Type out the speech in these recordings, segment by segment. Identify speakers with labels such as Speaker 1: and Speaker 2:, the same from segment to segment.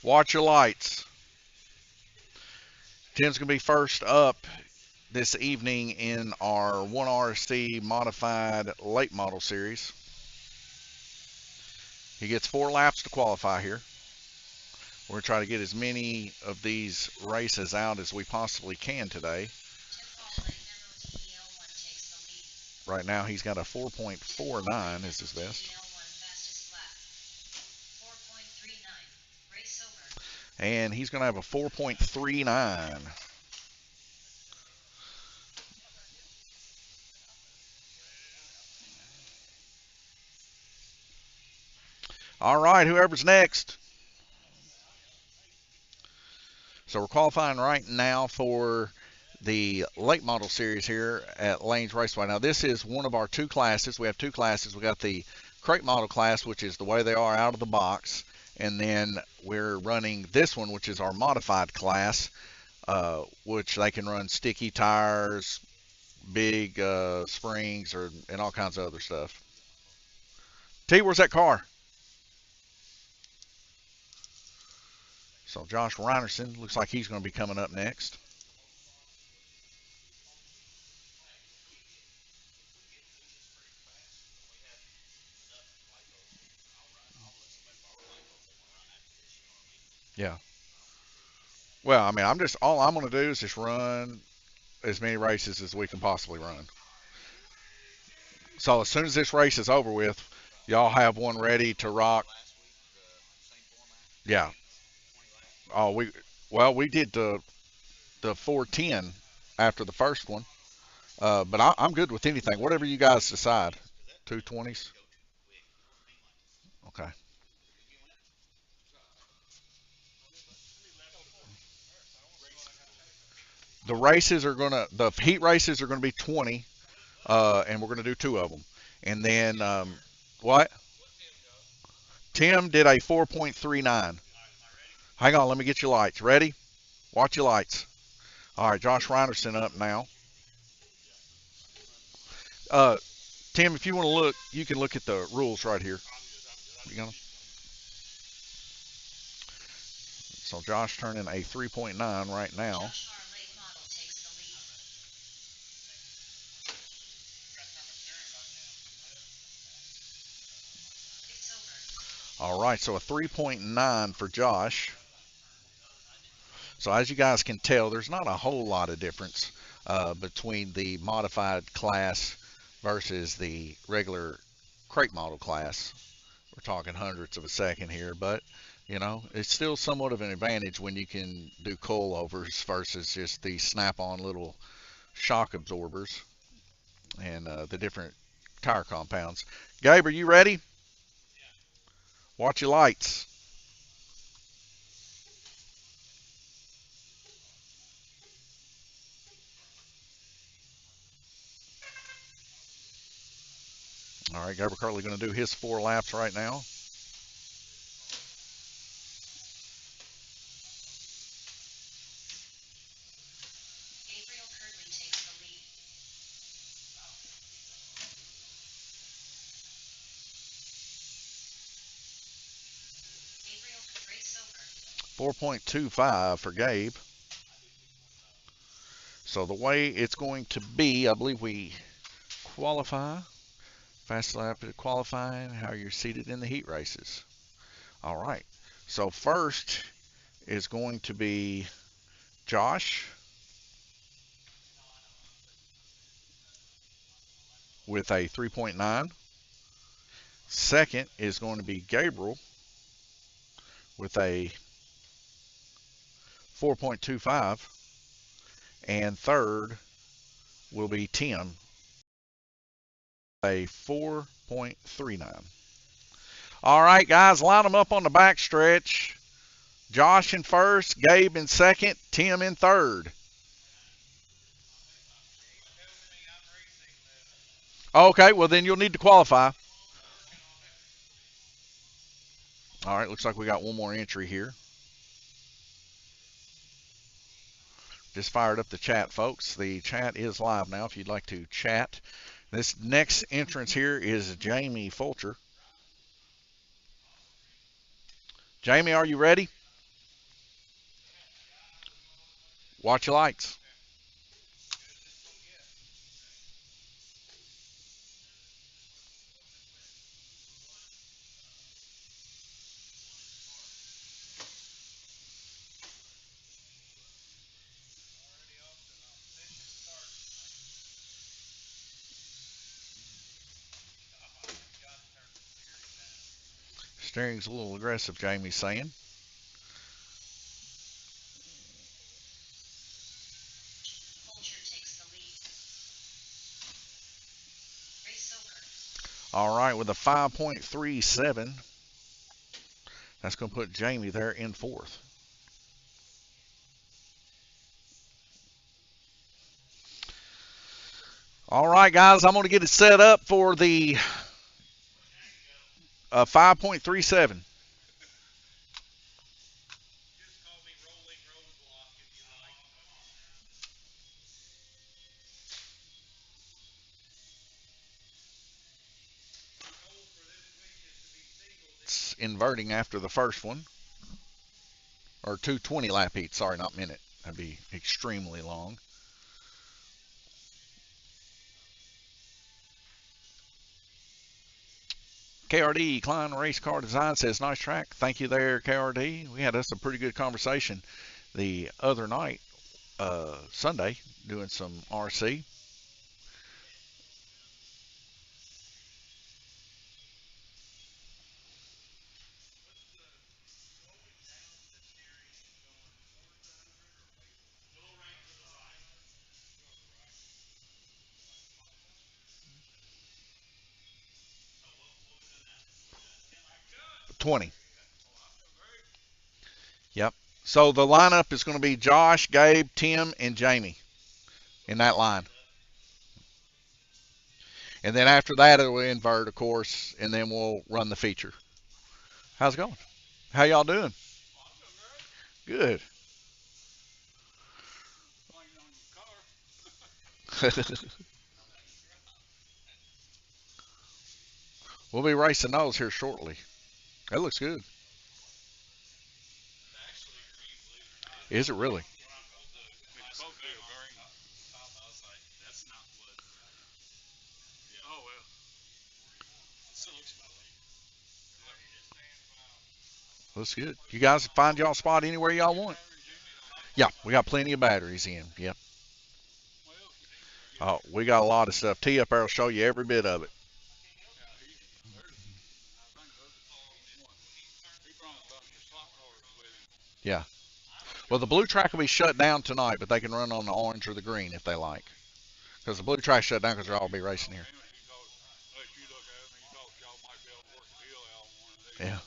Speaker 1: Watch your lights. Tim's going to be first up this evening in our 1RC modified late model series. He gets 4 laps to qualify here. We're going to try to get as many of these races out as we possibly can today. Right now he's got a 4.49 is his best. And he's going to have a 4.39. All right, whoever's next. So we're qualifying right now for the late model series here at Lanes Raceway. Now this is one of our 2 classes. We have 2 classes. We got the crate model class, which is the way they are out of the box. And then we're running this one, which is our modified class, which they can run sticky tires, big springs, and all kinds of other stuff. T, where's that car? So Josh Reinerson looks like he's going to be coming up next. Yeah. Well, I mean, all I'm going to do is just run as many races as we can possibly run. So as soon as this race is over with, y'all have one ready to rock. Yeah. Oh, we did the 410 after the first one, but I'm good with anything. Whatever you guys decide. 220s. Okay. The heat races are gonna be 20, and we're gonna do 2 of them. And then what? Tim did a 4.39. Hang on, let me get your lights. Ready? Watch your lights. All right, Josh Reinerson up now. Uh, Tim, if you want to look, you can look at the rules right here. You gonna? So Josh turning a 3.9 right now. All right, so a 3.9 for Josh. So as you guys can tell, there's not a whole lot of difference between the modified class versus the regular crate model class. We're talking hundredths of a second here, but it's still somewhat of an advantage when you can do coilovers versus just the snap-on little shock absorbers and the different tire compounds. Gabe, are you ready? Watch your lights. All right, Gabriel Carley going to do his 4 laps right now. Gabriel Curley takes the lead. 4.25 for Gabe. So the way it's going to be, I believe we qualify. Fast lap at qualifying, how you're seated in the heat races. All right. So first is going to be Josh with a 3.9. Second is going to be Gabriel with a 4.25. And third will be Tim, a 4.39. All right, guys, line them up on the back stretch. Josh in first, Gabe in second, Tim in third. Okay, well then you'll need to qualify. All right, looks like we got one more entry here. Just fired up the chat, folks. The chat is live now if you'd like to chat. This next entrance here is Jamie Fulcher. Jamie, are you ready? Watch your lights. Steering's a little aggressive, Jamie's saying. All right, with a 5.37, that's going to put Jamie there in fourth. All right, guys, I'm going to get it set up for the 5.37. It's inverting after the first one, or 220 lap heats. Sorry, not minute. That'd be extremely long. KRD Klein Race Car Design says, nice track. Thank you there, KRD. We had us a pretty good conversation the other night, Sunday, doing some RC. '20. Yep. So the lineup is going to be Josh, Gabe, Tim, and Jamie in that line. And then after that, it will invert, of course, and then we'll run the feature. How's it going? How y'all doing? Good. We'll be racing those here shortly. That looks good. Is it really? Looks good. You guys find y'all spot anywhere y'all want. Yeah, we got plenty of batteries in. Yep. Oh, we got a lot of stuff. T up there will show you every bit of it. Yeah. Well, the blue track will be shut down tonight, but they can run on the orange or the green if they like. Because the blue track shut down because they'll all be racing here. Yeah.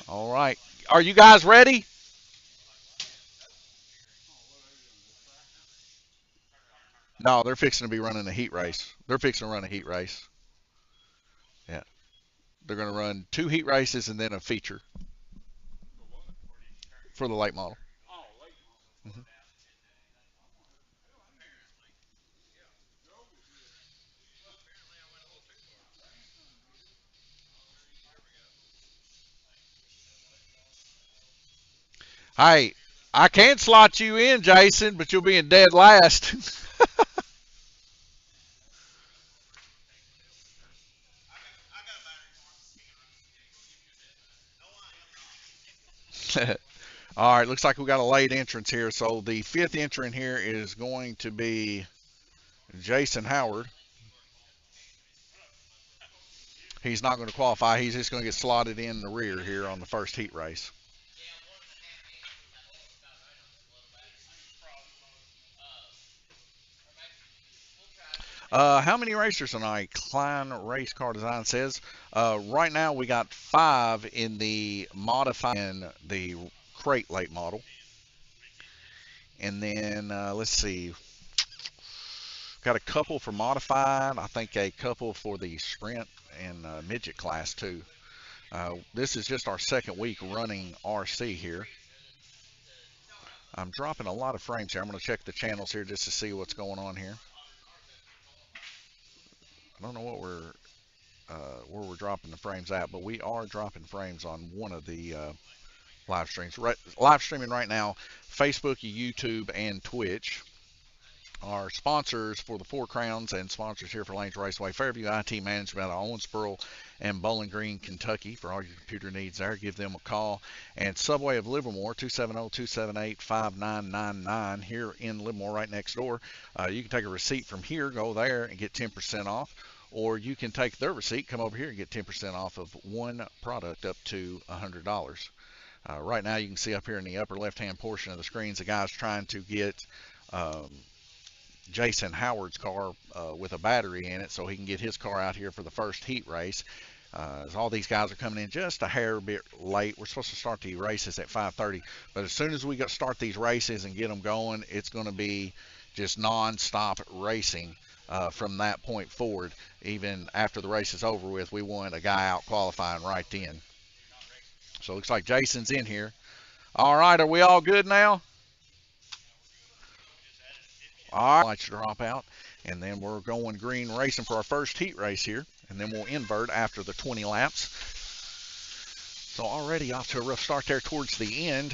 Speaker 1: All right. Are you guys ready? No, they're fixing to be running a heat race. They're fixing to run a heat race. Yeah. They're going to run 2 heat races and then a feature for the late model. Mhm. Hey, I can slot you in, Jason, but you'll be in dead last. All right, looks like we got a late entrance here. So the 5th entrant here is going to be Jason Howard. He's not going to qualify. He's just going to get slotted in the rear here on the first heat race. How many racers tonight? Klein Race Car Design says. Right now we got 5 in the modified and the crate late model. And then let's see, got a couple for modified. I think a couple for the sprint and midget class too. This is just our second week running RC here. I'm dropping a lot of frames here. I'm going to check the channels here just to see what's going on here. I don't know what where we're dropping the frames at, but we are dropping frames on one of the live streams. Live streaming right now, Facebook, YouTube, and Twitch. Our sponsors for the Four Crowns and sponsors here for Lanes Raceway, Fairview IT Management, Owensboro and Bowling Green, Kentucky. For all your computer needs there, give them a call. And Subway of Livermore, 270-278-5999 here in Livermore, right next door. You can take a receipt from here, go there, and get 10% off. Or you can take their receipt, come over here, and get 10% off of one product up to $100. Right now, you can see up here in the upper left-hand portion of the screens, the guy's trying to get Jason Howard's car with a battery in it so he can get his car out here for the first heat race. As all these guys are coming in just a hair bit late. We're supposed to start the races at 5:30, but as soon as we start these races and get them going, it's going to be just non-stop racing from that point forward. Even after the race is over with, we want a guy out qualifying right then. So it looks like Jason's in here. All right, are we all good now? All right, lights drop out, and then we're going green racing for our first heat race here, and then we'll invert after the 20 laps. So already off to a rough start there towards the end.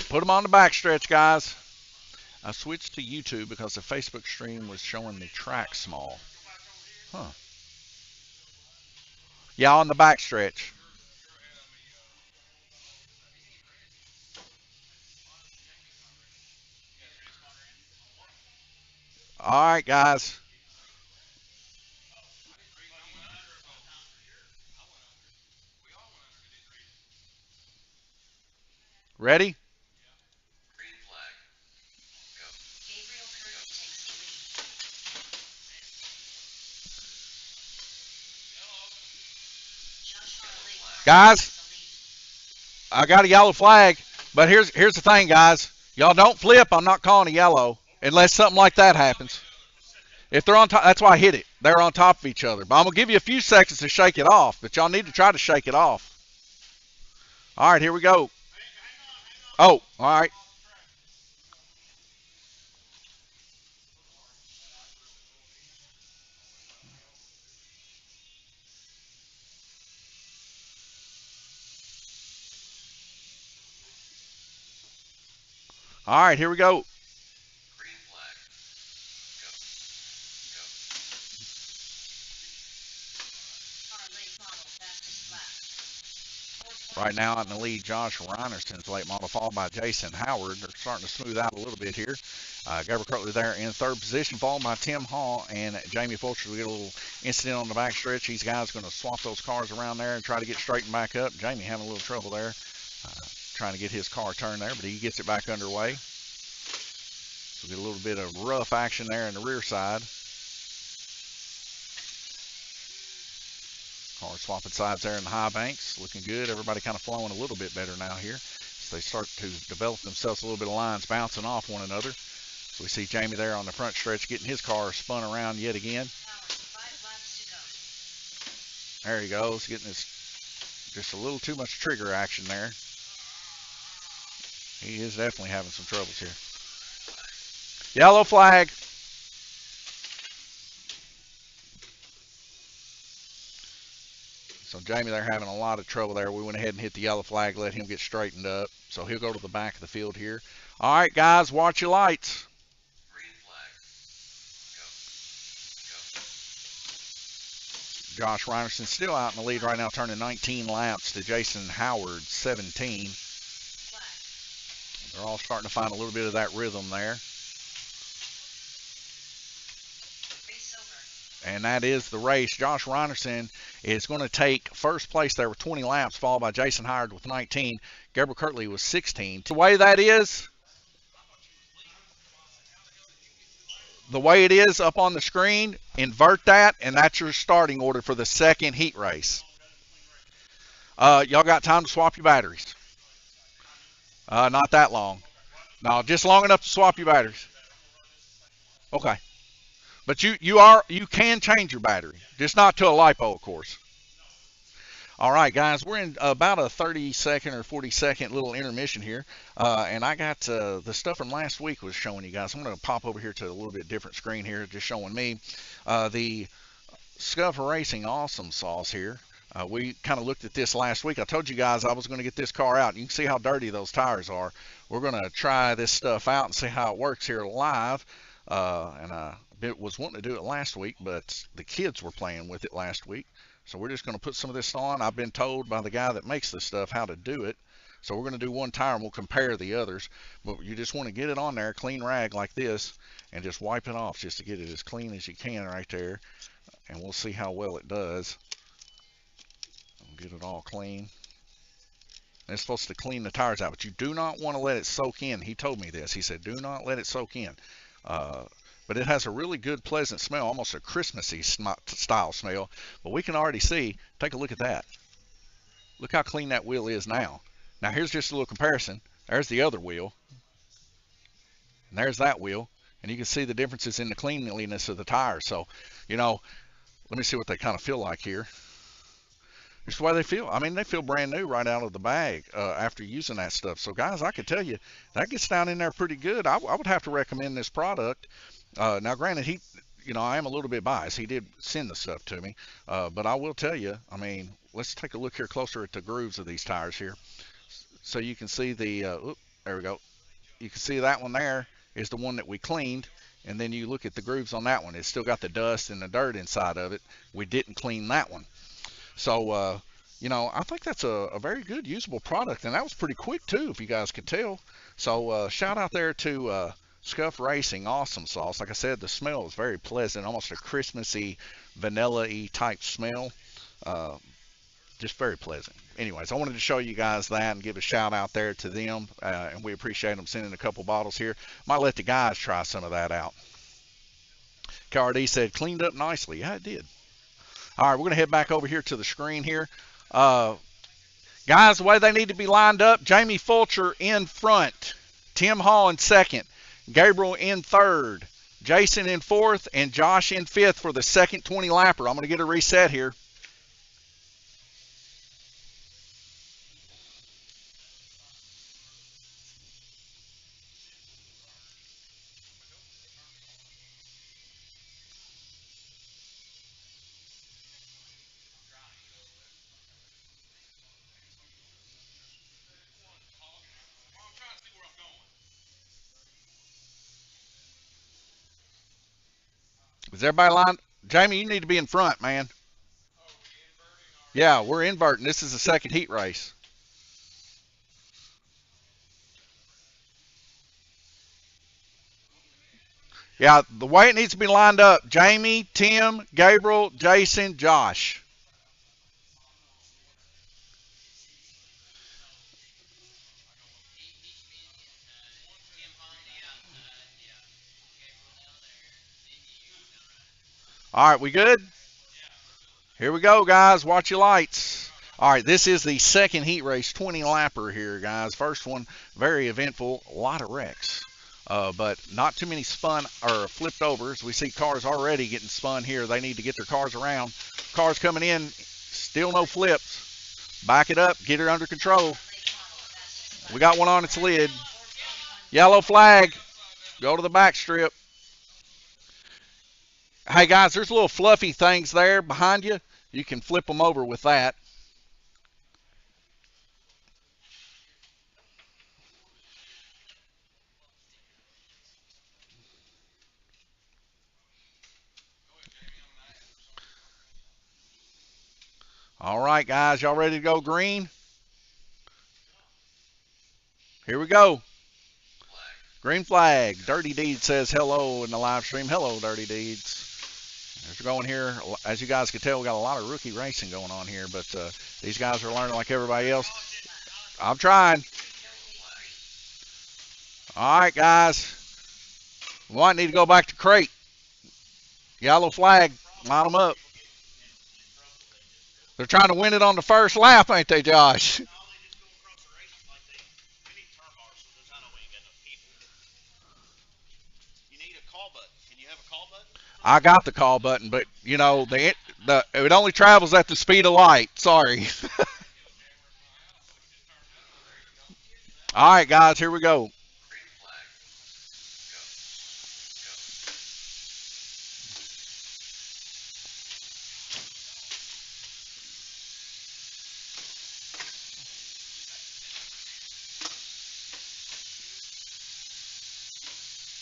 Speaker 1: Put them on the backstretch, guys. I switched to YouTube because the Facebook stream was showing the track small. Huh. Yeah, on the backstretch. All right, guys. Ready? Guys, I got a yellow flag, but here's the thing, guys. Y'all don't flip. I'm not calling a yellow unless something like that happens. If they're on top, that's why I hit it. They're on top of each other. But I'm going to give you a few seconds to shake it off, but y'all need to try to shake it off. All right, here we go. Oh, all right. All right, here we go. Right now in the lead, Josh Reinerson's late model, followed by Jason Howard. They're starting to smooth out a little bit here. Gabriel Kirtley there in third position, followed by Tim Hall and Jamie Fulcher. We get a little incident on the back stretch. These guys are going to swap those cars around there and try to get straightened back up. Jamie having a little trouble there, trying to get his car turned there, but he gets it back underway. So we get a little bit of rough action there in the rear side. Car swapping sides there in the high banks, looking good. Everybody kind of flowing a little bit better now here. So they start to develop themselves a little bit of lines bouncing off one another. So we see Jamie there on the front stretch getting his car spun around yet again. There he goes, getting his just a little too much trigger action there. He is definitely having some troubles here. Yellow flag. So Jamie, they're having a lot of trouble there. We went ahead and hit the yellow flag, let him get straightened up. So he'll go to the back of the field here. All right, guys, watch your lights. Green flag. Go. Josh Reinerson still out in the lead right now, turning 19 laps to Jason Howard, 17. They're all starting to find a little bit of that rhythm there. And that is the race. Josh Reinerson is going to take first place there with 20 laps, followed by Jason Howard with 19. Gabriel Kirtley was 16. The way that is, the way it is up on the screen, invert that, and that's your starting order for the second heat race. Y'all got time to swap your batteries. Not that long. No, just long enough to swap your batteries. Okay. But you can change your battery, just not to a LiPo, of course. All right, guys, we're in about a 30-second or 40-second little intermission here, and I got the stuff from last week was showing you guys. I'm going to pop over here to a little bit different screen here, just showing me the Scuff Racing Awesome Sauce here. We kind of looked at this last week. I told you guys I was going to get this car out. You can see how dirty those tires are. We're going to try this stuff out and see how it works here live. And I was wanting to do it last week, but the kids were playing with it last week. So we're just going to put some of this on. I've been told by the guy that makes this stuff how to do it. So we're going to do one tire and we'll compare the others. But you just want to get it on there, clean rag like this, and just wipe it off just to get it as clean as you can right there. And we'll see how well it does. Get it all clean. And it's supposed to clean the tires out, but you do not want to let it soak in. He told me this. He said, do not let it soak in. But it has a really good, pleasant smell, almost a Christmassy style smell. But we can already see, take a look at that. Look how clean that wheel is now. Now here's just a little comparison. There's the other wheel. And there's that wheel. And you can see the differences in the cleanliness of the tires. So, you know, let me see what they kind of feel like here. Just the way they feel. I mean, they feel brand new right out of the bag after using that stuff. So, guys, I can tell you, that gets down in there pretty good. I would have to recommend this product. Now, granted, I am a little bit biased. He did send the stuff to me. But I will tell you, I mean, let's take a look here closer at the grooves of these tires here. So you can see there we go. You can see that one there is the one that we cleaned. And then you look at the grooves on that one. It's still got the dust and the dirt inside of it. We didn't clean that one. So, I think that's a very good usable product, and that was pretty quick too, if you guys could tell. So, shout out there to Scuff Racing, awesome sauce. Like I said, the smell is very pleasant, almost a Christmassy, vanilla-y type smell. Just very pleasant. Anyways, I wanted to show you guys that and give a shout out there to them, and we appreciate them sending a couple bottles here. Might let the guys try some of that out. KRD said, cleaned up nicely. Yeah, it did. All right, we're going to head back over here to the screen here. Guys, the way they need to be lined up, Jamie Fulcher in front, Tim Hall in second, Gabriel in third, Jason in fourth, and Josh in fifth for the second 20-lapper. I'm going to get a reset here. Is everybody lined? Jamie, you need to be in front, man. Yeah, we're inverting. This is the second heat race. Yeah, the way it needs to be lined up, Jamie, Tim, Gabriel, Jason, Josh. All right, we good? Here we go, guys. Watch your lights. All right, this is the second heat race, 20-lapper here, guys. First one, very eventful, a lot of wrecks. But not too many spun or flipped overs. We see cars already getting spun here. They need to get their cars around. Cars coming in, still no flips. Back it up, get her under control. We got one on its lid. Yellow flag. Go to the back strip. Hey, guys, there's little fluffy things there behind you. You can flip them over with that. All right, guys, y'all ready to go green? Here we go. Green flag. Dirty Deeds says hello in the live stream. Hello, Dirty Deeds. As we're going here, as you guys can tell, we got a lot of rookie racing going on here, but these guys are learning like everybody else. I'm trying. All right, guys. We might need to go back to crate. Yellow flag. Line them up. They're trying to win it on the first lap, ain't they, Josh? I got the call button, but it only travels at the speed of light. Sorry. All right, guys, here we go.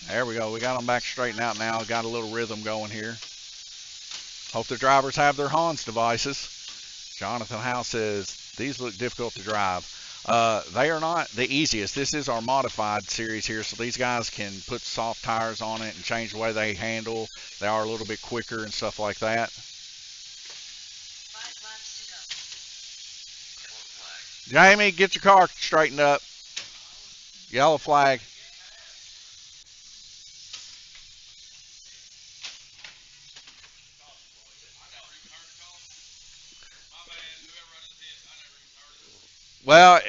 Speaker 1: There we go. We got them back straightened out now. Got a little rhythm going here. Hope the drivers have their Hans devices. Jonathan Howe says, these look difficult to drive. They are not the easiest. This is our modified series here, so these guys can put soft tires on it and change the way they handle. They are a little bit quicker and stuff like that. Jamie, get your car straightened up. Yellow flag. Well,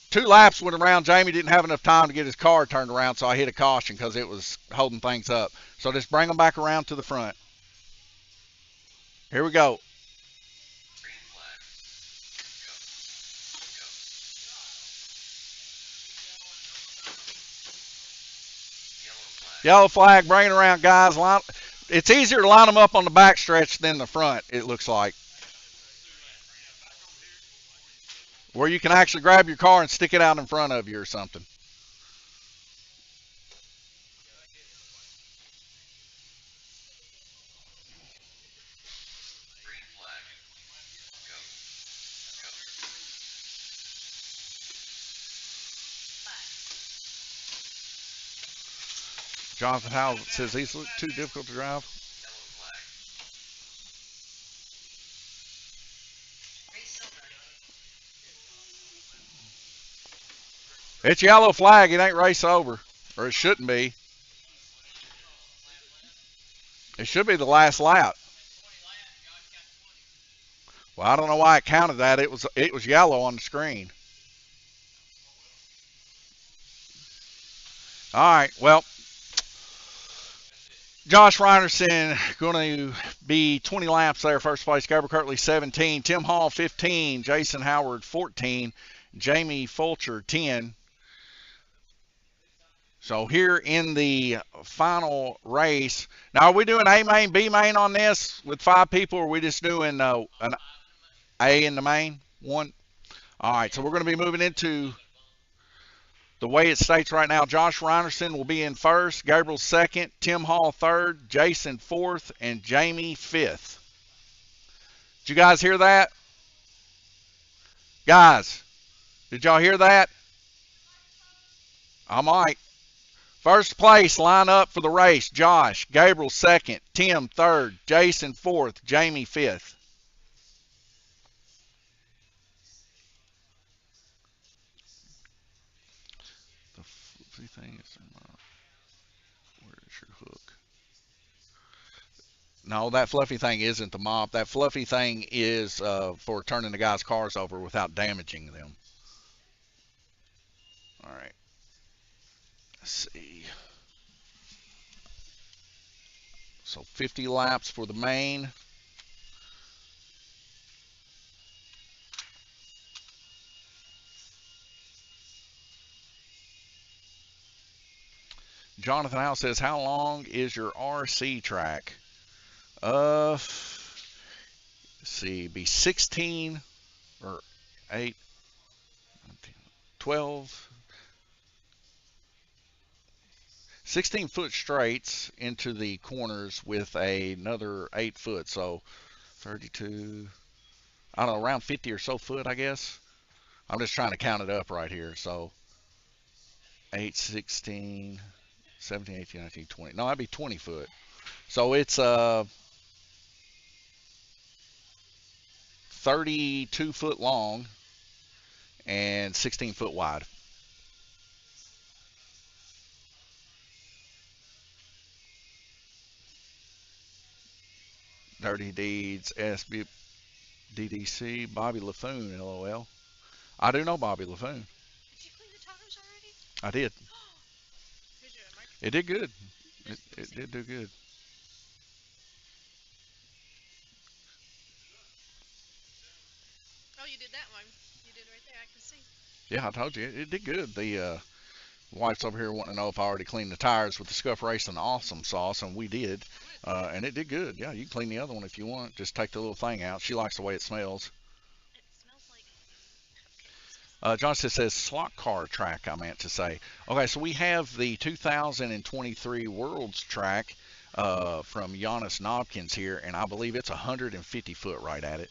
Speaker 1: 2 laps went around. Jamie didn't have enough time to get his car turned around, so I hit a caution because it was holding things up. So just bring them back around to the front. Here we go. Yellow flag, bring it around, guys. It's easier to line them up on the back stretch than the front, it looks like. Where you can actually grab your car and stick it out in front of you or something. Jonathan Howell says these look too difficult to drive. It's yellow flag. It ain't race over. Or it shouldn't be. It should be the last lap. Well, I don't know why it counted that. It was yellow on the screen. All right, well, Josh Reinerson going to be 20 laps there, first place. Gabriel Kirtley, 17. Tim Hall, 15. Jason Howard, 14. Jamie Fulcher, 10. So here in the final race, now are we doing A main, B main on this with 5 people, or are we just doing an A in the main? 1? All right, so we're going to be moving into the way it states right now. Josh Reinerson will be in first, Gabriel second, Tim Hall third, Jason fourth, and Jamie fifth. Did you guys hear that? Guys, did y'all hear that? I might. First place, line up for the race. Josh, Gabriel second, Tim third, Jason fourth, Jamie fifth. The fluffy thing is where's your hook? No, that fluffy thing isn't the mop. That fluffy thing is for turning the guys' cars over without damaging them. All right. Let's see. So 50 laps for the main. Jonathan Howe says, how long is your RC track? Let's see, be 16 or 8, 12, 16-foot straights into the corners with another 8 foot. So 32, I don't know, around 50 or so foot, I guess. I'm just trying to count it up right here. So 8, 16, 17, 18, 19, 20. No, that'd be 20 foot. So it's 32 foot long and 16 foot wide. Dirty Deeds, SB, DDC, Bobby LaFoon, LOL. I do know Bobby LaFoon.
Speaker 2: Did you clean the tires already?
Speaker 1: I did.
Speaker 2: Did you?
Speaker 1: It did good. It did do good.
Speaker 2: Oh, you did that one. You did right there. I can see.
Speaker 1: Yeah, I told you it did good. The wife's over here wanting to know if I already cleaned the tires with the Scuff Racing Awesome sauce, and we did. And it did good. Yeah, you can clean the other one if you want. Just take the little thing out. She likes the way it smells.
Speaker 2: It smells like cupcakes.
Speaker 1: Johnson says slot car track, I meant to say. Okay, so we have the 2023 Worlds track from Giannis Nobkins here, and I believe it's 150 foot right at it.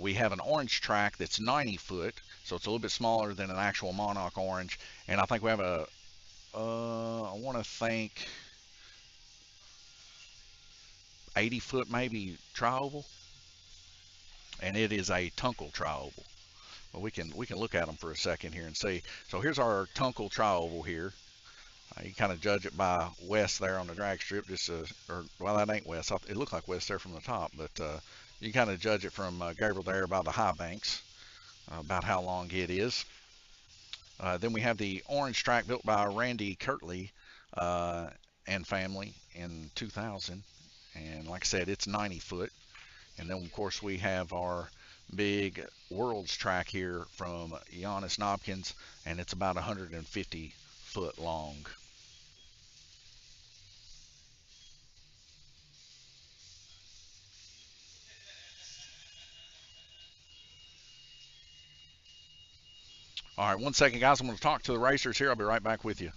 Speaker 1: We have an orange track that's 90 foot, so it's a little bit smaller than an actual Monarch orange. And I think we have I want to think 80 foot maybe tri-oval, and it is a Tunkel tri-oval. Well, we can look at them for a second here and see. So here's our Tunkel tri-oval here. You kind of judge it by west there on the drag strip, or well, that ain't west. It looked like west there from the top, but you kind of judge it from Gabriel there by the high banks, about how long it is. Then we have the orange track built by Randy Kirtley and family in 2000, and like I said, it's 90 foot. And then of course we have our big Worlds track here from Giannis Nobkins, and it's about 150 foot long. All right, 1 second, guys. I'm going to talk to the racers here. I'll be right back with you.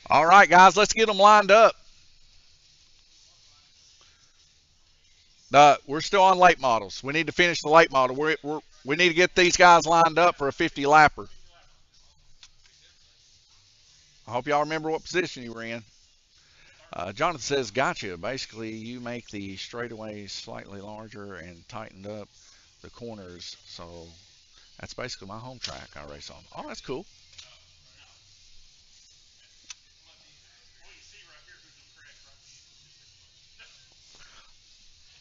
Speaker 1: All right, guys, let's get them lined up. We're still on late models. We need to finish the late model. We need to get these guys lined up for a 50 lapper. I hope y'all remember what position you were in. Jonathan says, gotcha. Basically, you make the straightaways slightly larger and tightened up the corners. So that's basically my home track I race on. Oh, that's cool.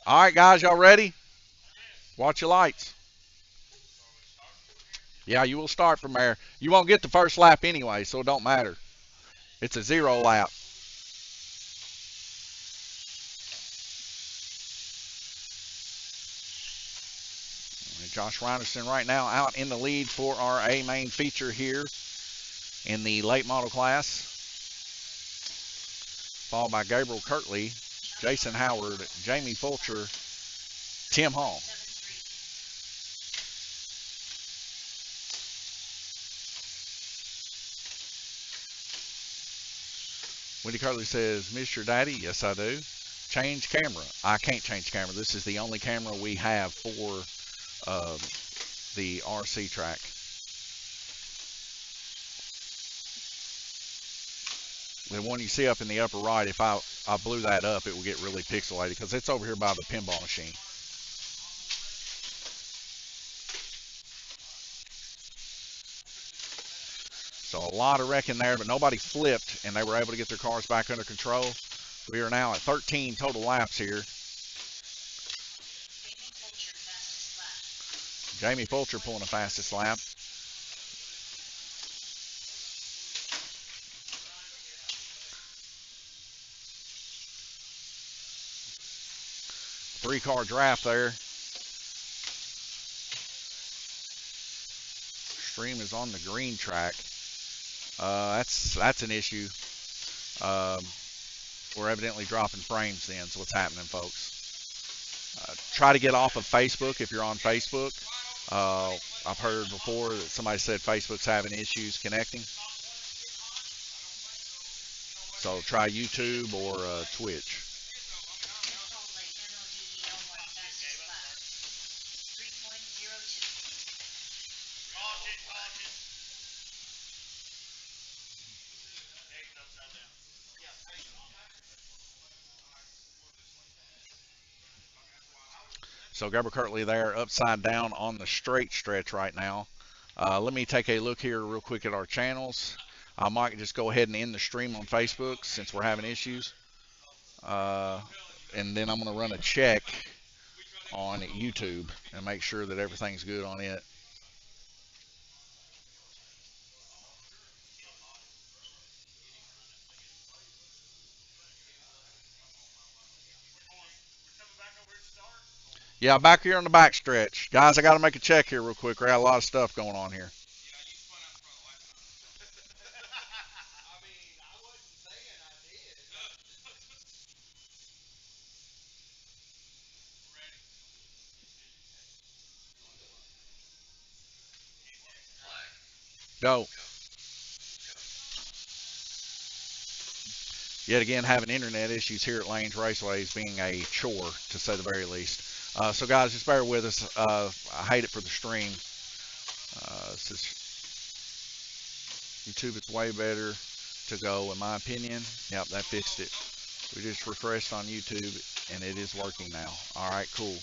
Speaker 1: All right, guys, y'all ready? Watch your lights. Yeah, you will start from there. You won't get the first lap anyway, so it don't matter. It's a 0 lap. Josh Reinerson right now out in the lead for our A main feature here in the late model class. Followed by Gabriel Kirtley, Jason Howard, Jamie Fulcher, Tim Hall. Wendy Kirtley says, miss your daddy? Yes, I do. Change camera. I can't change camera. This is the only camera we have for the RC track. The one you see up in the upper right, if I blew that up, it will get really pixelated because it's over here by the pinball machine. So a lot of wrecking there, but nobody flipped, and they were able to get their cars back under control. We are now at 13 total laps here. Jamie Fulcher pulling the fastest lap. Three-car draft there. Stream is on the green track. That's an issue. We're evidently dropping frames then, so what's happening, folks? Try to get off of Facebook if you're on Facebook. I've heard before that somebody said Facebook's having issues connecting. So try YouTube or Twitch. So Gabber Kirtley there upside down on the straight stretch right now. Let me take a look here real quick at our channels. I might just go ahead and end the stream on Facebook since we're having issues. And then I'm going to run a check on YouTube and make sure that everything's good on it. Yeah, back here on the back stretch. Guys, I got to make a check here real quick. We got a lot of stuff going on here. Go. Yet again, having internet issues here at Lanes Raceway is being a chore, to say the very least. So, guys, just bear with us. I hate it for the stream. YouTube, it's way better to go, in my opinion. Yep, that fixed it. We just refreshed on YouTube, and it is working now. All right, cool.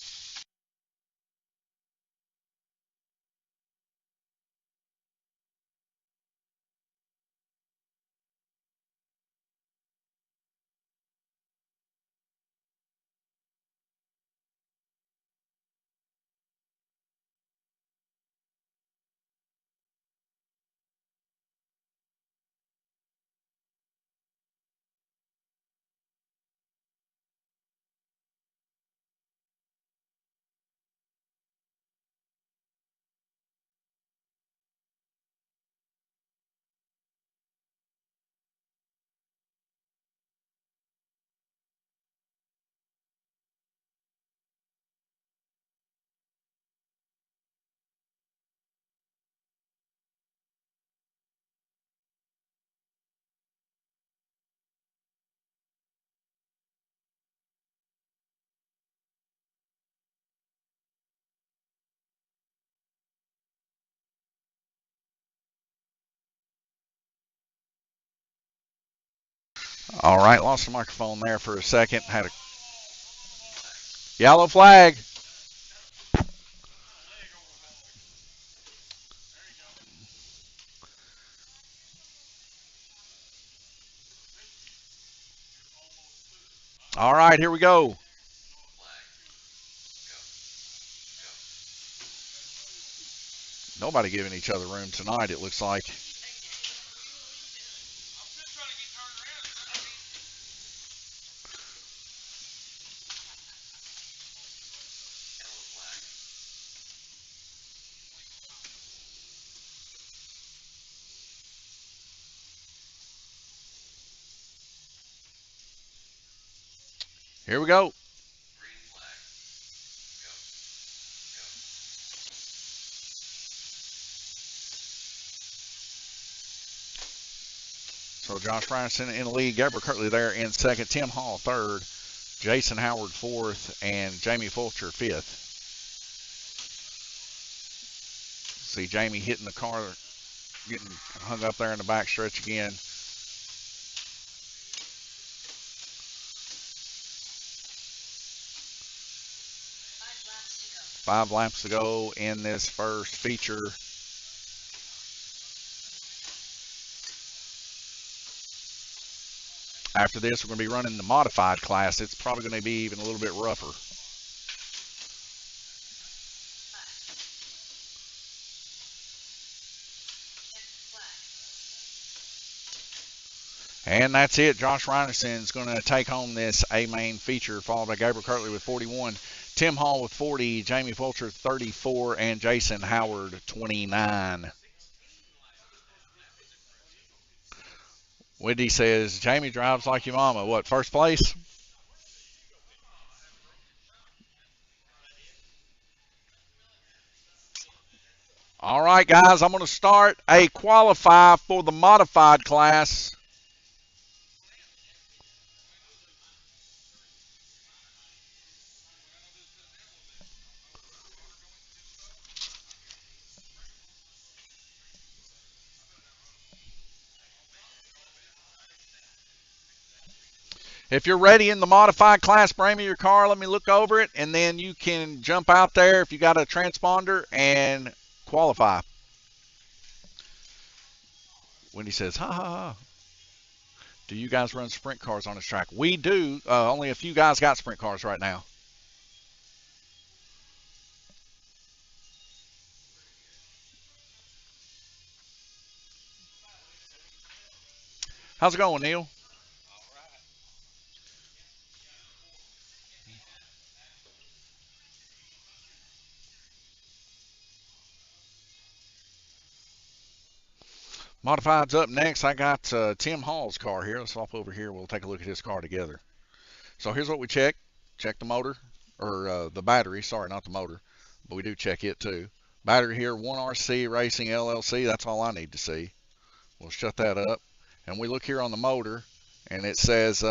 Speaker 1: All right, lost the microphone there for a second. Had a yellow flag. All right, here we go. Nobody giving each other room tonight, it looks like. Here we go. So Josh Ryerson in the lead, Gabriel Kirtley there in second, Tim Hall third, Jason Howard fourth, and Jamie Fulcher fifth. See Jamie hitting the car, getting hung up there in the back stretch again. Five laps to go in this first feature. After this, we're going to be running the modified class. It's probably going to be even a little bit rougher. And that's it. Josh Reinerson is going to take home this A main feature, followed by Gabriel Kirtley with 41, Tim Hall with 40, Jamie Fulcher 34, and Jason Howard 29. Wendy says, Jamie drives like your mama. What, first place? All right, guys, I'm going to start a qualify for the modified class. If you're ready in the modified class, bring me your car. Let me look over it, and then you can jump out there if you got a transponder and qualify. Wendy says, ha ha ha. Do you guys run sprint cars on this track? We do. Only a few guys got sprint cars right now. How's it going, Neil? Modified's up next. I got Tim Hall's car here. Let's swap over here. We'll take a look at his car together. So here's what we check. Check the motor, or the battery. Sorry, not the motor, but we do check it too. Battery here, 1RC Racing LLC. That's all I need to see. We'll shut that up. And we look here on the motor, and it says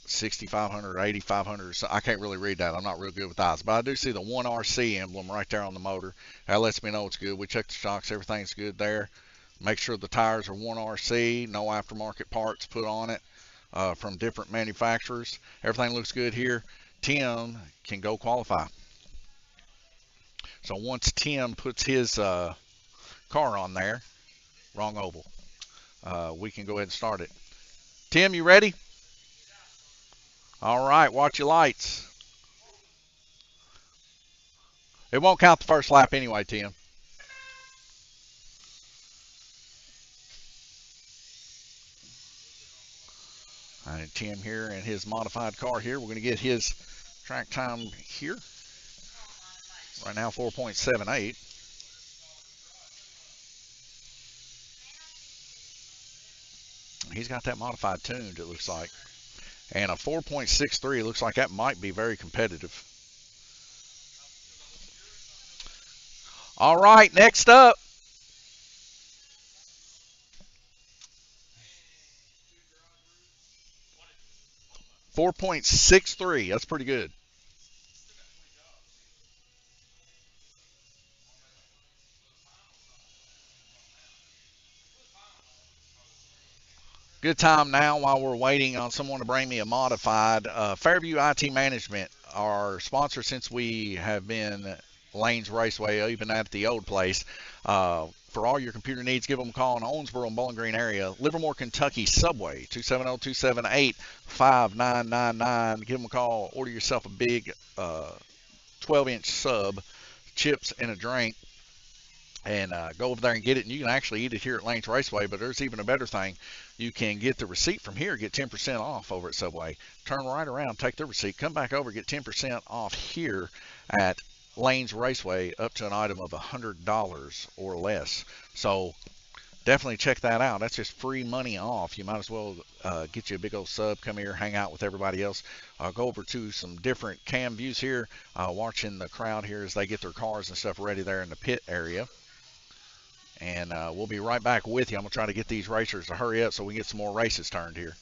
Speaker 1: 6,500 or 8,500. So I can't really read that. I'm not real good with eyes. But I do see the 1RC emblem right there on the motor. That lets me know it's good. We check the shocks. Everything's good there. Make sure the tires are 1RC. No aftermarket parts put on it from different manufacturers. Everything looks good here. Tim can go qualify. So once Tim puts his car on there, wrong oval, we can go ahead and start it. Tim, you ready? All right, watch your lights. It won't count the first lap anyway, Tim. All right, Tim here in his modified car here. We're going to get his track time here. Right now, 4.78. He's got that modified tuned, it looks like. And a 4.63 looks like that might be very competitive. All right, next up. 4.63. That's pretty good. Good time now while we're waiting on someone to bring me a modified. Fairview IT Management, our sponsor since we have been Lanes Raceway, even at the old place. For all your computer needs, give them a call in Owensboro and Bowling Green area. Livermore, Kentucky Subway, 270-278-5999. Give them a call. Order yourself a big 12-inch sub, chips, and a drink. And go over there and get it, and you can actually eat it here at Lanes Raceway. But there's even a better thing. You can get the receipt from here, get 10% off over at Subway. Turn right around, take the receipt, come back over, get 10% off here at Lanes Raceway up to an item of $100 or less. So definitely check that out. That's just free money off. You might as well get you a big old sub, come here, hang out with everybody else. Go over to some different cam views here, watching the crowd here as they get their cars and stuff ready there in the pit area. And we'll be right back with you. I'm going to try to get these racers to hurry up so we can get some more races turned here.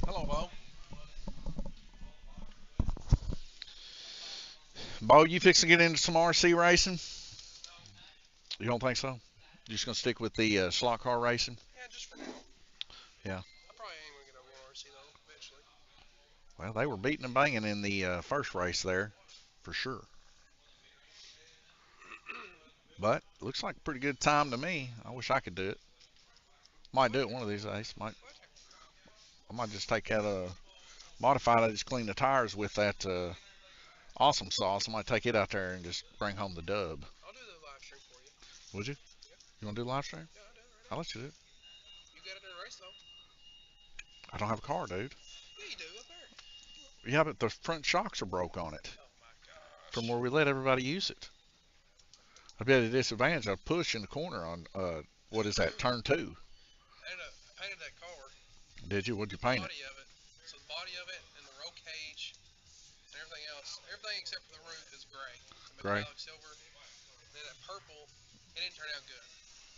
Speaker 1: Hello, Bo. Bo, you fixing to get into some RC racing? You don't think so? You're just going to stick with the slot car racing? Yeah. Well, they were beating and banging in the first race there, for sure. But looks like a pretty good time to me. I wish I could do it. Might do it one of these days. I might just take that modified. I just clean the tires with that awesome sauce. I might take it out there and just bring home the dub. Would you? You want to do live stream? I'll let you do it. I don't have a car, dude. Yeah, but the front shocks are broke on it from where we let everybody use it. I'd be at a disadvantage. I'd push in the corner on, what is that, turn two. Did you? What'd you paint it? Gray.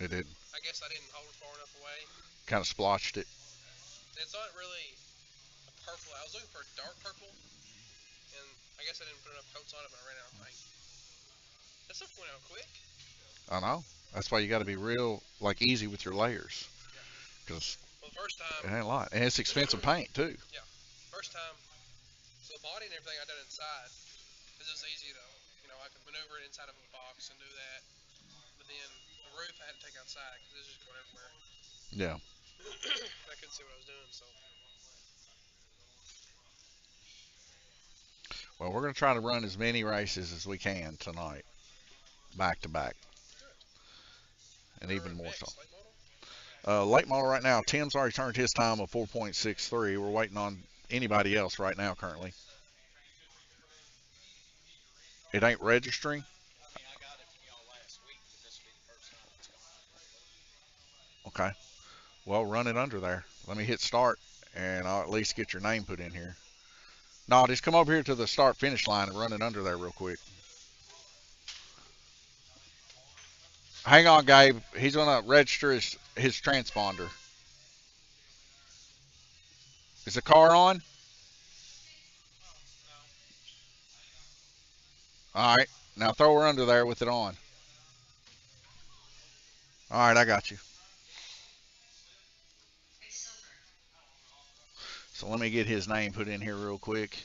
Speaker 1: It did. Kind of splotched it. I know. That's why you got to be real, like, easy with your layers. Because it ain't a lot. And it's expensive paint, too. Yeah. Well, we're going to try to run as many races as we can tonight, back to back, and even more so. Late model right now, Tim's already turned his time of 4.63. We're waiting on anybody else right now currently. It ain't registering? Okay. Well, run it under there. Let me hit start, and I'll at least get your name put in here. No, just come over here to the start finish line and run it under there real quick. Hang on, Gabe. He's going to register his transponder. Is the car on? All right. Now throw her under there with it on. All right, I got you. So let me get his name put in here real quick.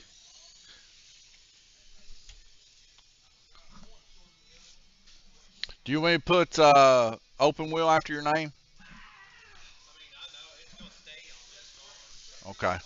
Speaker 1: Do you want me to put open wheel after your name? Okay.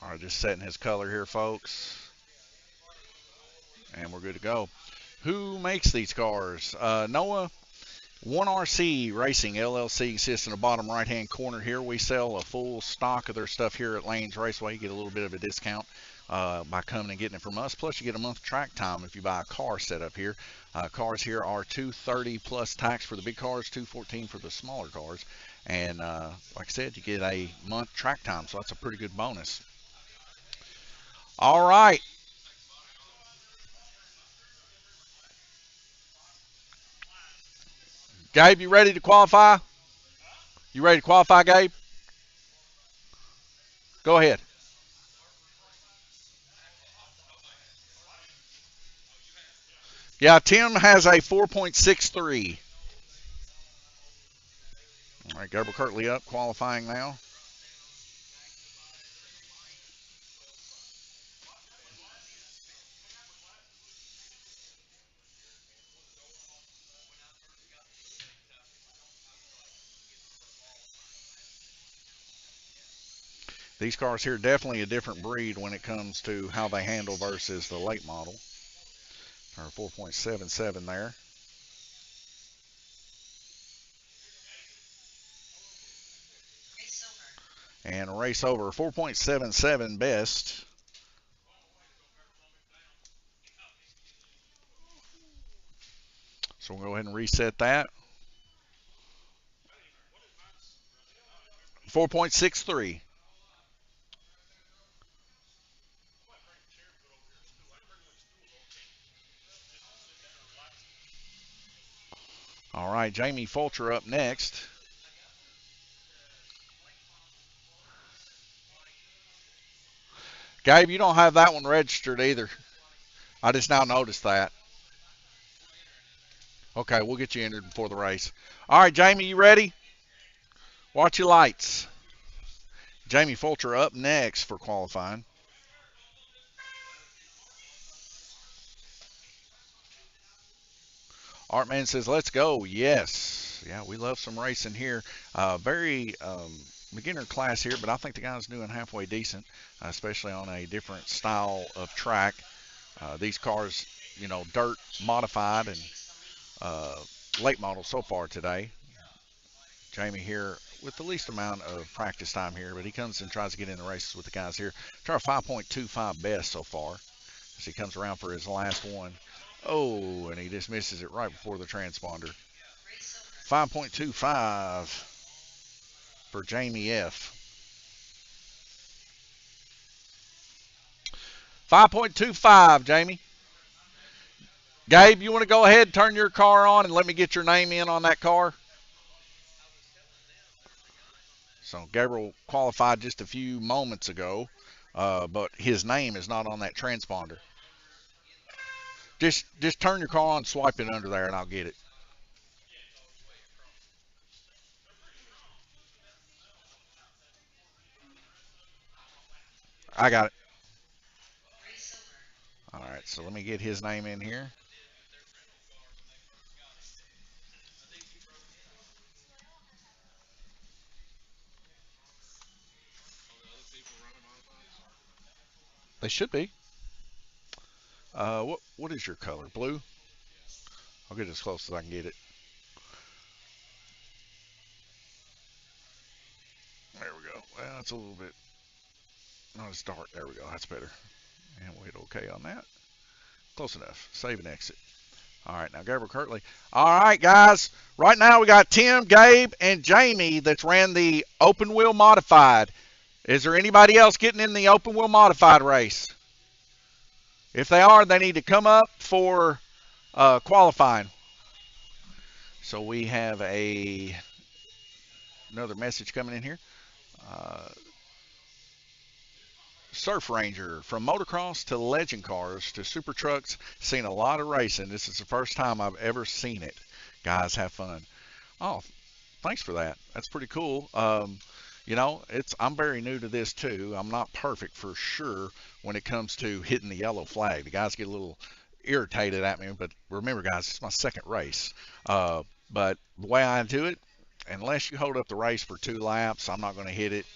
Speaker 1: All right, just setting his color here, folks. And we're good to go. Who makes these cars? Noah 1RC Racing LLC sits in the bottom right-hand corner here. We sell a full stock of their stuff here at Lanes Raceway. You get a little bit of a discount by coming and getting it from us. Plus, you get a month track time if you buy a car set up here. Cars here are $230 plus tax for the big cars, $214 for the smaller cars. And like I said, you get a month track time, so that's a pretty good bonus. All right. Gabe, you ready to qualify? You ready to qualify, Gabe? Go ahead. Yeah, Tim has a 4.63. All right, Gabriel Kirtley up, qualifying now. These cars here definitely a different breed when it comes to how they handle versus the late model. Or 4.77 there. And race over 4.77 best. So we'll go ahead and reset that. 4.63. All right, Jamie Fulcher up next. Gabe, you don't have that one registered either. I just now noticed that. Okay, we'll get you entered before the race. All right, Jamie, you ready? Watch your lights. Jamie Fulcher up next for qualifying. Artman says, let's go. Yes. Yeah, we love some racing here. Very beginner class here, but I think the guy's doing halfway decent, especially on a different style of track. These cars, dirt modified and late model so far today. Jamie here with the least amount of practice time here, but he comes and tries to get in the races with the guys here. Try a 5.25 best so far as he comes around for his last one. Oh, and he just misses it right before the transponder. 5.25 for Jamie F. 5.25, Jamie. Gabe, you want to go ahead and turn your car on and let me get your name in on that car? So Gabriel qualified just a few moments ago, but his name is not on that transponder. Just turn your car on, swipe it under there, and I'll get it. I got it. All right, so let me get his name in here. They should be. What is your color? Blue? I'll get as close as I can get it. There we go. Well, it's a little bit not as dark. There we go. That's better. And we'll hit OK on that. Close enough. Save and exit. All right, now Gabriel Kirtley. All right, guys. Right now we got Tim, Gabe, and Jamie that's ran the open wheel modified. Is there anybody else getting in the open wheel modified race? If they are, they need to come up for qualifying. So we have another message coming in here. Surf Ranger, from motocross to legend cars to super trucks, seen a lot of racing. This is the first time I've ever seen it. Guys, have fun. Oh, thanks for that. That's pretty cool. I'm very new to this too. I'm not perfect for sure when it comes to hitting the yellow flag. The guys get a little irritated at me, but remember, guys, it's my second race. But the way I do it, unless you hold up the race for 2 laps, I'm not going to hit it.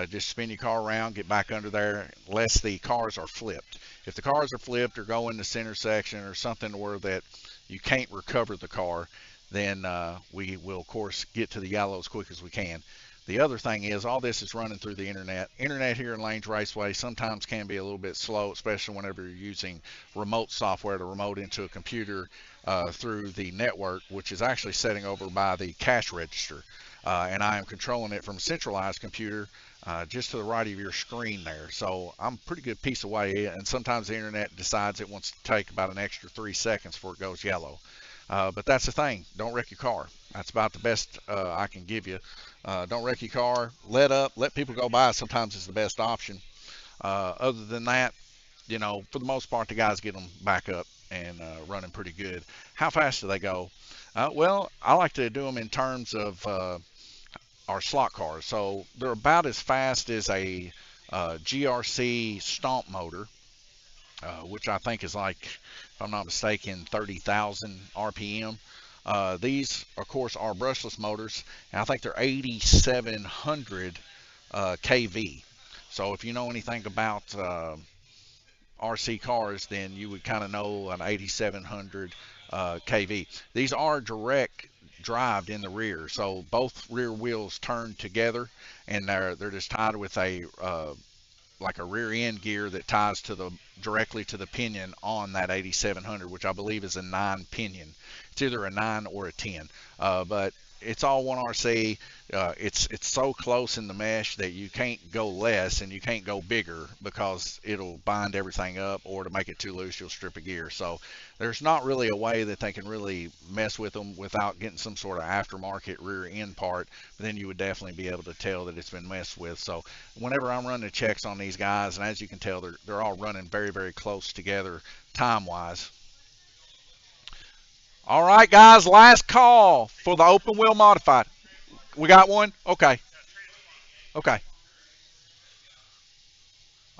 Speaker 1: Just spin your car around, get back under there, unless the cars are flipped. If the cars are flipped or go in the center section or something where that you can't recover the car, then we will, of course, get to the yellow as quick as we can. The other thing is all this is running through the internet. Internet here in Lanes Raceway sometimes can be a little bit slow, especially whenever you're using remote software to remote into a computer through the network, which is actually setting over by the cash register. And I am controlling it from a centralized computer just to the right of your screen there. So I'm a pretty good piece away, and sometimes the internet decides it wants to take about an extra 3 seconds before it goes yellow. But that's the thing. Don't wreck your car. That's about the best I can give you. Don't wreck your car. Let up. Let people go by. Sometimes it's the best option. Other than that, for the most part, the guys get them back up and running pretty good. How fast do they go? Well, I like to do them in terms of our slot cars. So they're about as fast as a GRC stomp motor, which I think is like, if I'm not mistaken, 30,000 RPM. These, of course, are brushless motors, and I think they're 8,700 kV. So if you know anything about RC cars, then you would kind of know an 8,700 kV. These are direct drive in the rear, so both rear wheels turn together, and they're just tied with a like a rear end gear that ties directly to the pinion on that 8700, which I believe is a 9 pinion. It's either a 9 or a 10. But it's all one RC. It's so close in the mesh that you can't go less and you can't go bigger because it'll bind everything up, or to make it too loose, you'll strip a gear. So there's not really a way that they can really mess with them without getting some sort of aftermarket rear end part. But then you would definitely be able to tell that it's been messed with. So whenever I'm running checks on these guys, and as you can tell, they're all running very, very close together time wise. All right, guys, last call for the open wheel modified. We got one? Okay. Okay.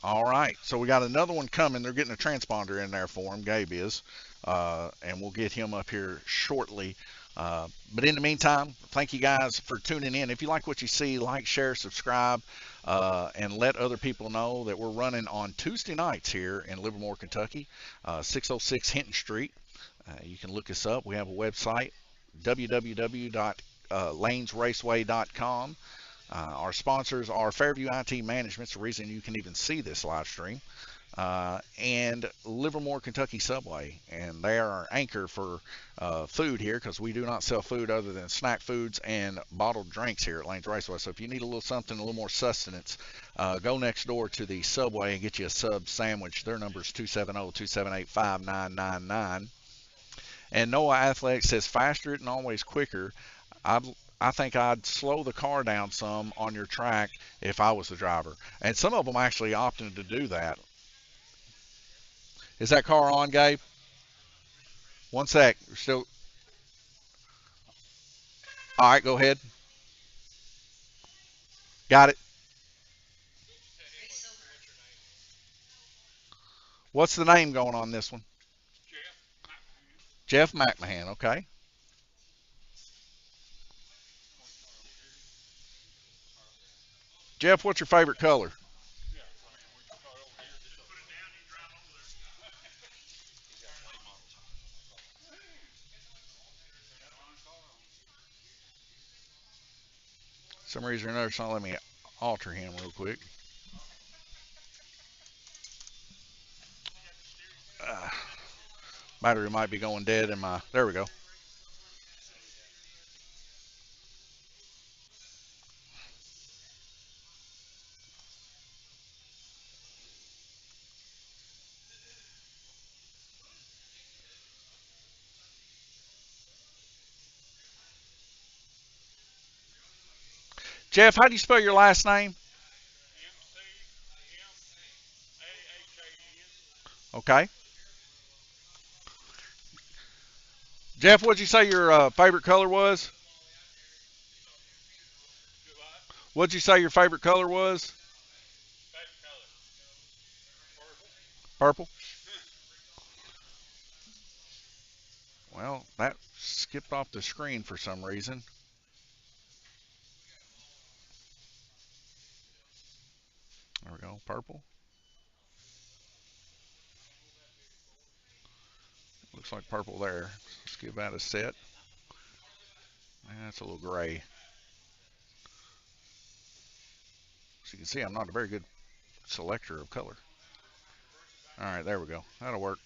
Speaker 1: All right. So we got another one coming. They're getting a transponder in there for him. Gabe is. And we'll get him up here shortly. But in the meantime, thank you guys for tuning in. If you like what you see, like, share, subscribe, and let other people know that we're running on Tuesday nights here in Livermore, Kentucky, 606 Hinton Street. You can look us up. We have a website, www.lanesraceway.com. Our sponsors are Fairview IT Management, the reason you can even see this live stream, and Livermore, Kentucky Subway. And they are our anchor for food here, because we do not sell food other than snack foods and bottled drinks here at Lanes Raceway. So if you need a little something, a little more sustenance, go next door to the Subway and get you a sub sandwich. Their number is 270-278-5999. And Noah Athletics says faster and always quicker. I'd, I think I'd slow the car down some on your track if I was the driver. And some of them actually opted to do that. Is that car on, Gabe? One sec. You're still. All right, go ahead. Got it. What's the name going on this one? Jeff McMahon. Okay. Jeff, what's your favorite color? For some reason or another, it's not letting me alter him real quick. Uh, Battery might be going dead in my. There we go. Jeff, how do you spell your last name? Okay. Jeff, what'd you say your favorite color was? What'd you say your favorite color was? Purple. Well, that skipped off the screen for some reason. There we go. Purple. Looks like purple there. Let's give that a set. That's a little gray. So you can see I'm not a very good selector of color. All right, there we go. That'll work.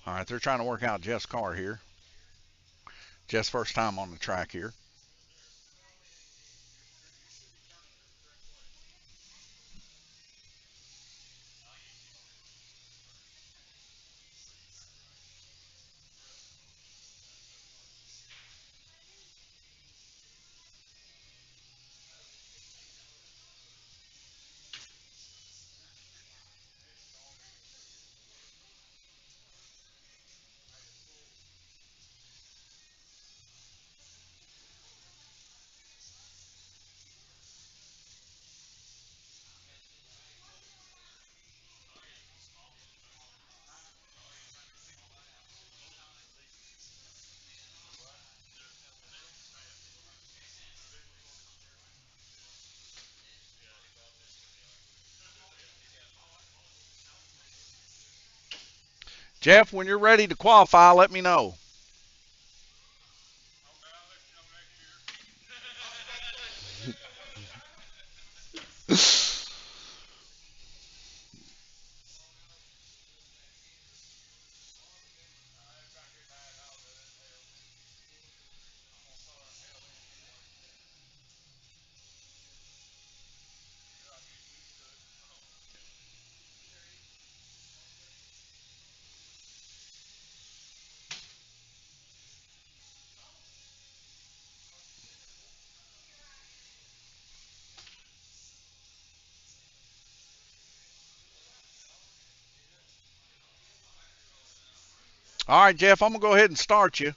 Speaker 1: All right, they're trying to work out Jeff's car here. Jeff's first time on the track here. Jeff, when you're ready to qualify, let me know. All right, Jeff, I'm going to go ahead and start you.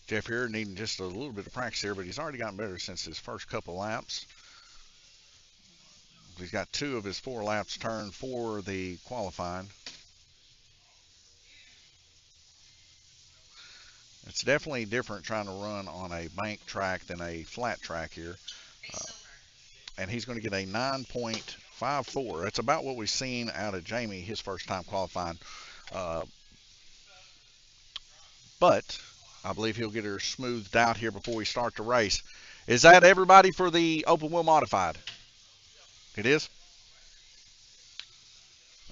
Speaker 1: Jeff here needing just a little bit of practice here, but he's already gotten better since his first couple laps. He's got 2 of his 4 laps turned for the qualifying. It's definitely different trying to run on a bank track than a flat track here. Uh, and he's going to get a 9.54. That's about what we've seen out of Jamie his first time qualifying. Uh, but I believe he'll get her smoothed out here before we start the race. Is that everybody for the open wheel modified? It is?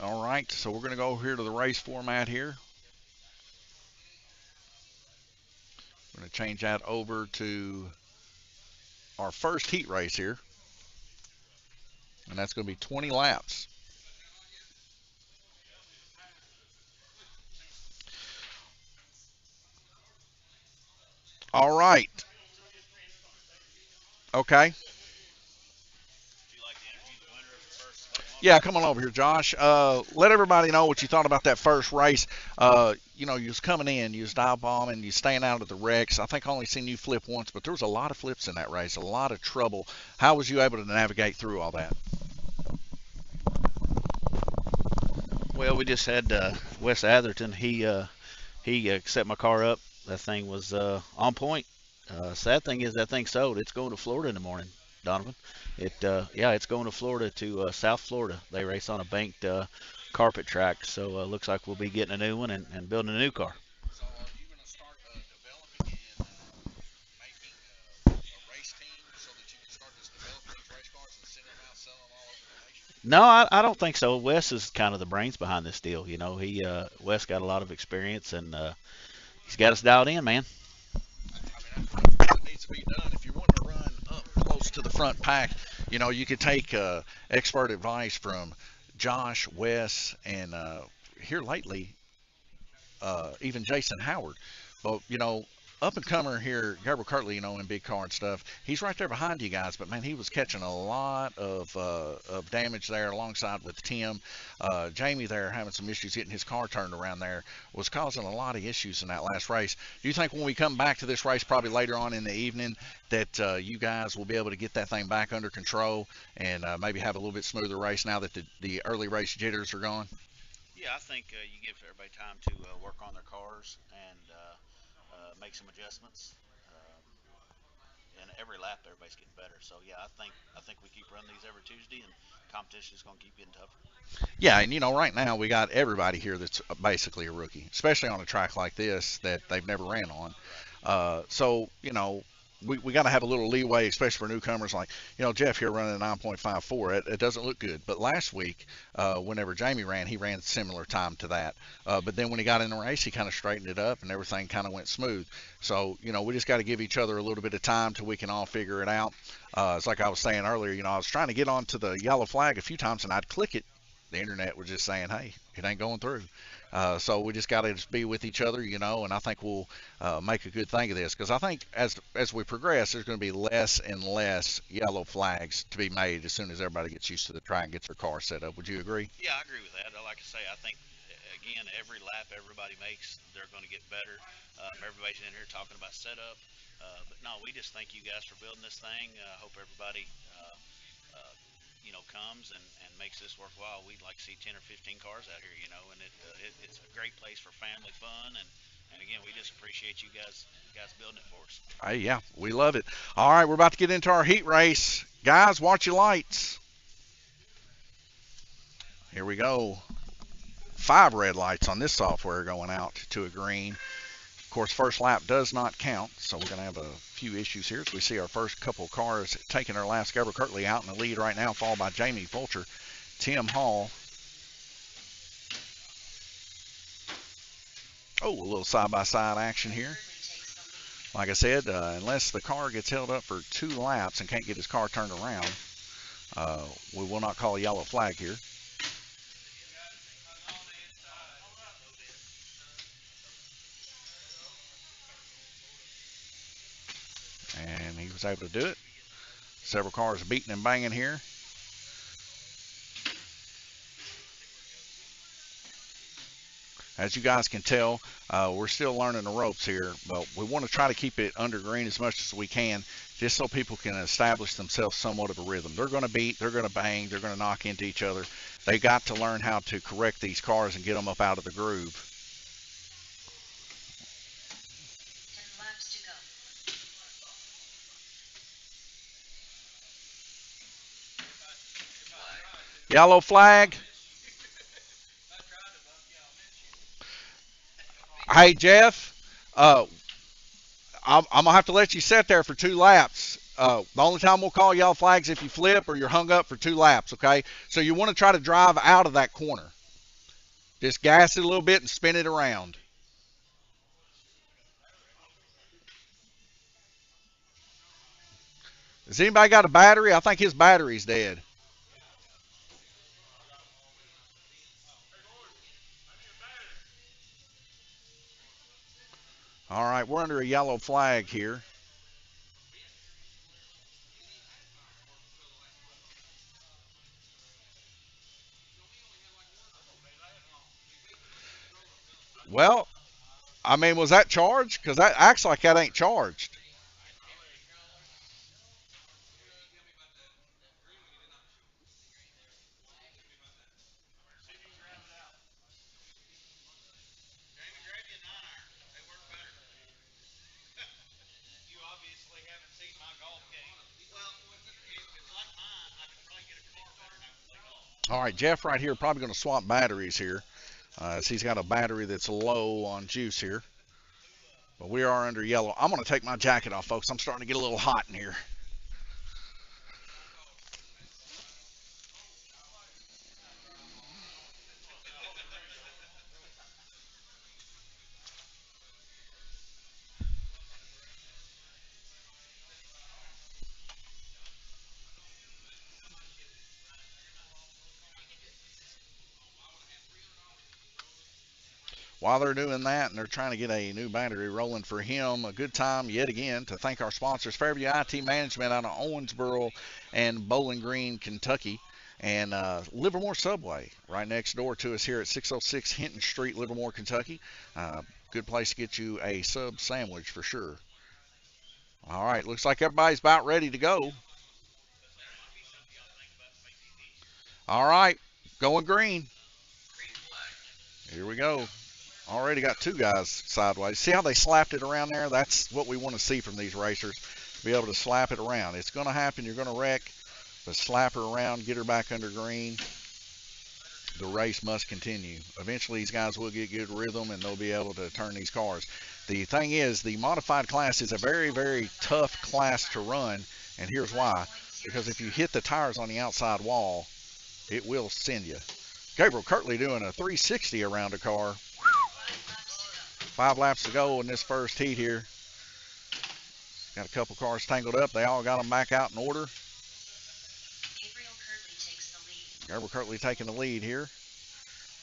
Speaker 1: All right, so we're going to go here to the race format here. We're going to change that over to our first heat race here, and that's going to be 20 laps. All right. Okay. Yeah, come on over here, Josh. Let everybody know what you thought about that first race. You was coming in, you was dive bombing, you staying out of the wrecks. I think I only seen you flip once, but there was a lot of flips in that race, a lot of trouble. How was you able to navigate through all that?
Speaker 3: Well, we just had Wes Atherton. He set my car up. That thing was on point. Sad thing is that thing sold. It's going to Florida in the morning, Donovan. It's going to Florida to South Florida. They race on a banked carpet track, so looks like we'll be getting a new one and building a new car.
Speaker 1: So are you going to start developing and making a race team so that you can start just developing these race cars and sending them out, selling them all over the nation?
Speaker 3: No, I don't think so. Wes is kind of the brains behind this deal. You know, Wes got a lot of experience and he's got us dialed in, man.
Speaker 1: I mean, that's what needs to be done. If you want to run up close to the front pack, you could take expert advice from Josh, Wes, and here lately, even Jason Howard. But, up and comer here, Gabriel Kirtley, in big car and stuff, he's right there behind you guys. But man, he was catching a lot of damage there alongside with Tim. Jamie there having some issues getting his car turned around there was causing a lot of issues in that last race. Do you think when we come back to this race, probably later on in the evening, that you guys will be able to get that thing back under control and maybe have a little bit smoother race now that the early race jitters are gone?
Speaker 3: Yeah, I think you give everybody time to work on their cars and make some adjustments. And every lap, everybody's getting better. So yeah, I think we keep running these every Tuesday, and competition is going to keep getting tougher.
Speaker 1: Yeah, and right now we got everybody here that's basically a rookie, especially on a track like this that they've never ran on.
Speaker 3: Right.
Speaker 1: So we got to have a little leeway, especially for newcomers. Like, Jeff here running a 9.54. It doesn't look good. But last week, whenever Jamie ran, he ran similar time to that. But then when he got in the race, he kind of straightened it up and everything kind of went smooth. So, we just got to give each other a little bit of time till we can all figure it out. It's like I was saying earlier, I was trying to get onto the yellow flag a few times and I'd click it. The internet was just saying, hey, it ain't going through. So we just got to just be with each other, and I think we'll make a good thing of this, because I think as we progress, there's going to be less and less yellow flags to be made as soon as everybody gets used to the track and gets their car set up. Would you agree?
Speaker 3: Yeah, I agree with that. Like I say, I think again, every lap everybody makes, they're going to get better. Everybody's in here talking about setup, but no, we just thank you guys for building this thing. Hope everybody comes and makes this worthwhile. We'd like to see 10 or 15 cars out here, and it's a great place for family fun. And again, we just appreciate you guys building it for us.
Speaker 1: Hey, yeah, we love it. All right, we're about to get into our heat race. Guys, watch your lights. Here we go. 5 red lights on this software going out to a green. Of course, first lap does not count, so we're going to have a few issues here as we see our first couple cars taking our last Gabber Kirtley out in the lead right now, followed by Jamie Fulcher, Tim Hall. Oh, a little side-by-side action here. Like I said, unless the car gets held up for 2 laps and can't get his car turned around, we will not call a yellow flag here. And he was able to do it. Several cars beating and banging here. As you guys can tell, we're still learning the ropes here, but we want to try to keep it under green as much as we can, just so people can establish themselves somewhat of a rhythm. They're going to beat, they're going to bang, they're going to knock into each other. They got to learn how to correct these cars and get them up out of the groove. Yellow flag. Hey, Jeff, I'm going to have to let you sit there for 2 laps. The only time we'll call yellow flags if you flip or you're hung up for 2 laps, okay? So you want to try to drive out of that corner. Just gas it a little bit and spin it around. Has anybody got a battery? I think his battery's dead. All right, we're under a yellow flag here. Well, I mean, was that charged? Because that acts like that ain't charged. All right, Jeff right here probably going to swap batteries here. As he's got a battery that's low on juice here. But we are under yellow. I'm going to take my jacket off, folks. I'm starting to get a little hot in here. While they're doing that and they're trying to get a new battery rolling for him, a good time yet again to thank our sponsors, Fairview IT Management out of Owensboro and Bowling Green, Kentucky, and Livermore Subway right next door to us here at 606 Hinton Street, Livermore, Kentucky. Good place to get you a sub sandwich for sure. All right, looks like everybody's about ready to go. All right, going green. Here we go. Already got 2 guys sideways. See how they slapped it around there? That's what we want to see from these racers. Be able to slap it around. It's going to happen. You're going to wreck. But slap her around. Get her back under green. the race must continue. Eventually, these guys will get good rhythm and they'll be able to turn these cars. The thing is, the modified class is a very, very tough class to run, and here's why. Because if you hit the tires on the outside wall, it will send you. Gabriel Kirtley doing a 360 around the car. 5 laps to go in this first heat here. Got a couple cars tangled up. They all got them back out in order. Gabriel Kirtley taking the lead here.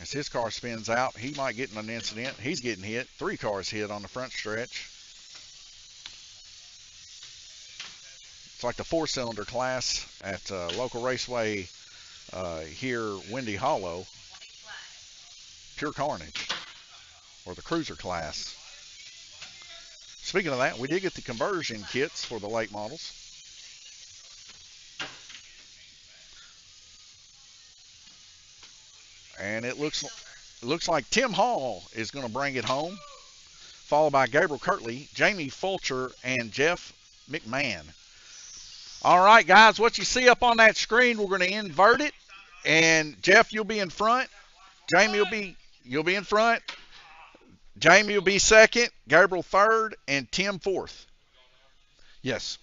Speaker 1: As his car spins out, he might get in an incident. He's getting hit. 3 cars hit on the front stretch. It's like the 4-cylinder class at local raceway here, Windy Hollow. Pure carnage. Or the cruiser class. Speaking of that, we did get the conversion kits for the late models. And it looks like Tim Hall is going to bring it home, followed by Gabriel Kirtley, Jamie Fulcher, and Jeff McMahon. All right, guys, what you see up on that screen, we're going to invert it. And Jeff, you'll be in front. Jamie you'll be in front. Jamie will be second, Gabriel third, and Tim fourth. Yes.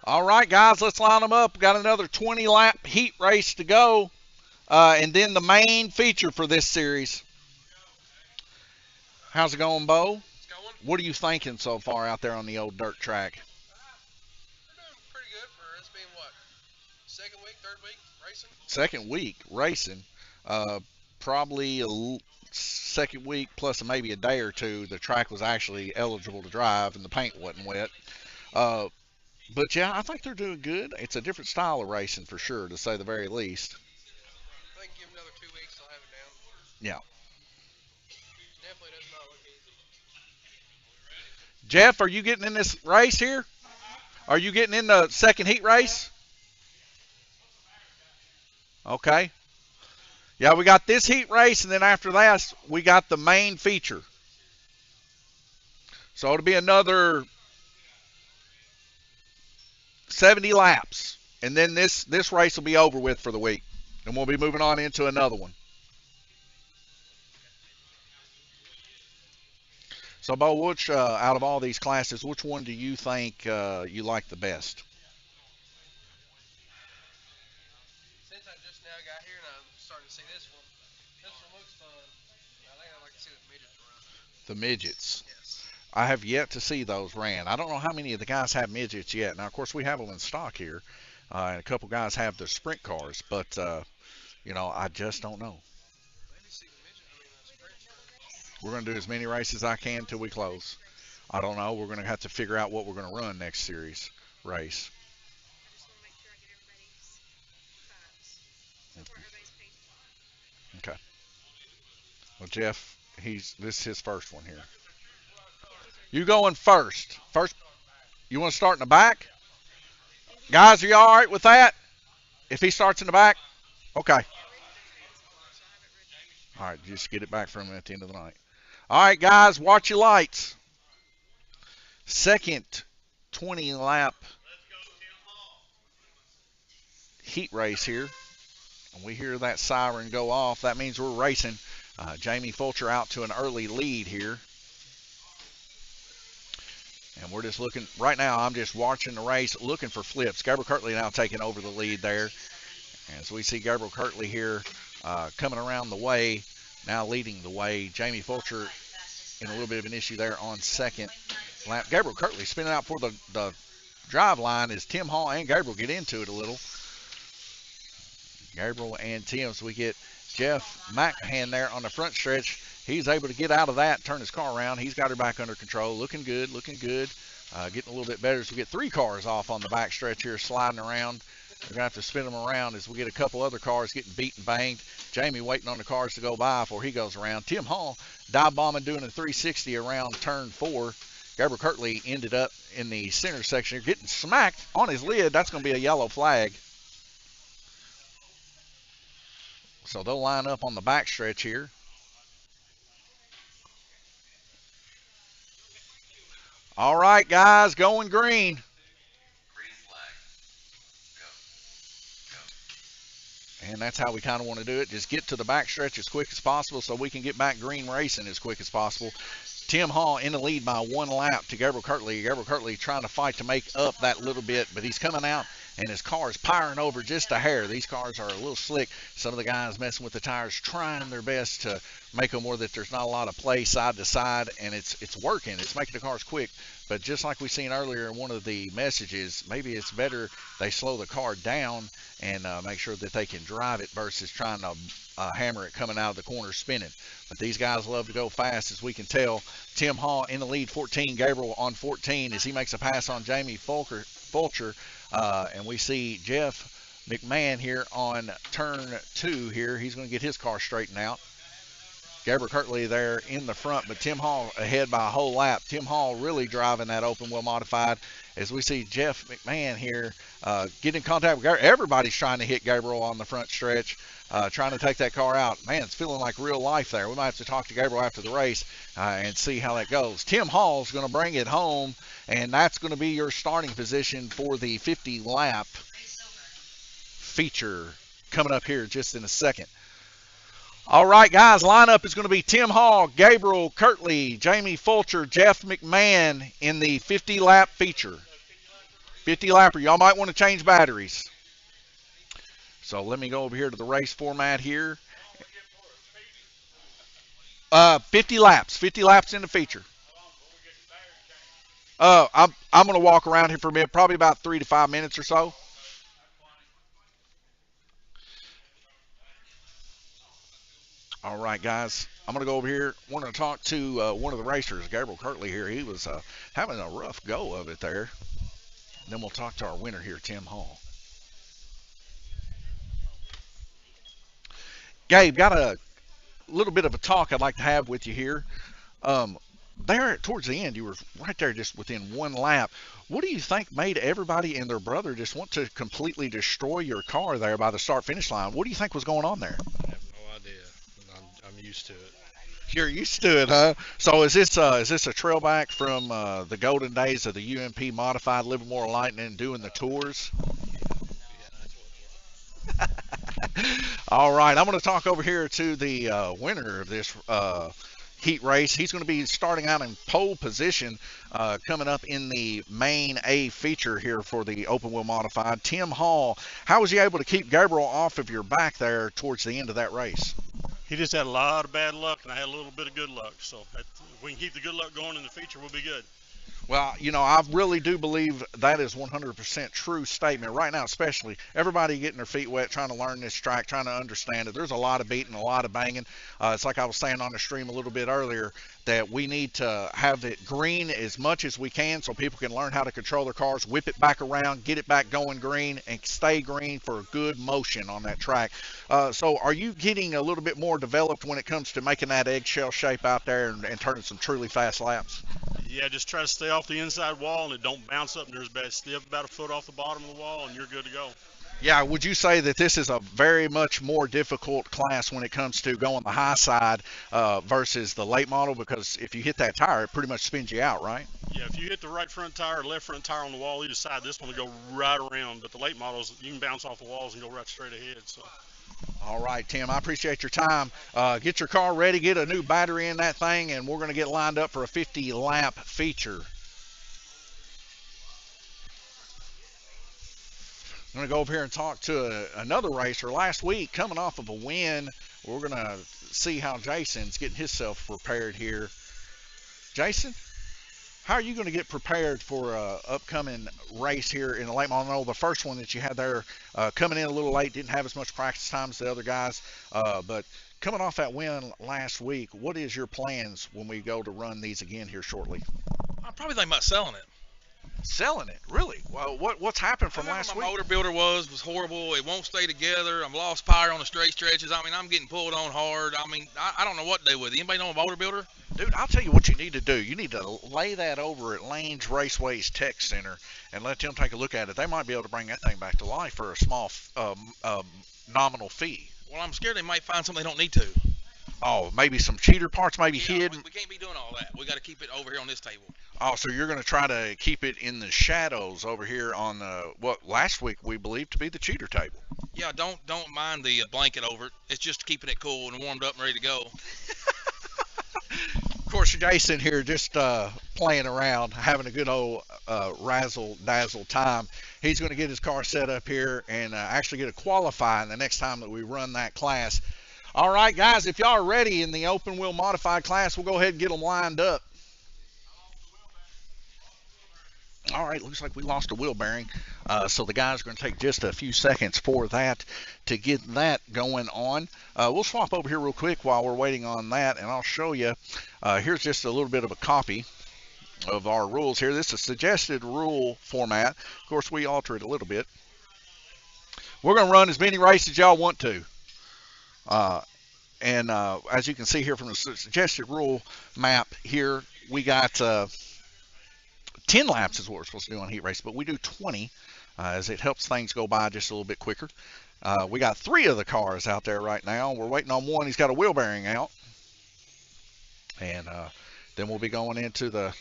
Speaker 1: All right, guys, let's line them up. We've got another 20-lap heat race to go, and then the main feature for this series. How's it going, Bo?
Speaker 4: It's going.
Speaker 1: What are you thinking so far out there on the old dirt track?
Speaker 4: We're doing pretty good for us being what? Second week, third week racing?
Speaker 1: Second week racing. Probably second week plus maybe a day or two. The track was actually eligible to drive and the paint wasn't wet. But yeah, I think they're doing good. It's a different style of racing for sure, to say the very least.
Speaker 4: I think give them another 2 weeks, they'll have it down.
Speaker 1: Yeah.
Speaker 4: Definitely does not look easy.
Speaker 1: Jeff, are you getting in this race here? Are you getting in the second heat race? Okay. Yeah, we got this heat race, and then after that, we got the main feature. So it'll be another 70 laps, and then this race will be over with for the week, and we'll be moving on into another one. So, Bo, which out of all these classes, which one do you think you like the best?
Speaker 4: Since I just now got here and I'm starting to see this one looks fun. I think I'd like to see the midgets run.
Speaker 1: The midgets.
Speaker 4: Yes.
Speaker 1: I have yet to see those ran. I don't know how many of the guys have midgets yet. Now, of course, we have them in stock here, and a couple guys have the sprint cars, but I just don't know.
Speaker 4: Maybe see the midget. Sprint.
Speaker 1: We're going to do as many races as I can till we close. I don't know. We're going to have to figure out what we're going to run next series race.
Speaker 2: I just want to make sure I get everybody's files. So far, everybody's paid.
Speaker 1: Okay. Well, Jeff, this is his first one here. You going first. You want to start in the back? Guys, are you all right with that? If he starts in the back? Okay. All right, just get it back from him at the end of the night. All right, guys, watch your lights. Second 20-lap heat race here. And we hear that siren go off. That means we're racing. Jamie Fulcher out to an early lead here. And we're just looking, right now I'm just watching the race, looking for flips. Gabriel Kirtley now taking over the lead there. As we see Gabriel Kirtley here coming around the way, now leading the way. Jamie Fulcher in a little bit of an issue there on second lap. Gabriel Kirtley spinning out for the drive line as Tim Hall and Gabriel get into it a little. Gabriel and Tim, so we get Jeff McMahon there on the front stretch. He's able to get out of that, turn his car around. He's got her back under control. Looking good, looking good. Getting a little bit better as we get 3 cars off on the back stretch here, sliding around. We're going to have to spin them around as we get a couple other cars getting beat and banged. Jamie waiting on the cars to go by before he goes around. Tim Hall dive bombing, doing a 360 around turn 4. Gabriel Kirtley ended up in the center section here, getting smacked on his lid. That's going to be a yellow flag. So they'll line up on the back stretch here. All right, guys, going green. And that's how we kind of want to do it. Just get to the back stretch as quick as possible so we can get back green racing as quick as possible. Tim Hall in the lead by 1 lap to Gabriel Kirtley. Gabriel Kirtley trying to fight to make up that little bit, but he's coming out and his car is powering over just a hair. These cars are a little slick. Some of the guys messing with the tires, trying their best to make them where that there's not a lot of play side to side, and it's working. It's making the cars quick. But just like we seen earlier in one of the messages, maybe it's better they slow the car down and make sure that they can drive it versus trying to hammer it coming out of the corner spinning. But these guys love to go fast, as we can tell. Tim Hall in the lead, 14. Gabriel on 14 as he makes a pass on Jamie Fulcher. And we see Jeff McMahon here on turn 2 here. He's going to get his car straightened out. Gabriel Kirtley there in the front, but Tim Hall ahead by a whole lap. Tim Hall really driving that open wheel modified as we see Jeff McMahon here get in contact with Gabriel. Everybody's trying to hit Gabriel on the front stretch, trying to take that car out. Man, it's feeling like real life there. We might have to talk to Gabriel after the race and see how that goes. Tim Hall's going to bring it home, and that's going to be your starting position for the 50-lap feature coming up here just in a second. All right, guys, lineup is going to be Tim Hall, Gabriel Kirtley, Jamie Fulcher, Jeff McMahon in the 50-lap feature. 50-lapper. Y'all might want to change batteries. So let me go over here to the race format here. 50 laps. 50 laps in the feature. I'm going to walk around here for a minute, probably about 3 to 5 minutes or so. All right, guys, I'm going to go over here. I want to talk to one of the racers, Gabriel Kirtley here. He was having a rough go of it there. And then we'll talk to our winner here, Tim Hall. Gabe, got a little bit of a talk I'd like to have with you here. There, towards the end, you were right there just within 1 lap. What do you think made everybody and their brother just want to completely destroy your car there by the start-finish line? What do you think was going on there?
Speaker 5: I have no idea. I'm used to it.
Speaker 1: You're used to it, huh? So is this a trail back from the golden days of the UMP modified Livermore Lightning doing the tours? All right, I'm going to talk over here to the winner of this heat race. He's going to be starting out in pole position coming up in the main A feature here for the open wheel modified. Tim Hall, how was he able to keep Gabriel off of your back there towards the end of that race?
Speaker 6: He just had a lot of bad luck, and I had a little bit of good luck. So if we can keep the good luck going in the feature, we'll be good.
Speaker 1: Well, you know, I really do believe that is 100% true statement. Right now, especially, everybody getting their feet wet, trying to learn this track, trying to understand it. There's a lot of beating, a lot of banging. It's like I was saying on the stream a little bit earlier, that we need to have it green as much as we can so people can learn how to control their cars, whip it back around, get it back going green, and stay green for a good motion on that track. So are you getting a little bit more developed when it comes to making that eggshell shape out there and turning some truly fast laps?
Speaker 6: Yeah, just try to stay off the inside wall and it don't bounce up near as bad. Stay up about a foot off the bottom of the wall and you're good to go.
Speaker 1: Yeah, would you say that this is a very much more difficult class when it comes to going the high side versus the late model? Because if you hit that tire, it pretty much spins you out, right?
Speaker 6: Yeah, if you hit the right front tire or left front tire on the wall either side, this one will go right around. But the late models, you can bounce off the walls and go right straight ahead. So.
Speaker 1: All right, Tim, I appreciate your time. Get your car ready, get a new battery in that thing, and we're going to get lined up for a 50-lap feature. I'm going to go over here and talk to another racer last week coming off of a win. We're going to see how Jason's getting himself prepared here. Jason, how are you going to get prepared for an upcoming race here in the late model? I know the first one that you had there coming in a little late, didn't have as much practice time as the other guys, but coming off that win last week, what is your plans when we go to run these again here shortly?
Speaker 7: I'm probably thinking about selling it.
Speaker 1: Selling it, really? Well, what's happened from last
Speaker 7: my
Speaker 1: week?
Speaker 7: motor builder was horrible. It won't stay together. I'm lost power on the straight stretches. I mean, I'm getting pulled on hard. I mean, I don't know what to do with it. Anybody know a motor builder?
Speaker 1: Dude, I'll tell you what you need to do. You need to lay that over at Lane's Raceway's Tech Center and let them take a look at it. They might be able to bring that thing back to life for a small nominal fee.
Speaker 7: Well, I'm scared they might find something they don't need to.
Speaker 1: Oh, maybe some cheater parts, maybe hidden.
Speaker 7: We can't be doing all that. We got to keep it over here on this table.
Speaker 1: Oh, so you're going to try to keep it in the shadows over here on what last week we believed to be the cheater table.
Speaker 7: Yeah, don't mind the blanket over it. It's just keeping it cool and warmed up and ready to go.
Speaker 1: Of course, Jason here just playing around, having a good old razzle-dazzle time. He's going to get his car set up here and actually get a qualifying the next time that we run that class. All right, guys, if y'all are ready in the open wheel modified class, we'll go ahead and get them lined up. All right, looks like we lost a wheel bearing. So the guys are going to take just a few seconds for that to get that going on. We'll swap over here real quick while we're waiting on that, and I'll show you. Here's just a little bit of a copy of our rules here. This is a suggested rule format. Of course, we alter it a little bit. We're going to run as many races as y'all want to. And as you can see here from the suggested rule map here, we got 10 laps is what we're supposed to do on heat race, but we do 20 as it helps things go by just a little bit quicker. We got 3 of the cars out there right now. We're waiting on one. He's got a wheel bearing out. And then we'll be going into the...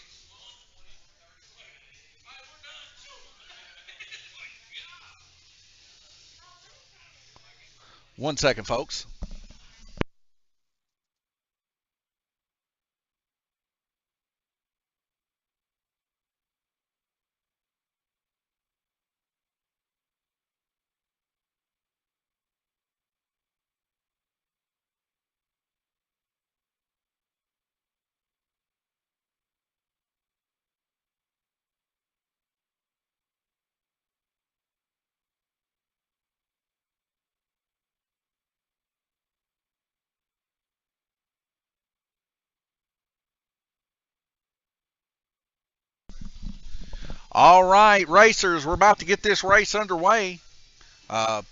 Speaker 1: One second, folks. All right, racers, we're about to get this race underway. Got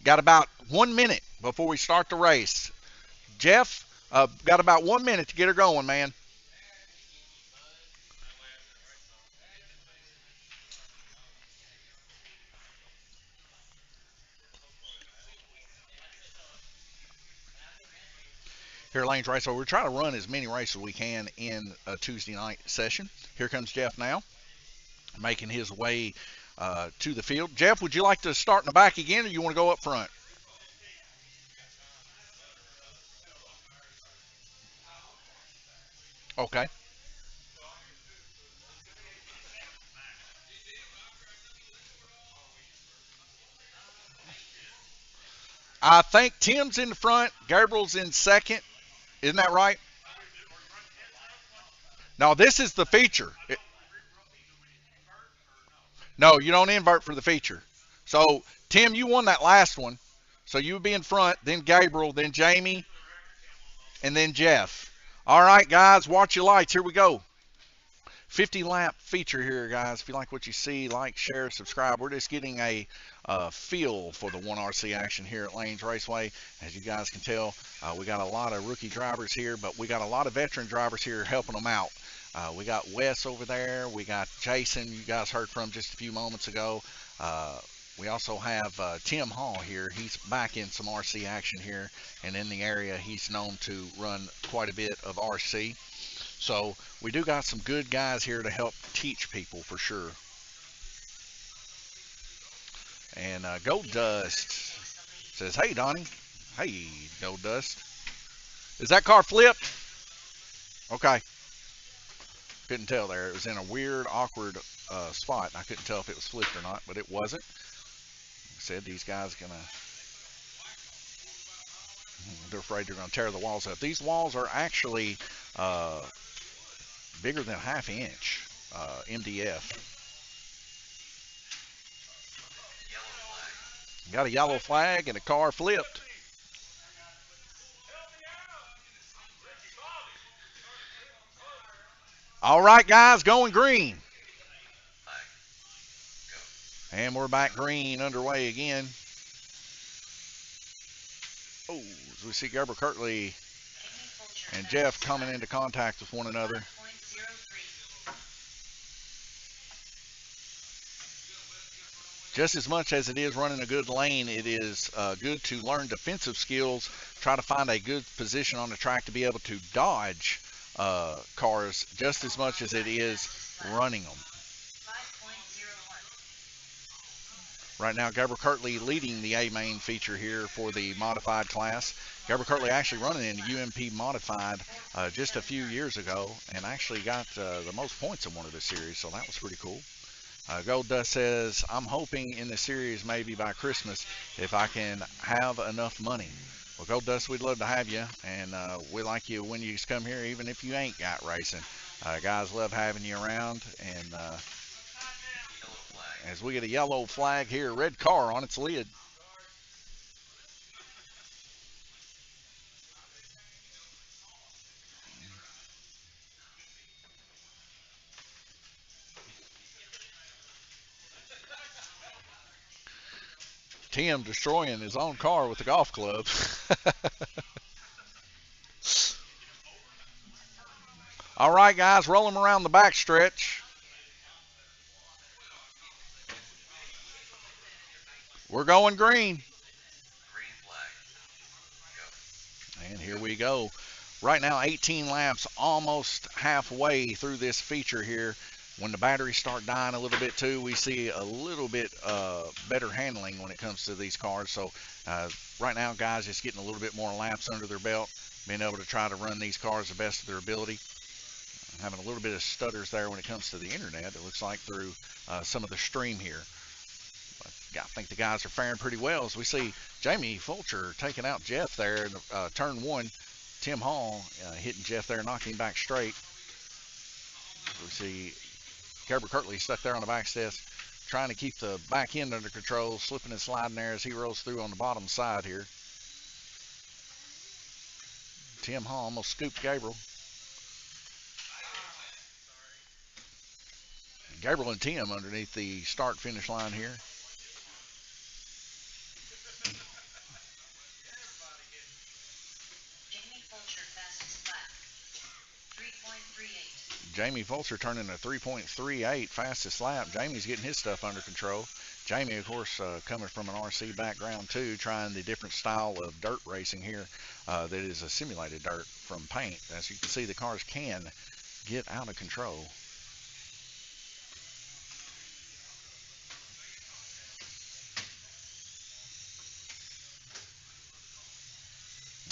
Speaker 1: about 1 minute before we start the race. Jeff, got about 1 minute to get her going, man. Here at Lane's Raceway, we're trying to run as many races as we can in a Tuesday night session. Here comes Jeff now, making his way to the field. Jeff, would you like to start in the back again, or you want to go up front? Okay. I think Tim's in the front, Gabriel's in second. Isn't that right? No, this is the feature. No, you don't invert for the feature. So, Tim, you won that last one. So you would be in front, then Gabriel, then Jamie, and then Jeff. All right, guys, watch your lights. Here we go. 50-lap feature here, guys. If you like what you see, like, share, subscribe. We're just getting a feel for the 1RC action here at Lane's Raceway. As you guys can tell, we got a lot of rookie drivers here, but we got a lot of veteran drivers here helping them out. We got Wes over there. We got Jason, you guys heard from just a few moments ago. We also have Tim Hall here. He's back in some RC action here, and in the area, he's known to run quite a bit of RC. So we do got some good guys here to help teach people for sure. And Gold Dust says, hey, Donnie. Hey, Gold Dust. Is that car flipped? Okay. Couldn't tell there. It was in a weird, awkward spot. I couldn't tell if it was flipped or not, but it wasn't. Like I said, these guys are going to... They're afraid they're going to tear the walls up. These walls are actually bigger than a ½ inch MDF. Got a yellow flag and a car flipped. All right, guys, going green. And we're back green underway again. Oh, as we see Gabriel Kirtley and Jeff coming into contact with one another. Just as much as it is running a good lane, it is good to learn defensive skills, try to find a good position on the track to be able to dodge cars just as much as it is running them. Right now, Gabriel Kirtley leading the A main feature here for the modified class. Gabriel Kirtley actually running in UMP modified just a few years ago and actually got the most points in one of the series, so that was pretty cool. Gold Dust says, I'm hoping in the series maybe by Christmas if I can have enough money. Well, Gold Dust, we'd love to have you, and we like you when you come here, even if you ain't got racing. Guys love having you around, and as we get a yellow flag here, red car on its lid. Tim destroying his own car with a golf club. All right, guys, roll them around the back stretch. We're going green. And here we go. Right now, 18 laps, almost halfway through this feature here. When the batteries start dying a little bit too, we see a little bit better handling when it comes to these cars. So right now, guys, just getting a little bit more laps under their belt, being able to try to run these cars the best of their ability. Having a little bit of stutters there when it comes to the internet, it looks like through some of the stream here. But I think the guys are faring pretty well as we see Jamie Fulcher taking out Jeff there in turn one. Tim Hall hitting Jeff there, knocking him back straight. We see Gabriel Kirtley stuck there on the back steps, trying to keep the back end under control, slipping and sliding there as he rolls through on the bottom side here. Tim Hall almost scooped Gabriel. Gabriel and Tim underneath the start-finish line here. Jamie Fulcher turning a 3.38 fastest lap. Jamie's getting his stuff under control. Jamie, of course, coming from an RC background too, trying the different style of dirt racing here that is a simulated dirt from paint. As you can see, the cars can get out of control.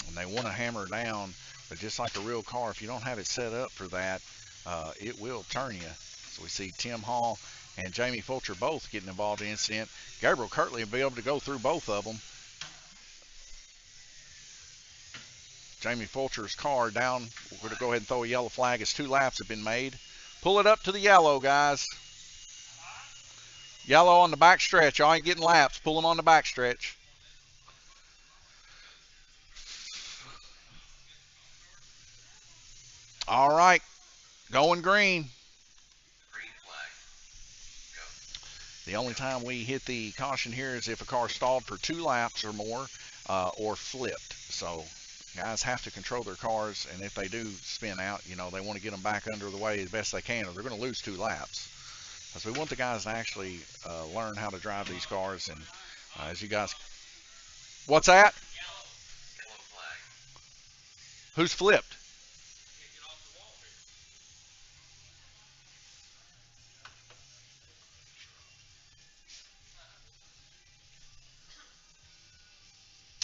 Speaker 1: And they want to hammer down, but just like a real car, if you don't have it set up for that, it will turn you. So we see Tim Hall and Jamie Fulcher both getting involved in the incident. Gabriel Kirtley will be able to go through both of them. Jamie Fulcher's car down. We're going to go ahead and throw a yellow flag as 2 laps have been made. Pull it up to the yellow, guys. Yellow on the back stretch. Y'all ain't getting laps. Pull them on the back stretch. All right. Going green. Green flag. Go. The only time we hit the caution here is if a car stalled for 2 laps or more or flipped. So guys have to control their cars, and if they do spin out, you know, they want to get them back under the way as best they can, or they're going to lose 2 laps. So we want the guys to actually learn how to drive these cars. And as you guys, what's that? Yellow flag. Who's flipped?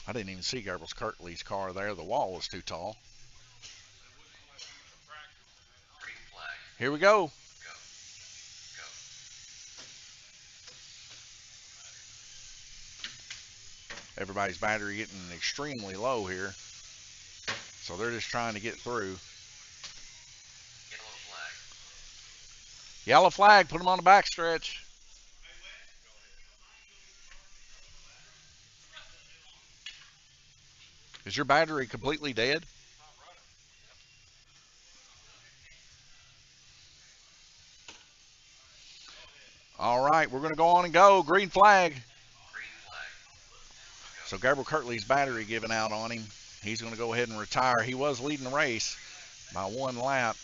Speaker 1: I didn't even see Gabriel Kirtley's car there. The wall was too tall. Here we go. Everybody's battery getting extremely low here. So they're just trying to get through. Yellow flag, put them on the back stretch. Is your battery completely dead? we're going to go on and go. Green flag. So Gabriel Kirtley's battery giving out on him. He's going to go ahead and retire. He was leading the race by 1 lap.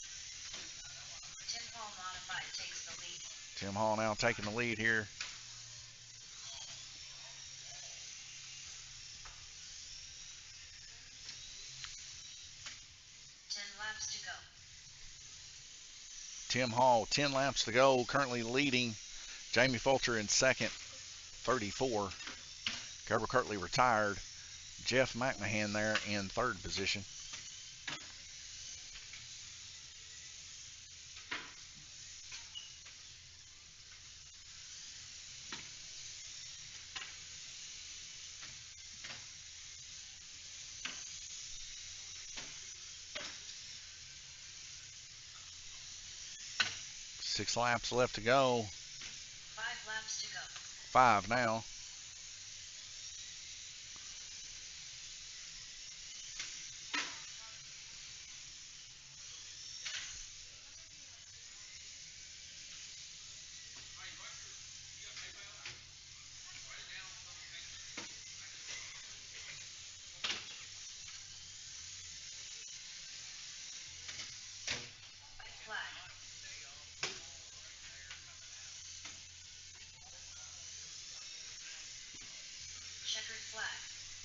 Speaker 1: Tim Hall now taking the lead here. Tim Hall, 10 laps to go, currently leading. Jamie Fulcher in second, 34. Gabriel Kirtley retired. Jeff McMahon there in third position. Six laps left to go.
Speaker 2: 5 laps to go.
Speaker 1: 5 now.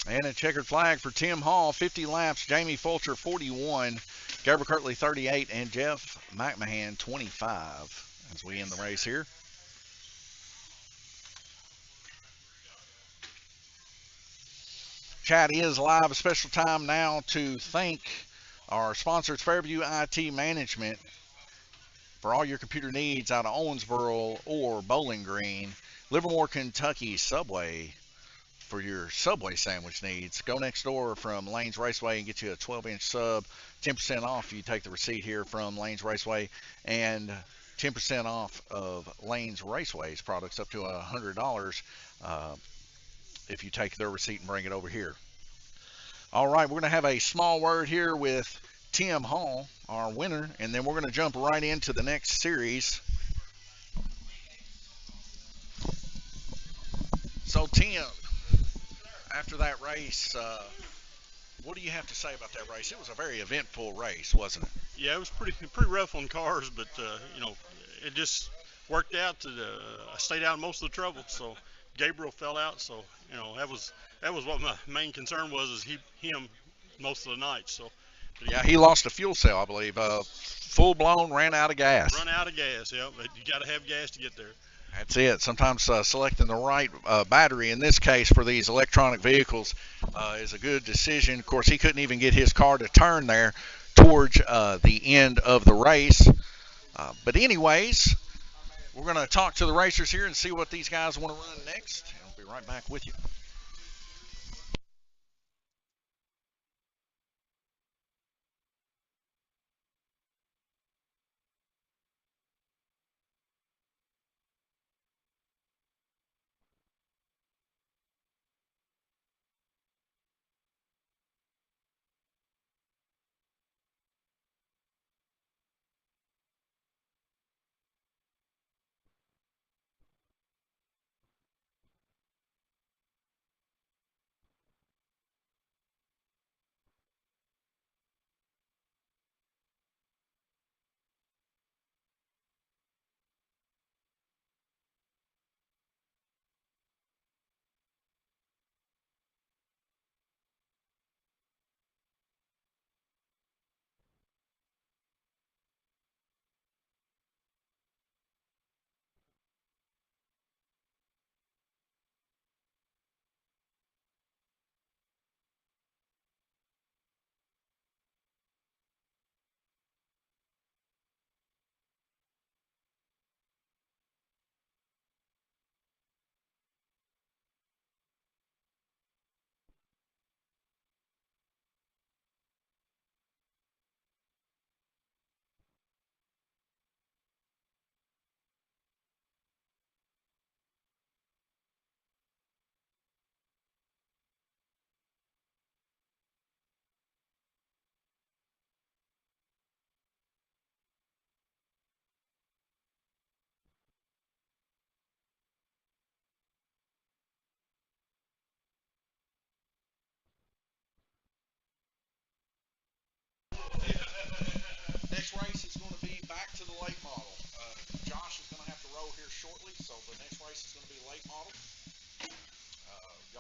Speaker 1: And a checkered flag for Tim Hall, 50 laps. Jamie Fulcher, 41. Gabriel Kirtley, 38. And Jeff McMahon, 25 as we end the race here. Chat is live. A special time now to thank our sponsors, Fairview IT Management, for all your computer needs out of Owensboro or Bowling Green. Livermore, Kentucky Subway for your Subway sandwich needs. Go next door from Lanes Raceway and get you a 12-inch sub. 10% off if you take the receipt here from Lanes Raceway, and 10% off of Lanes Raceway's products up to $100 if you take their receipt and bring it over here. All right, we're going to have a small word here with Tim Hall, our winner, and then we're going to jump right into the next series. So, Tim, after that race, what do you have to say about that race? It was a very eventful race, wasn't it?
Speaker 6: Yeah, it was pretty rough on cars, but it just worked out. I stayed out of most of the trouble, so Gabriel fell out. So that was what my main concern was, is him most of the night. So
Speaker 1: yeah, he lost a fuel cell, I believe. Full blown, ran out of gas.
Speaker 6: Run out of gas, yeah. But you got to have gas to get there.
Speaker 1: That's it. Sometimes selecting the right battery, in this case for these electronic vehicles, is a good decision. Of course, he couldn't even get his car to turn there towards the end of the race. But anyways, we're going to talk to the racers here and see what these guys want to run next. And we'll be right back with you.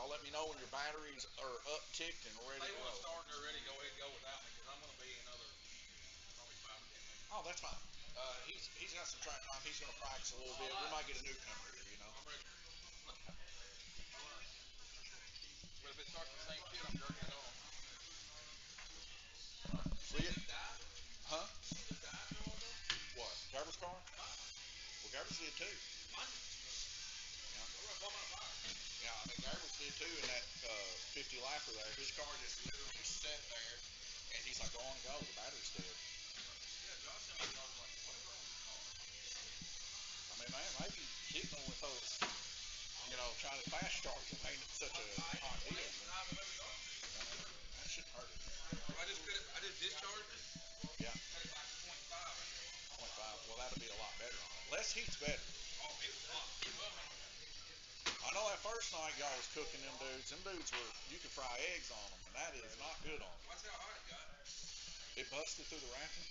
Speaker 1: y'all let me know when your batteries are upticked and ready
Speaker 7: They
Speaker 1: to
Speaker 7: want
Speaker 1: roll.
Speaker 7: to start and they're ready. Go ahead and go without me because I'm going to be another probably 5 or 10 minutes.
Speaker 1: Oh, that's fine. He's got some track time. He's going to practice a little bit. We might get a newcomer here, you know.
Speaker 7: I'm ready. But if it starts the same shit, I'm jerking it on.
Speaker 1: See it? Huh? What? Garber's car? Well, Garber's did too. Yeah, I mean, Garber's did too in that 50 lapper there. His car just literally sat there, and he's like, go on and go. The battery's dead. I mean, man, maybe hitting them with those, you know, trying to fast charge them ain't such a hot deal. You know? That shouldn't hurt it.
Speaker 7: I just discharged it.
Speaker 1: Yeah.
Speaker 7: Cut it back to 0.5.
Speaker 1: 0.5. Well, that'll be a lot better on it. Less heat's better.
Speaker 7: Oh, it was hot.
Speaker 1: I know that first night y'all was cooking them dudes. Them dudes were, you could fry eggs on them, and that is not good on them.
Speaker 7: Watch how hot it got.
Speaker 1: It busted through the racking.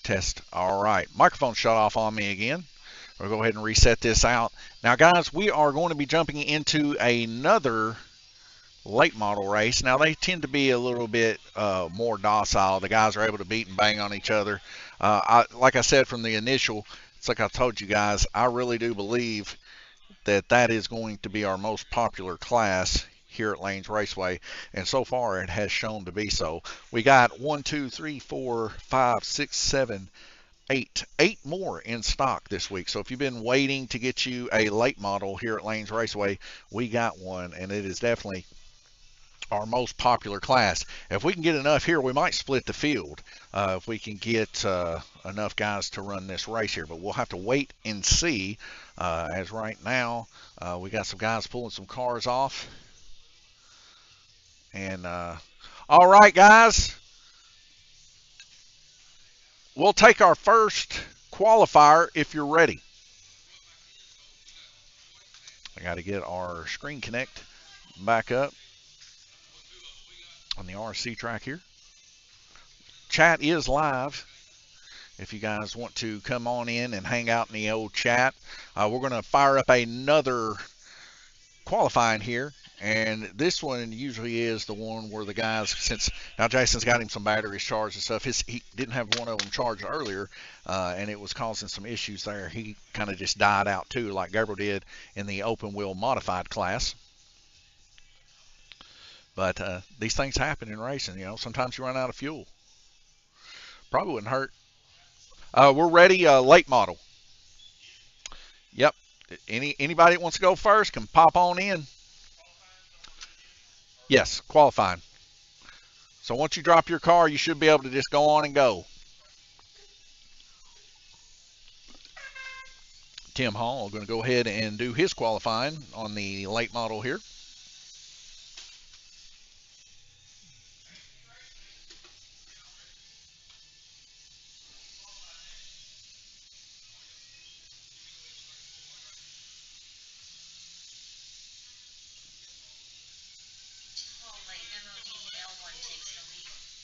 Speaker 1: Test. All right. Microphone shut off on me again. We'll go ahead and reset this out. Now, guys, we are going to be jumping into another late model race. Now, they tend to be a little bit more docile. The guys are able to beat and bang on each other. Like I said from the initial, it's like I told you guys, I really do believe that that is going to be our most popular class here at Lanes Raceway, and so far it has shown to be so. We got 1, 2, 3, 4, 5, 6, 7, 8 more in stock this week. So if you've been waiting to get you a late model here at Lanes Raceway, we got one, and it is definitely our most popular class. If we can get enough here, we might split the field if we can get enough guys to run this race here. But we'll have to wait and see. As right now, we got some guys pulling some cars off. And all right, guys, we'll take our first qualifier if you're ready. I got to get our screen connect back up on the RC track here. Chat is live. If you guys want to come on in and hang out in the old chat, we're going to fire up another qualifying here. And this one usually is the one where the guys, since now Jason's got him some batteries charged and stuff, he didn't have one of them charged earlier, and it was causing some issues there. He kind of just died out too, like Gabriel did in the open wheel modified class. But these things happen in racing, you know. Sometimes you run out of fuel. Probably wouldn't hurt. We're ready, late model. Yep. Anybody that wants to go first can pop on in. Yes, qualifying. So once you drop your car, you should be able to just go on and go. Tim Hall going to go ahead and do his qualifying on the late model here.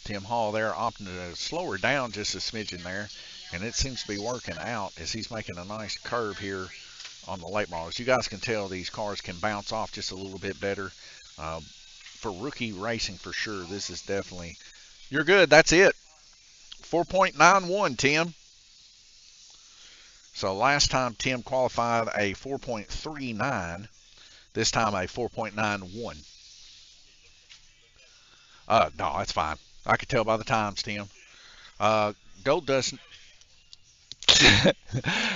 Speaker 1: Tim Hall there opting to slow her down just a smidgen there, and it seems to be working out as he's making a nice curve here on the late models. You guys can tell these cars can bounce off just a little bit better. For rookie racing, for sure, this is definitely, you're good. That's it. 4.91, Tim. So last time Tim qualified a 4.39. This time a 4.91. No, that's fine. I could tell by the times, Tim. Gold Dust.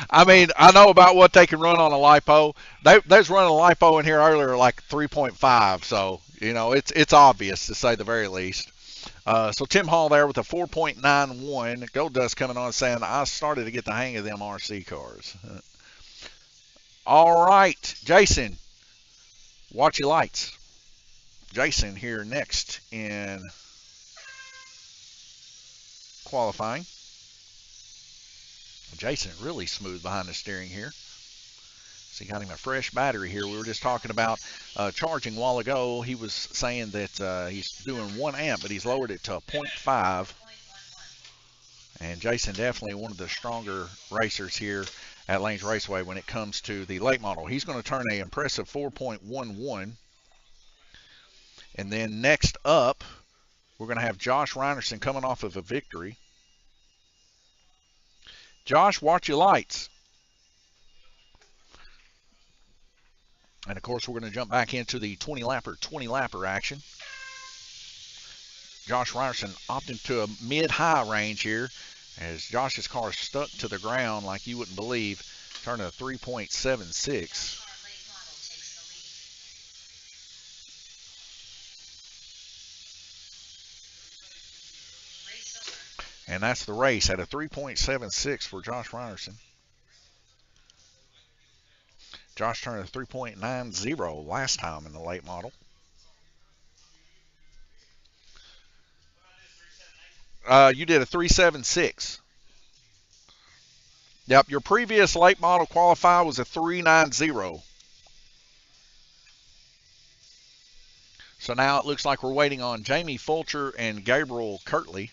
Speaker 1: I mean, I know about what they can run on a lipo. They was running a lipo in here earlier, like 3.5. So you know, it's obvious to say the very least. So Tim Hall there with a 4.91. Gold Dust coming on saying I started to get the hang of them RC cars. All right, Jason, watch your lights. Jason here next in qualifying. Jason really smooth behind the steering here. So he got him a fresh battery here. We were just talking about charging a while ago. He was saying that he's doing 1 amp, but he's lowered it to a 0.5. And Jason definitely one of the stronger racers here at Lanes Raceway when it comes to the late model. He's going to turn an impressive 4.11. And then next up, we're going to have Josh Reinerson coming off of a victory. Josh, watch your lights. And of course, we're going to jump back into the 20-lapper action. Josh Reinerson opting to a mid-high range here as Josh's car is stuck to the ground like you wouldn't believe, turning a 3.76. And that's the race at a 3.76 for Josh Reinerson. Josh turned a 3.90 last time in the late model. You did a 3.76. Yep, your previous late model qualifier was a 3.90. So now it looks like we're waiting on Jamie Fulcher and Gabriel Kirtley.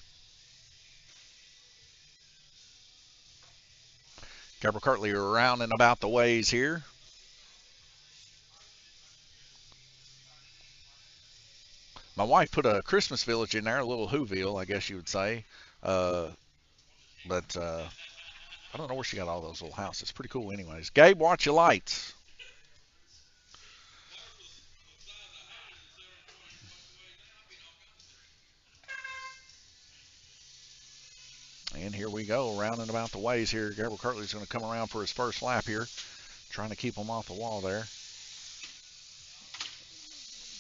Speaker 1: Gabriel Kirtley are around and about the ways here. My wife put a Christmas village in there, a little Whoville, I guess you would say. But I don't know where she got all those little houses. Pretty cool anyways. Gabe, watch your lights. And here we go, round and about the ways here. Gabriel Kirtley's going to come around for his first lap here, trying to keep him off the wall there.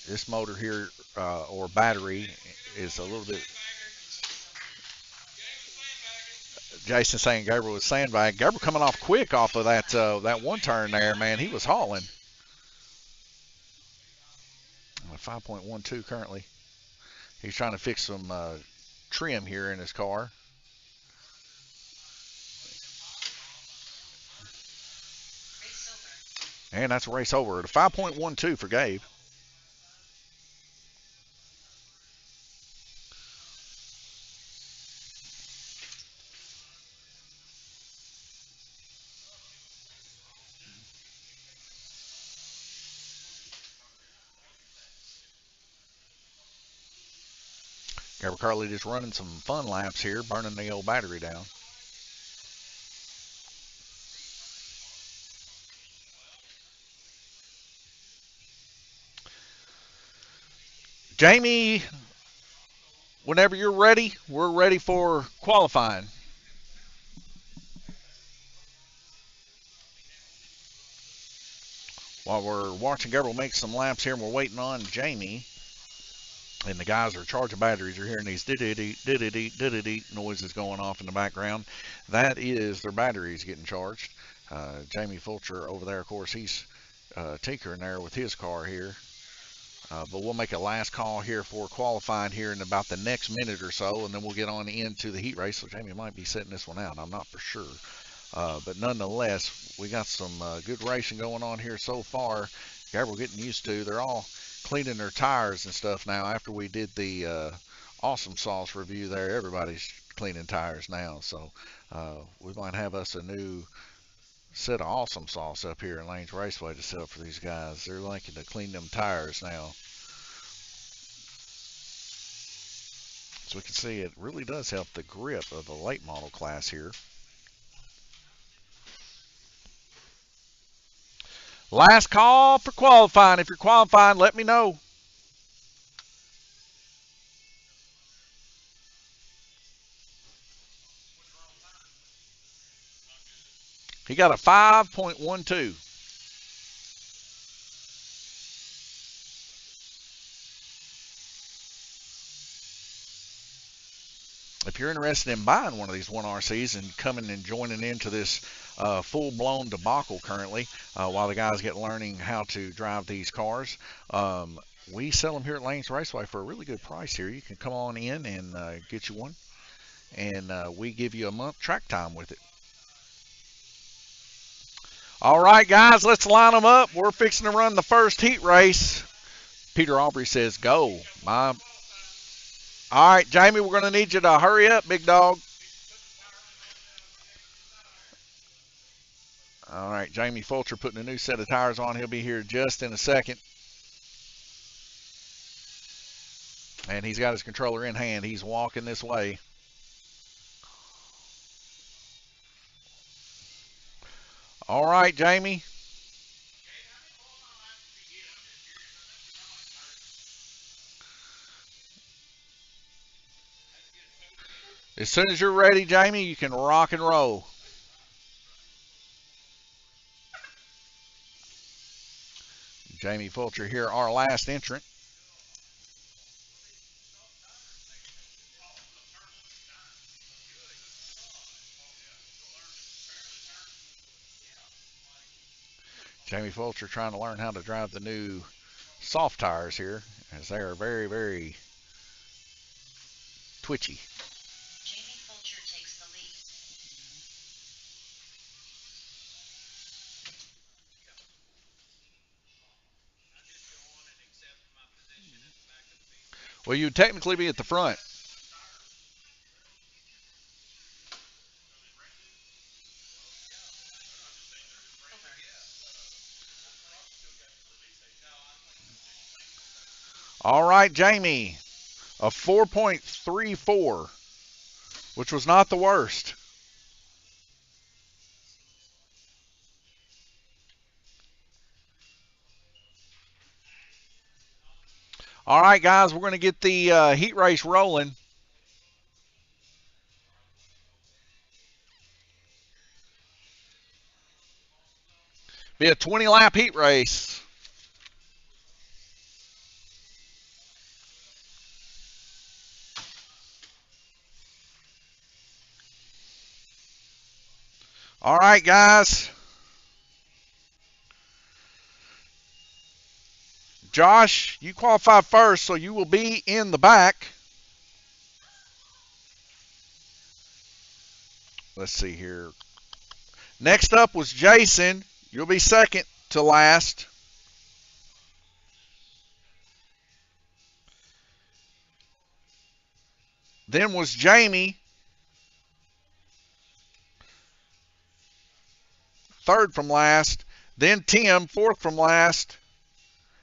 Speaker 1: This motor here, or battery, is a little bit... Jason saying Gabriel was sandbagging. Gabriel coming off quick off of that one turn there, man. He was hauling. 5.12 currently. He's trying to fix some trim here in his car. And that's a race over at a 5.12 for Gabe. Gabriel Kirtley just running some fun laps here, burning the old battery down. Jamie, whenever you're ready, we're ready for qualifying. While we're watching Gabriel make some laps here and we're waiting on Jamie, and the guys are charging batteries, you're hearing these diddy noises going off in the background. That is their batteries getting charged. Jamie Fulcher over there, of course, he's tinkering there with his car here. But we'll make a last call here for qualifying here in about the next minute or so, and then we'll get on into the heat race. So Jamie might be setting this one out. I'm not for sure. But nonetheless, we got some good racing going on here so far. Gabriel getting used to. They're all cleaning their tires and stuff now. After we did the Awesome Sauce review there, everybody's cleaning tires now. So we might have us a new set of Awesome Sauce up here in Lanes Raceway to sell for these guys. They're liking to clean them tires now. So we can see it really does help the grip of the late model class here. Last call for qualifying. If you're qualifying, let me know. He got a 5.12. If you're interested in buying one of these 1RCs and coming and joining into this full-blown debacle currently, while the guys get learning how to drive these cars, we sell them here at Lanes Raceway for a really good price here. You can come on in and get you one, and we give you a month track time with it. All right, guys, let's line them up. We're fixing to run the first heat race. Peter Aubrey says go. All right, Jamie, we're going to need you to hurry up, big dog. All right, Jamie Fulcher putting a new set of tires on. He'll be here just in a second. And he's got his controller in hand. He's walking this way. All right, Jamie. As soon as you're ready, Jamie, you can rock and roll. Jamie Fulcher here, our last entrant. Jamie Fulcher trying to learn how to drive the new soft tires here, as they are very, very twitchy.
Speaker 8: Jamie Fulcher takes the lead.
Speaker 1: Well, you'd technically be at the front. All right, Jamie, a 4.34, which was not the worst. All right, guys, we're going to get the heat race rolling. Be a 20-lap heat race. All right, guys. Josh, you qualify first, so you will be in the back. Let's see here. Next up was Jason. You'll be second to last. Then was Jamie. Third from last. Then Tim, fourth from last.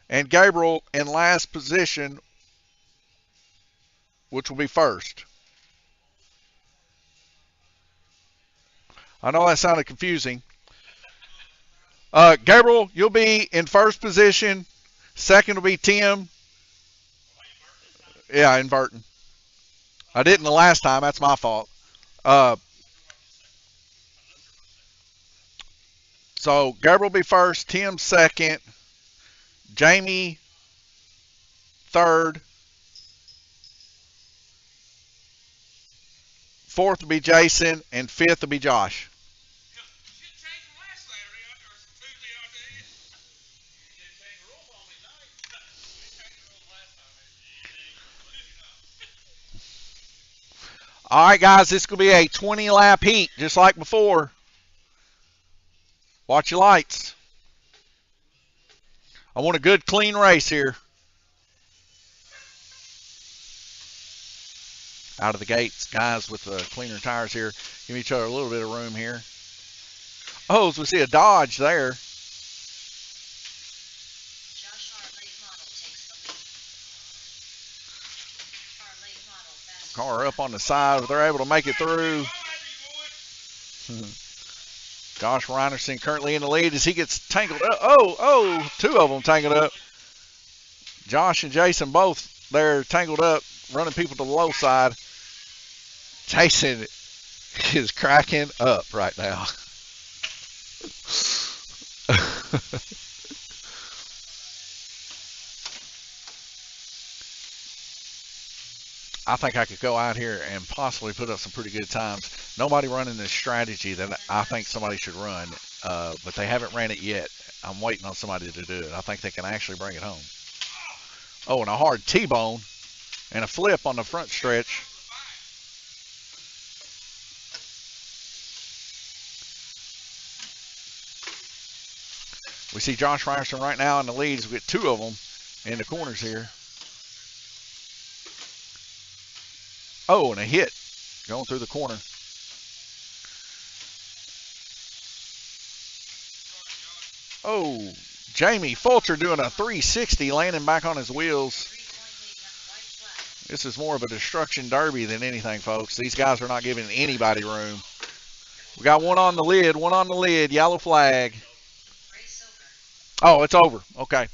Speaker 1: And Gabriel in last position, which will be first. I know that sounded confusing. Gabriel, you'll be in first position. Second will be Tim. Yeah, inverting. I didn't the last time. That's my fault. So Gabriel will be first. Tim second. Jamie third. Fourth will be Jason. And fifth will be Josh. All right, guys, this will be a 20-lap heat, just like before. Watch your lights. I want a good, clean race here. Out of the gates, guys with the cleaner tires here. Give each other a little bit of room here. Oh, as we see a Dodge there. Car up on the side, but they're able to make it through. Josh Reinerson currently in the lead as he gets tangled up. Oh, two of them tangled up. Josh and Jason both there tangled up, running people to the low side. Jason is cracking up right now. I think I could go out here and possibly put up some pretty good times. Nobody running this strategy that I think somebody should run, but they haven't ran it yet. I'm waiting on somebody to do it. I think they can actually bring it home. Oh, and a hard T-bone and a flip on the front stretch. We see Josh Ryerson right now in the leads. We get two of them in the corners here. Oh, and a hit going through the corner. Oh, Jamie Fulcher doing a 360, landing back on his wheels. This is more of a destruction derby than anything, folks. These guys are not giving anybody room. We got one on the lid, yellow flag. Oh, it's over. Okay.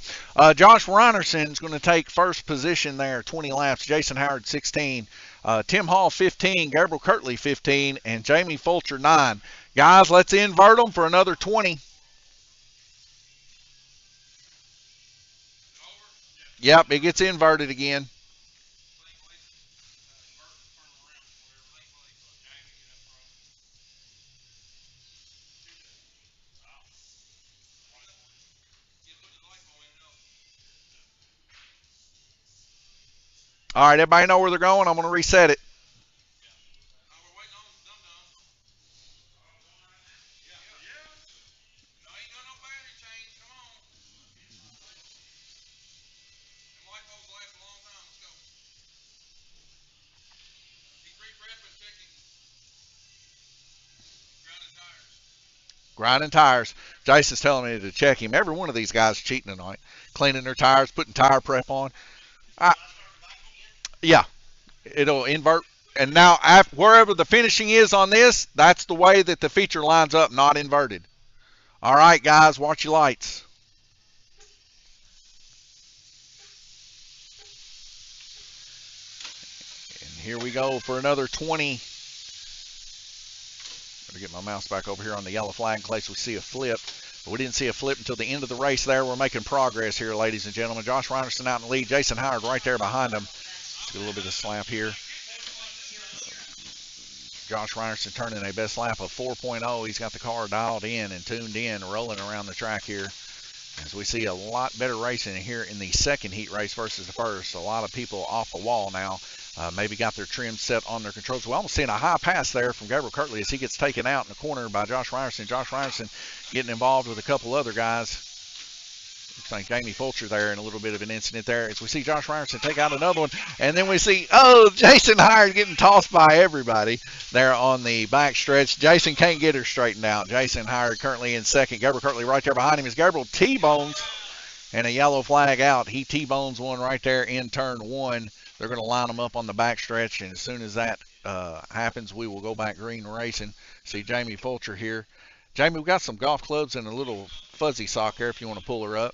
Speaker 1: Josh Reinerson's going to take first position there, 20 laps. Jason Howard, 16. Tim Hall, 15. Gabriel Kirtley, 15. And Jamie Fulcher, 9. Guys, let's invert them for another 20. Yep, it gets inverted again. All right, everybody know where they're going? I'm going to reset it. Grinding tires. Jason's telling me to check him. Every one of these guys cheating tonight. Cleaning their tires, putting tire prep on. Yeah, it'll invert. And now, wherever the finishing is on this, that's the way that the feature lines up, not inverted. All right, guys, watch your lights. And here we go for another 20. Better get my mouse back over here on the yellow flag in case we see a flip. But we didn't see a flip until the end of the race there. We're making progress here, ladies and gentlemen. Josh Reinerson out in the lead. Jason Howard right there behind him. Let's get a little bit of slap here. Josh Reinerson turning a best lap of 4.0. He's got the car dialed in and tuned in, rolling around the track here. As we see a lot better racing here in the second heat race versus the first. A lot of people off the wall now. Maybe got their trim set on their controls. We're almost seeing a high pass there from Gabriel Kirtley as he gets taken out in the corner by Josh Reinerson. Josh Reinerson getting involved with a couple other guys. Looks like Jamie Fulcher there in a little bit of an incident there as we see Josh Reinerson take out another one. And then we see, Jason Howard getting tossed by everybody there on the back stretch. Jason can't get her straightened out. Jason Howard currently in second. Gabriel Kirtley right there behind him as Gabriel T-bones and a yellow flag out. He T-bones one right there in turn one. They're going to line them up on the back stretch, and as soon as that happens, we will go back green racing. See Jamie Fulcher here. Jamie, we've got some golf clubs and a little fuzzy sock there if you want to pull her up.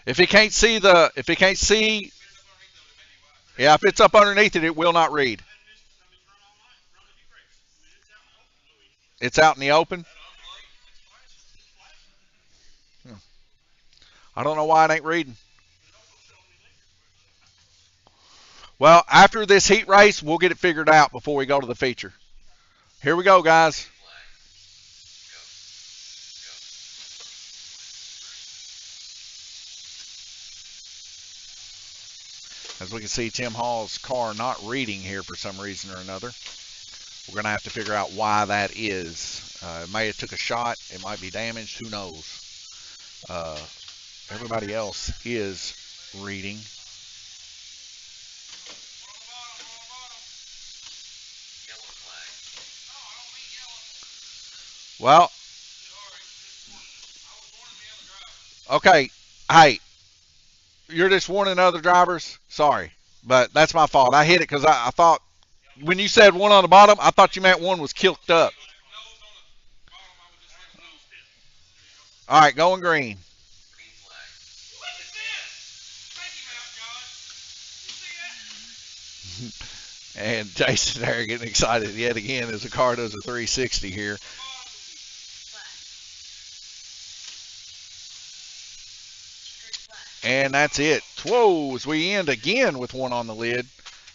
Speaker 1: If it can't see, yeah, if it's up underneath it, it will not read. It's out in the open. I don't know why it ain't reading. Well, after this heat race, we'll get it figured out before we go to the feature. Here we go, guys. As we can see, Tim Hall's car not reading here for some reason or another. We're going to have to figure out why that is. It may have took a shot. It might be damaged. Who knows? Everybody else is reading. Well, okay. Hey, you're just warning other drivers? Sorry, but that's my fault. I hit it because I thought when you said one on the bottom, I thought you meant one was kilked up. All right, going green. And Jason there getting excited yet again as the car does a 360 here. And that's it. Whoa, as we end again with one on the lid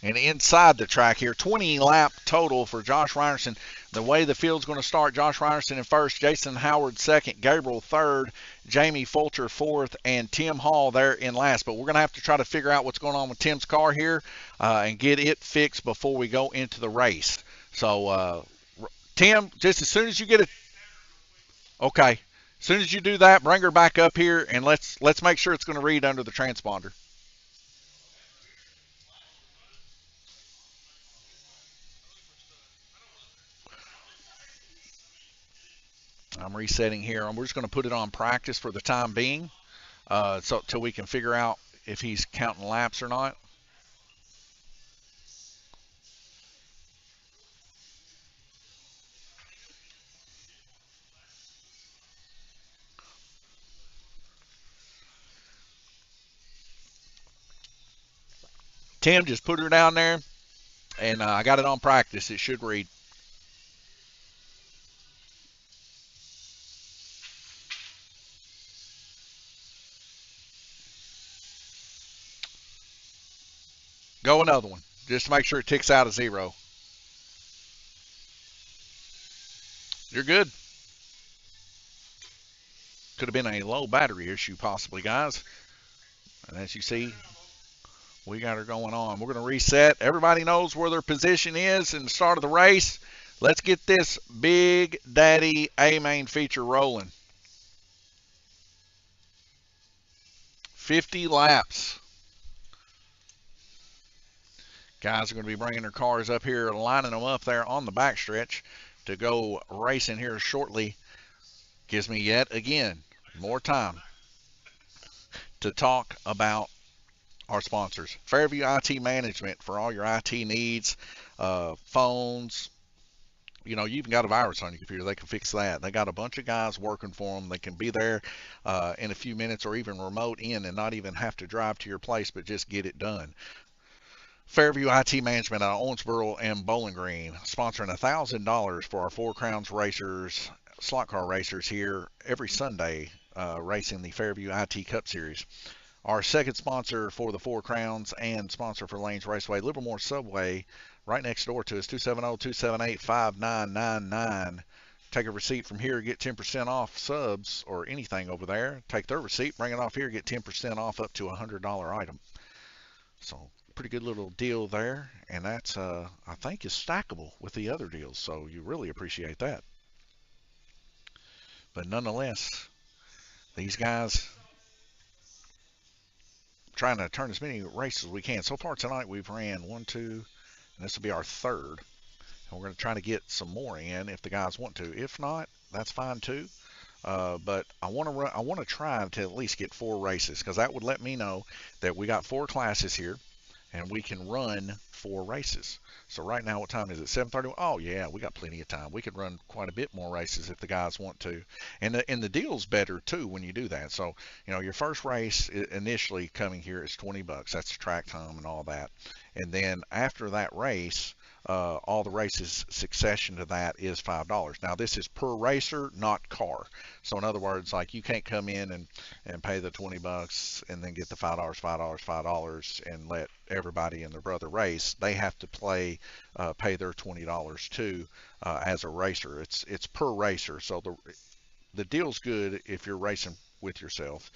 Speaker 1: And inside the track here, 20 lap total for Josh Ryerson. The way the field's going to start, Josh Ryerson in first, Jason Howard second, Gabriel third, Jamie Fulcher fourth, and Tim Hall there in last. But we're going to have to try to figure out what's going on with Tim's car here and get it fixed before we go into the race. So, Tim, just as soon as you get it, okay. As soon as you do that, bring her back up here, and let's make sure it's going to read under the transponder. I'm resetting here. We're just going to put it on practice for the time being, so till we can figure out if he's counting laps or not. Tim, just put her down there, and I got it on practice. It should read. Go another one, just to make sure it ticks out a 0. You're good. Could have been a low battery issue possibly, guys. And as you see, we got her going on. We're going to reset. Everybody knows where their position is in the start of the race. Let's get this Big Daddy A-Main feature rolling. 50 laps. Guys are going to be bringing their cars up here, lining them up there on the backstretch to go racing here shortly. Gives me yet again more time to talk about our sponsors. Fairview IT Management for all your IT needs, phones. You know, you even got a virus on your computer, they can fix that. They got a bunch of guys working for them. They can be there in a few minutes or even remote in and not even have to drive to your place, but just get it done. Fairview IT Management out of Owensboro and Bowling Green, sponsoring $1,000 for our Four Crowns racers, slot car racers here every Sunday, racing the Fairview IT Cup Series. Our second sponsor for the Four Crowns and sponsor for Lanes Raceway, Livermore Subway, right next door to us, 270-278-5999. Take a receipt from here, get 10% off subs or anything over there. Take their receipt, bring it off here, get 10% off up to a $100 item. So pretty good little deal there, and that's I think is stackable with the other deals, so you really appreciate that. But nonetheless, these guys trying to turn as many races as we can. So far tonight we've ran 1, 2, and this will be our third. And we're going to try to get some more in if the guys want to. If not, that's fine too. But I want to try to at least get 4 races, because that would let me know that we got 4 classes here and we can run 4 races. So right now, what time is it? 7:30. Oh yeah, we got plenty of time. We could run quite a bit more races if the guys want to. And the deal's better too when you do that. So, you know, your first race initially coming here is $20. That's the track time and all that. And then after that race, all the races succession to that is $5. Now this is per racer, not car. So in other words, like you can't come in and pay the $20 and then get the $5 and let everybody and their brother race. They have to pay their $20 too as a racer. It's per racer. So the deal's good if you're racing with yourself.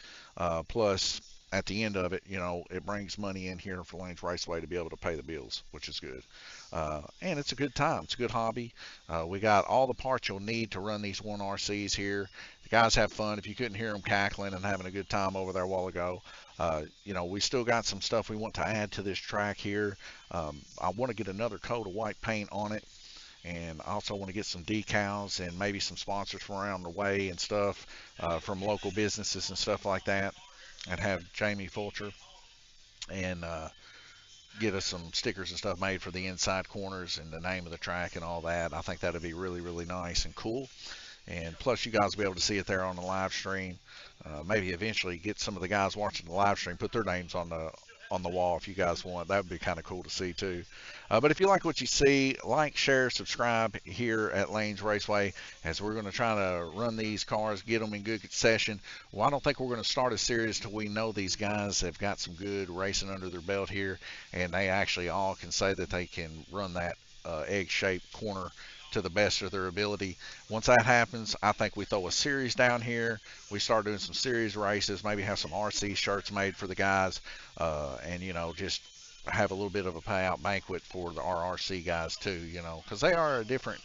Speaker 1: Plus, at the end of it, you know, it brings money in here for Lanes Raceway to be able to pay the bills, which is good. And it's a good time. It's a good hobby. We got all the parts you'll need to run these 1RCs here. The guys have fun. If you couldn't hear them cackling and having a good time over there a while ago, you know, we still got some stuff we want to add to this track here. I want to get another coat of white paint on it. And I also want to get some decals and maybe some sponsors from around the way and stuff from local businesses and stuff like that. And have Jamie Fulcher and get us some stickers and stuff made for the inside corners and the name of the track and all that. I think that would be really, really nice and cool. And plus, you guys will be able to see it there on the live stream. Maybe eventually get some of the guys watching the live stream, put their names on on the wall if you guys want. That would be kind of cool to see too. But if you like what you see, like, share, subscribe here at Lane's Raceway, as we're going to try to run these cars, get them in good session. Well, I don't think we're going to start a series till we know these guys have got some good racing under their belt here, and they actually all can say that they can run that egg-shaped corner to the best of their ability. Once that happens, I think we throw a series down here. We start doing some series races, maybe have some RC shirts made for the guys, and, you know, just have a little bit of a payout banquet for the RRC guys too, you know, because they are a different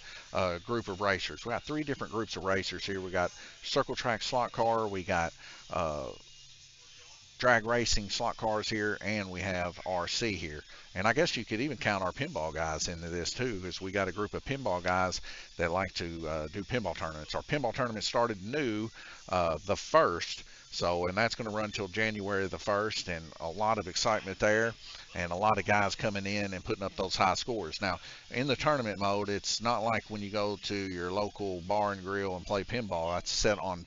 Speaker 1: group of racers. We got 3 different groups of racers here. We got circle track slot car, we got drag racing slot cars here, and we have RC here. And I guess you could even count our pinball guys into this too, because we got a group of pinball guys that like to do pinball tournaments. Our pinball tournament started new the 1st, so, and that's going to run till January the 1st, and a lot of excitement there, and a lot of guys coming in and putting up those high scores. Now, in the tournament mode, it's not like when you go to your local bar and grill and play pinball. That's set on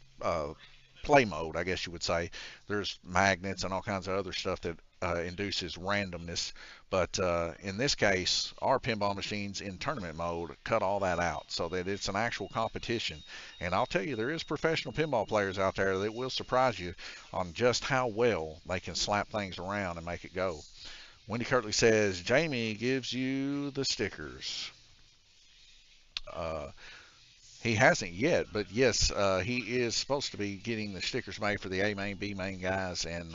Speaker 1: play mode, I guess you would say. There's magnets and all kinds of other stuff that induces randomness. But in this case, our pinball machines in tournament mode cut all that out so that it's an actual competition. And I'll tell you, there is professional pinball players out there that will surprise you on just how well they can slap things around and make it go. Wendy Kirtley says, Jamie gives you the stickers. He hasn't yet, but yes, he is supposed to be getting the stickers made for the A main, B main guys, and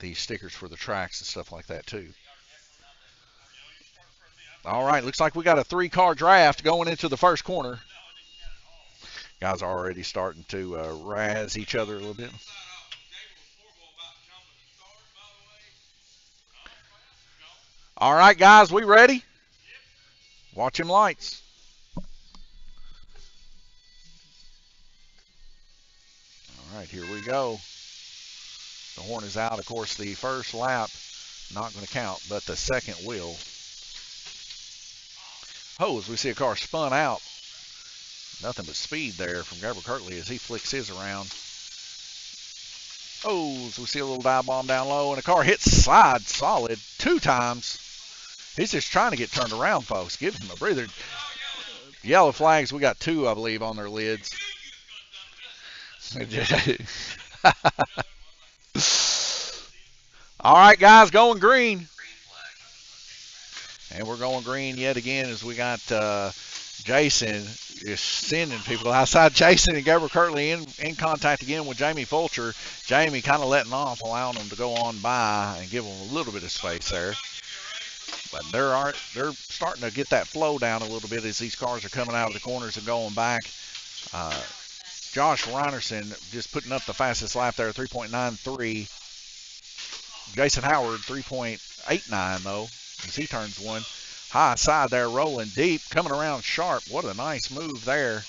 Speaker 1: the stickers for the tracks and stuff like that too. All right, looks like we got a 3-car draft going into the first corner. Guys are already starting to razz each other a little bit. All right, guys, we ready? Watch them lights. All right, here we go. The horn is out. Of course, the first lap not going to count, but the second will. Oh, as we see a car spun out. Nothing but speed there from Gabriel Kirtley as he flicks his around. Oh, as we see a little dive bomb down low, and a car hits side solid 2 times. He's just trying to get turned around, folks. Give him a breather. Yellow flags, we got 2, I believe, on their lids. All right, guys, going green. And we're going green yet again as we got Jason just sending people outside. Jason and Gabriel Kirtley in contact again with Jamie Fulcher. Jamie kind of letting off, allowing them to go on by and give them a little bit of space there. But they're starting to get that flow down a little bit as these cars are coming out of the corners and going back. Josh Reinerson just putting up the fastest lap there, 3.93. Jason Howard, 3.89 though, as he turns one. High side there, rolling deep, coming around sharp. What a nice move there.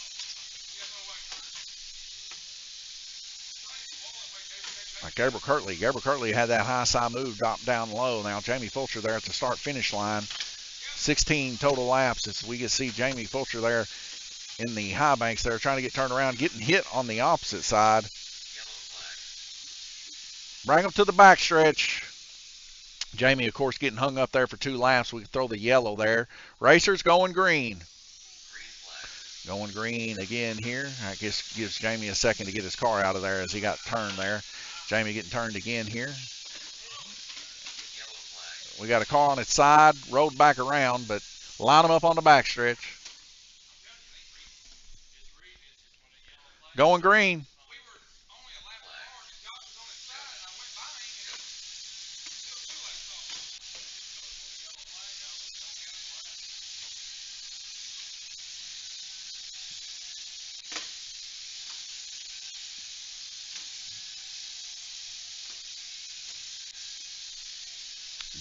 Speaker 1: Gabriel Kirtley. Gabriel Kirtley had that high side move, dropped down low. Now Jamie Fulcher there at the start-finish line. 16 total laps as we can see Jamie Fulcher there in the high banks there, trying to get turned around, getting hit on the opposite side. Bring him to the backstretch. Jamie, of course, getting hung up there for 2 laps. We can throw the yellow there. Racers going green. Going green again here. I guess gives Jamie a second to get his car out of there as he got turned there. Jamie getting turned again here. We got a car on its side, rolled back around, but line them up on the backstretch. Going green.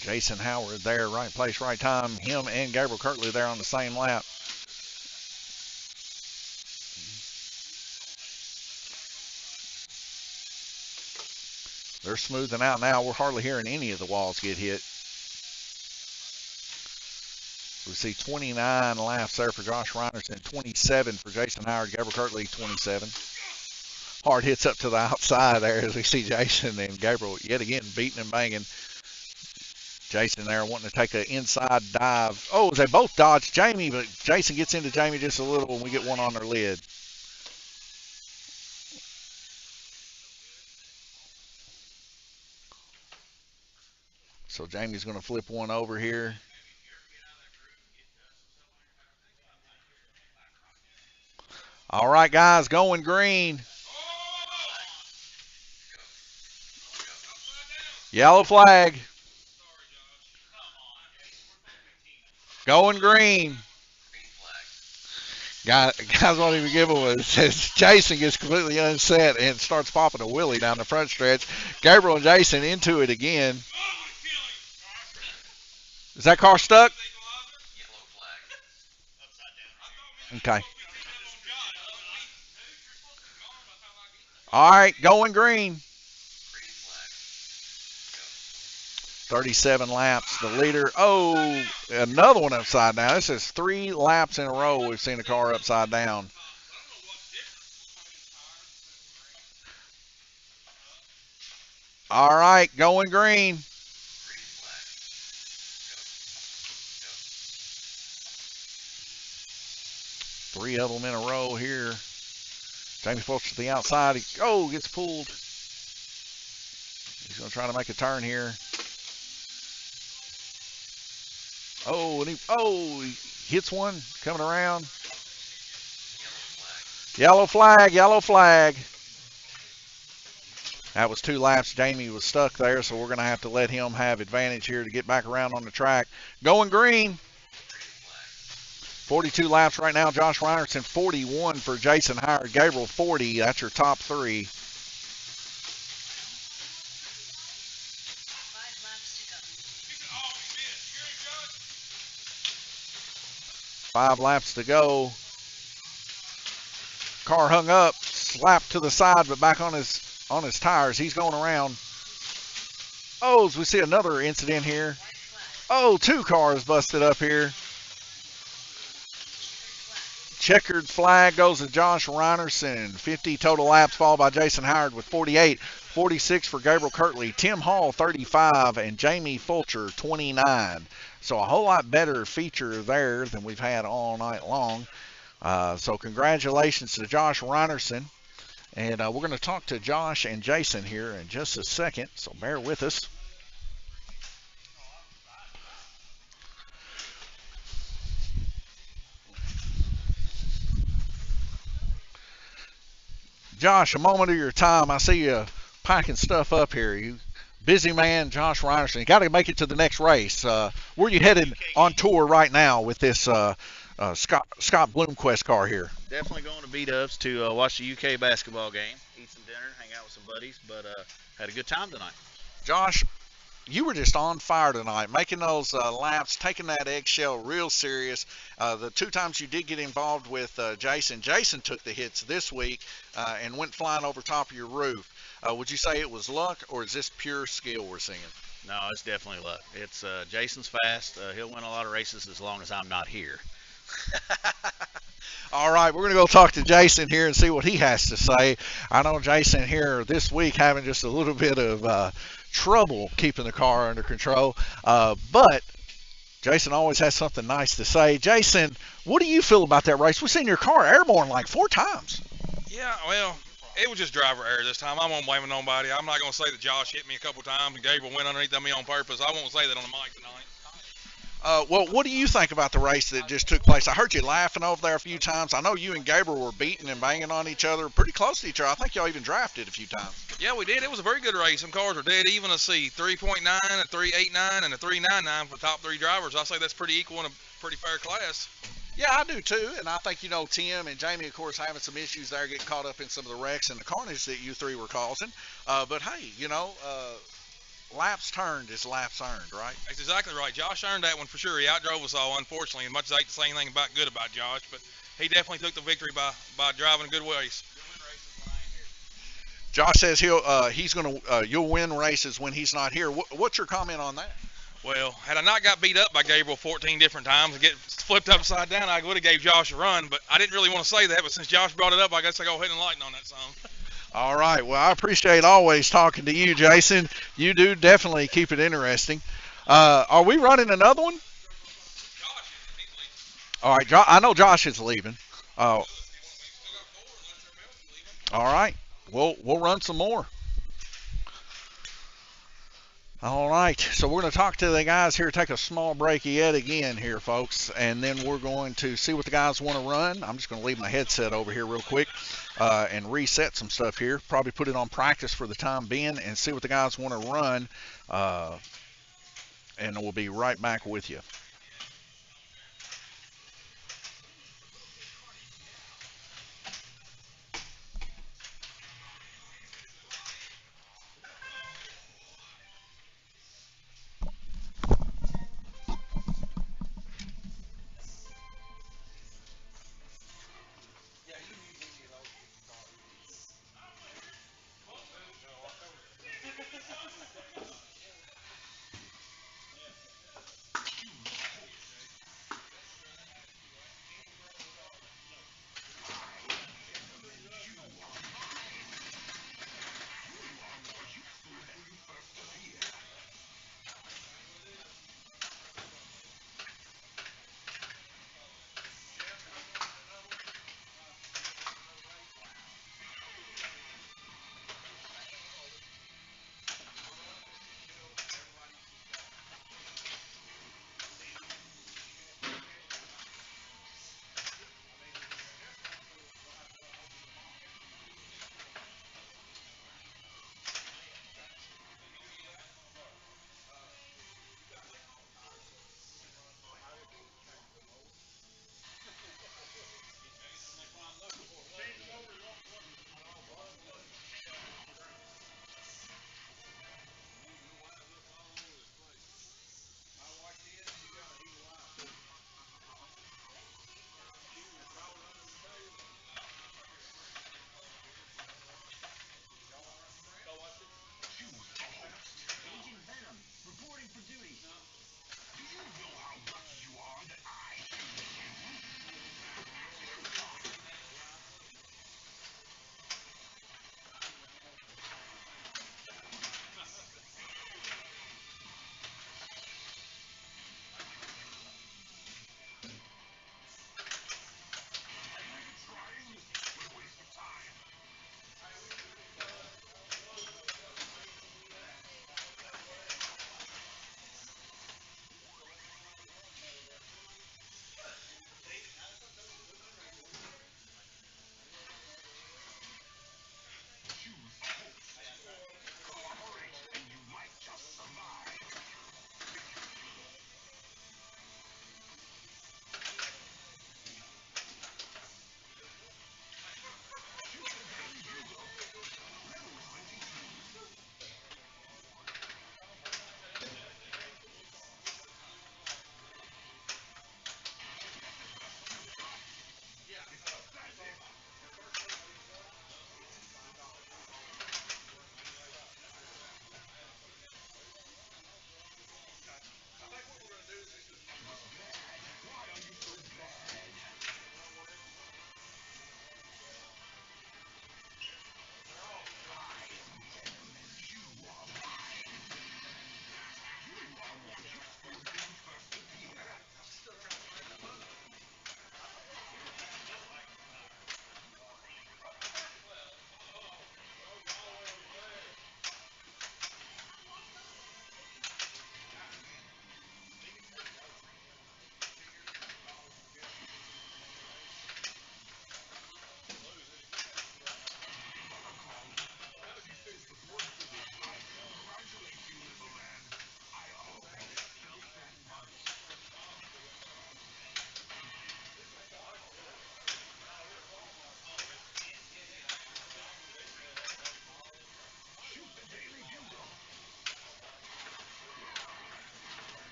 Speaker 1: Jason Howard there, right place, right time. Him and Gabriel Kirtley there on the same lap. They're smoothing out now. We're hardly hearing any of the walls get hit. We see 29 laps there for Josh Reinerson, 27 for Jason Howard, Gabriel Kirtley, 27. Hard hits up to the outside there as we see Jason and Gabriel yet again beating and banging. Jason there wanting to take an inside dive. Oh, they both dodged Jamie, but Jason gets into Jamie just a little and we get one on their lid. So Jamie's going to flip one over here. All right, guys, going green. Yellow flag. Going green. Guys won't even give him a. Says Jason gets completely unset and starts popping a wheelie down the front stretch. Gabriel and Jason into it again. Is that car stuck? Okay. All right, going green. 37 laps. The leader. Oh, another one upside down. This is 3 laps in a row we've seen a car upside down. All right, going green. Three of them in a row here. Jamie Fulcher to the outside. He gets pulled. He's going to try to make a turn here. And he hits one coming around. Yellow flag, yellow flag. That was 2 laps. Jamie was stuck there, so we're going to have to let him have advantage here to get back around on the track. Going green. 42 laps right now. Josh Reinertson 41 for Jason Howard. Gabriel 40. That's your top 3. 5 laps to go. Car hung up, slapped to the side, but back on his tires. He's going around. As we see another incident here. 2 cars busted up here. Checkered flag goes to Josh Reinerson. 50 total laps, followed by Jason Howard with 48. 46 for Gabriel Kirtley. Tim Hall, 35, and Jamie Fulcher, 29. So a whole lot better feature there than we've had all night long. So congratulations to Josh Reinerson. And we're going to talk to Josh and Jason here in just a second, so bear with us. Josh, a moment of your time. I see you packing stuff up here. You busy man, Josh Reinerson. You got to make it to the next race. Where are you headed on tour right now with this Scott Bloomquist car here?
Speaker 3: Definitely going to B-Dubs to watch the UK basketball game, eat some dinner, hang out with some buddies, but had a good time tonight.
Speaker 1: Josh, you were just on fire tonight, making those laps, taking that eggshell real serious. The 2 times you did get involved with Jason took the hits this week and went flying over top of your roof. Would you say it was luck, or is this pure skill we're seeing?
Speaker 3: No, it's definitely luck. It's Jason's fast. He'll win a lot of races as long as I'm not here.
Speaker 1: All right, we're going to go talk to Jason here and see what he has to say. I know Jason here this week having just a little bit of trouble keeping the car under control, but Jason always has something nice to say. Jason, what do you feel about that race? We've seen your car airborne like 4 times.
Speaker 7: Yeah, well, it was just driver error this time. I won't blame nobody. I'm not going to say that Josh hit me a couple times and Gabriel went underneath me on purpose. I won't say that on the mic tonight.
Speaker 1: Well, what do you think about the race that just took place? I heard you laughing over there a few times. I know you and Gabriel were beating and banging on each other pretty close to each other. I think y'all even drafted a few times.
Speaker 7: Yeah, we did. It was a very good race. Some cars were dead even. Let's see, 3.9, a 3.89, and a 3.99 for the top 3 drivers. I say that's pretty equal in a pretty fair class.
Speaker 1: Yeah, I do too, and I think, Tim and Jamie, of course, having some issues there, getting caught up in some of the wrecks and the carnage that you 3 were causing. But hey, laps turned is laps earned, right?
Speaker 7: That's exactly right. Josh earned that one for sure. He outdrove us all, unfortunately, as much as I hate to say anything good about Josh, but he definitely took the victory by driving a good race.
Speaker 1: Josh says you'll win races when he's not here. What's your comment on that?
Speaker 7: Well, had I not got beat up by Gabriel 14 different times and get flipped upside down, I would have gave Josh a run, but I didn't really want to say that, but since Josh brought it up, I guess I go ahead and enlighten on that some.
Speaker 1: All right. Well, I appreciate always talking to you, Jason. You do definitely keep it interesting. Are we running another one? All right, I know Josh is leaving. All right, we'll run some more. All right, so we're going to talk to the guys here, take a small break yet again here, folks, and then we're going to see what the guys want to run. I'm just going to leave my headset over here real quick and reset some stuff here. Probably put it on practice for the time being and see what the guys want to run, and we'll be right back with you.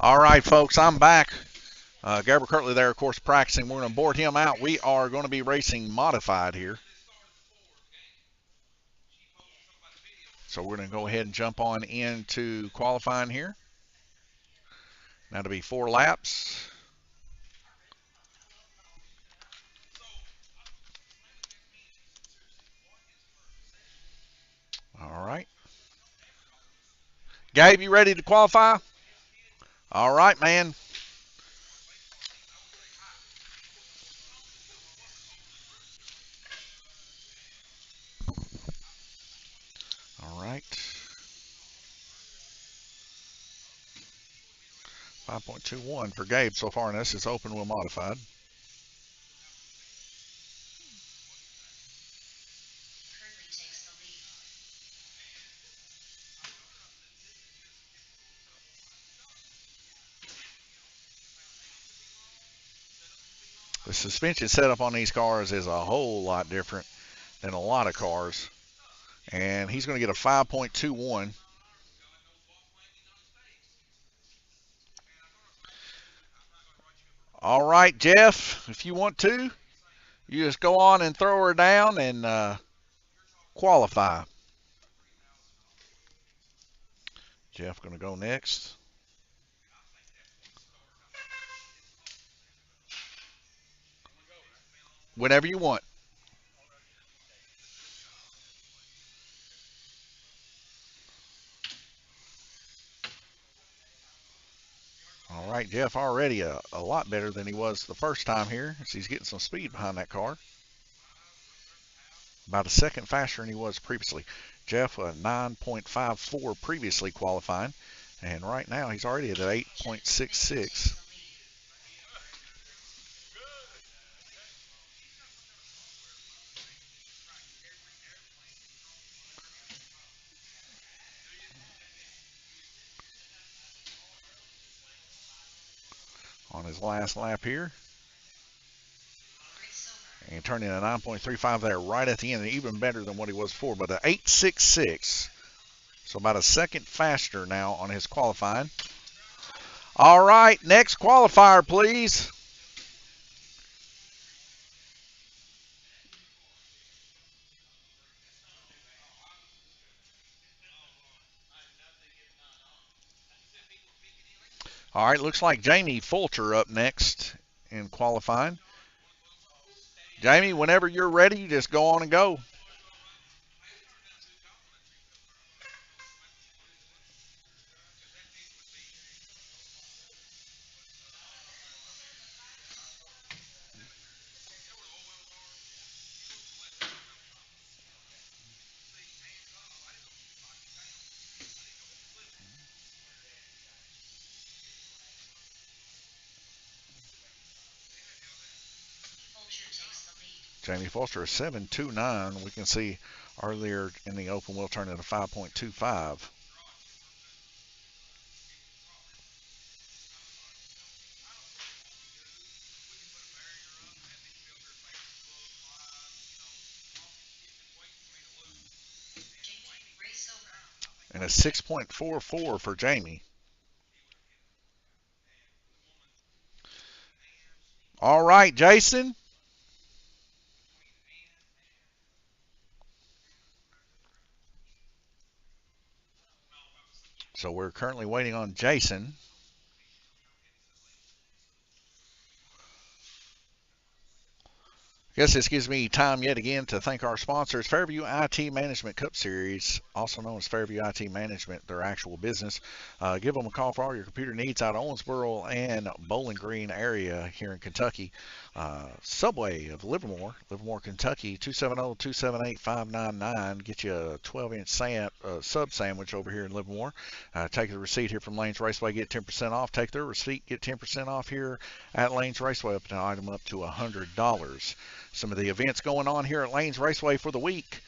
Speaker 1: All right, folks, I'm back. Gabriel Kirtley there, of course, practicing. We're going to board him out. We are going to be racing modified here. So we're going to go ahead and jump on into qualifying here. That'll be 4 laps. All right. Gabe, you ready to qualify? All right, man. All right. 5.21 for Gabe so far, and this is open wheel modified.
Speaker 8: Currently takes the lead.
Speaker 1: The suspension setup on these cars is a whole lot different than a lot of cars. And he's going to get a 5.21. All right, Jeff, if you want to, you just go on and throw her down and qualify. Jeff going to go next. Whenever you want. All right, Jeff already a lot better than he was the first time here. So he's getting some speed behind that car. About a second faster than he was previously. Jeff, 9.54 previously qualifying. And right now he's already at 8.66. On his last lap here. And turning a 9.35 there right at the end, even better than what he was before, but an 8.66. So about a second faster now on his qualifying. All right, next qualifier, please. All right, looks like Jamie Fulcher up next in qualifying. Jamie, whenever you're ready, you just go on and go.
Speaker 8: Fulcher takes the lead.
Speaker 1: Jamie Fulcher is 7.29. We can see earlier in the open wheel turn at a 5.25.
Speaker 8: Race over.
Speaker 1: And a 6.44 for Jamie. All right, Jason. So we're currently waiting on Jason. I guess this gives me time yet again to thank our sponsors, Fairview IT Management Cup Series, also known as Fairview IT Management, their actual business. Give them a call for all your computer needs out of Owensboro and Bowling Green area here in Kentucky. Subway of Livermore, Kentucky, 270-278-599. Get you a 12-inch sub sandwich over here in Livermore. Take the receipt here from Lanes Raceway, get 10% off. Take their receipt, get 10% off here at Lanes Raceway, up to an item up to $100. Some of the events going on here at Lanes Raceway for the week.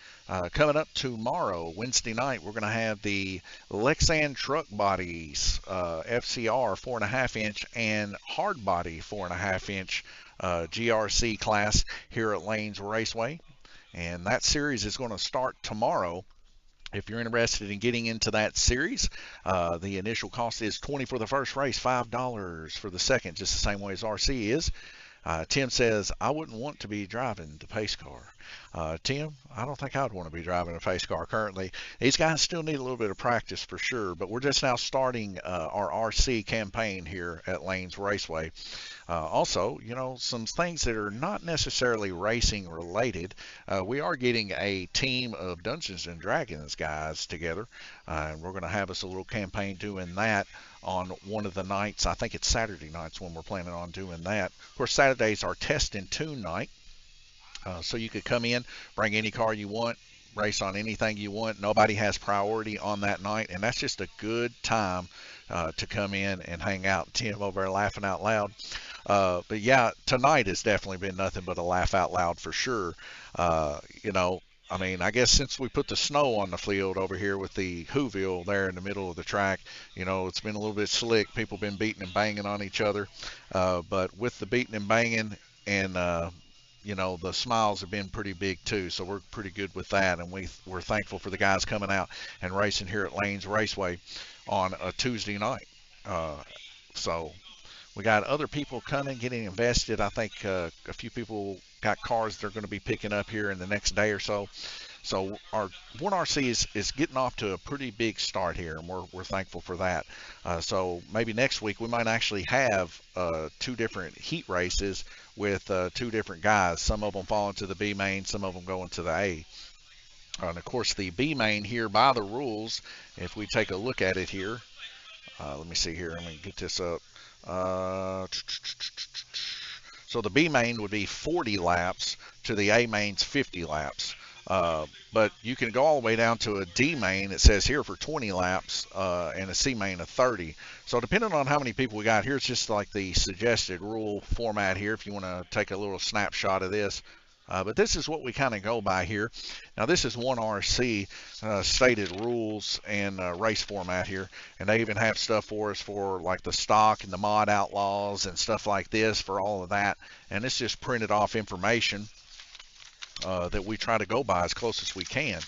Speaker 1: Coming up tomorrow, Wednesday night, we're going to have the Lexan Truck Bodies FCR 4.5-inch and Hard Body 4.5-inch GRC class here at Lanes Raceway. And that series is going to start tomorrow. If you're interested in getting into that series, the initial cost is $20 for the first race, $5 for the second, just the same way as RC is. Tim says, I wouldn't want to be driving the pace car. Tim, I don't think I would want to be driving a pace car currently. These guys still need a little bit of practice for sure, but we're just now starting our RC campaign here at Lanes Raceway. Also, you know, some things that are not necessarily racing related. We are getting a team of Dungeons and Dragons guys together, and we're going to have us a little campaign doing that on one of the nights. I think it's Saturday nights when we're planning on doing that. Of course, Saturday's our test and tune night, so you could come in, bring any car you want, race on anything you want. Nobody has priority on that night, and that's just a good time to come in and hang out. Tim over there laughing out loud. But yeah, tonight has definitely been nothing but a laugh out loud for sure. You know, I mean, I guess since we put the snow on the field over here with the Whoville there in the middle of the track, you know, it's been a little bit slick. People been beating and banging on each other. But with the beating and banging and, you know, the smiles have been pretty big too. So we're pretty good with that. And we're thankful for the guys coming out and racing here at Lanes Raceway on a Tuesday night. So we got other people coming, getting invested. I think a few people got cars they're going to be picking up here in the next day or so. So our 1RC is getting off to a pretty big start here, and we're thankful for that. So maybe next week we might actually have 2 different heat races with 2 different guys. Some of them fall into the B main, some of them go into the A. And of course, the B main here by the rules, if we take a look at it here, let me see here. Let me get this up. So the B main would be 40 laps to the A main's 50 laps. But you can go all the way down to a D main, it says here, for 20 laps, and a C main of 30. So depending on how many people we got, here's just like the suggested rule format here if you want to take a little snapshot of this. But this is what we kind of go by here. Now this is 1RC stated rules and race format here, and they even have stuff for us for like the stock and the mod outlaws and stuff like this for all of that. And it's just printed off information that we try to go by as close as we can.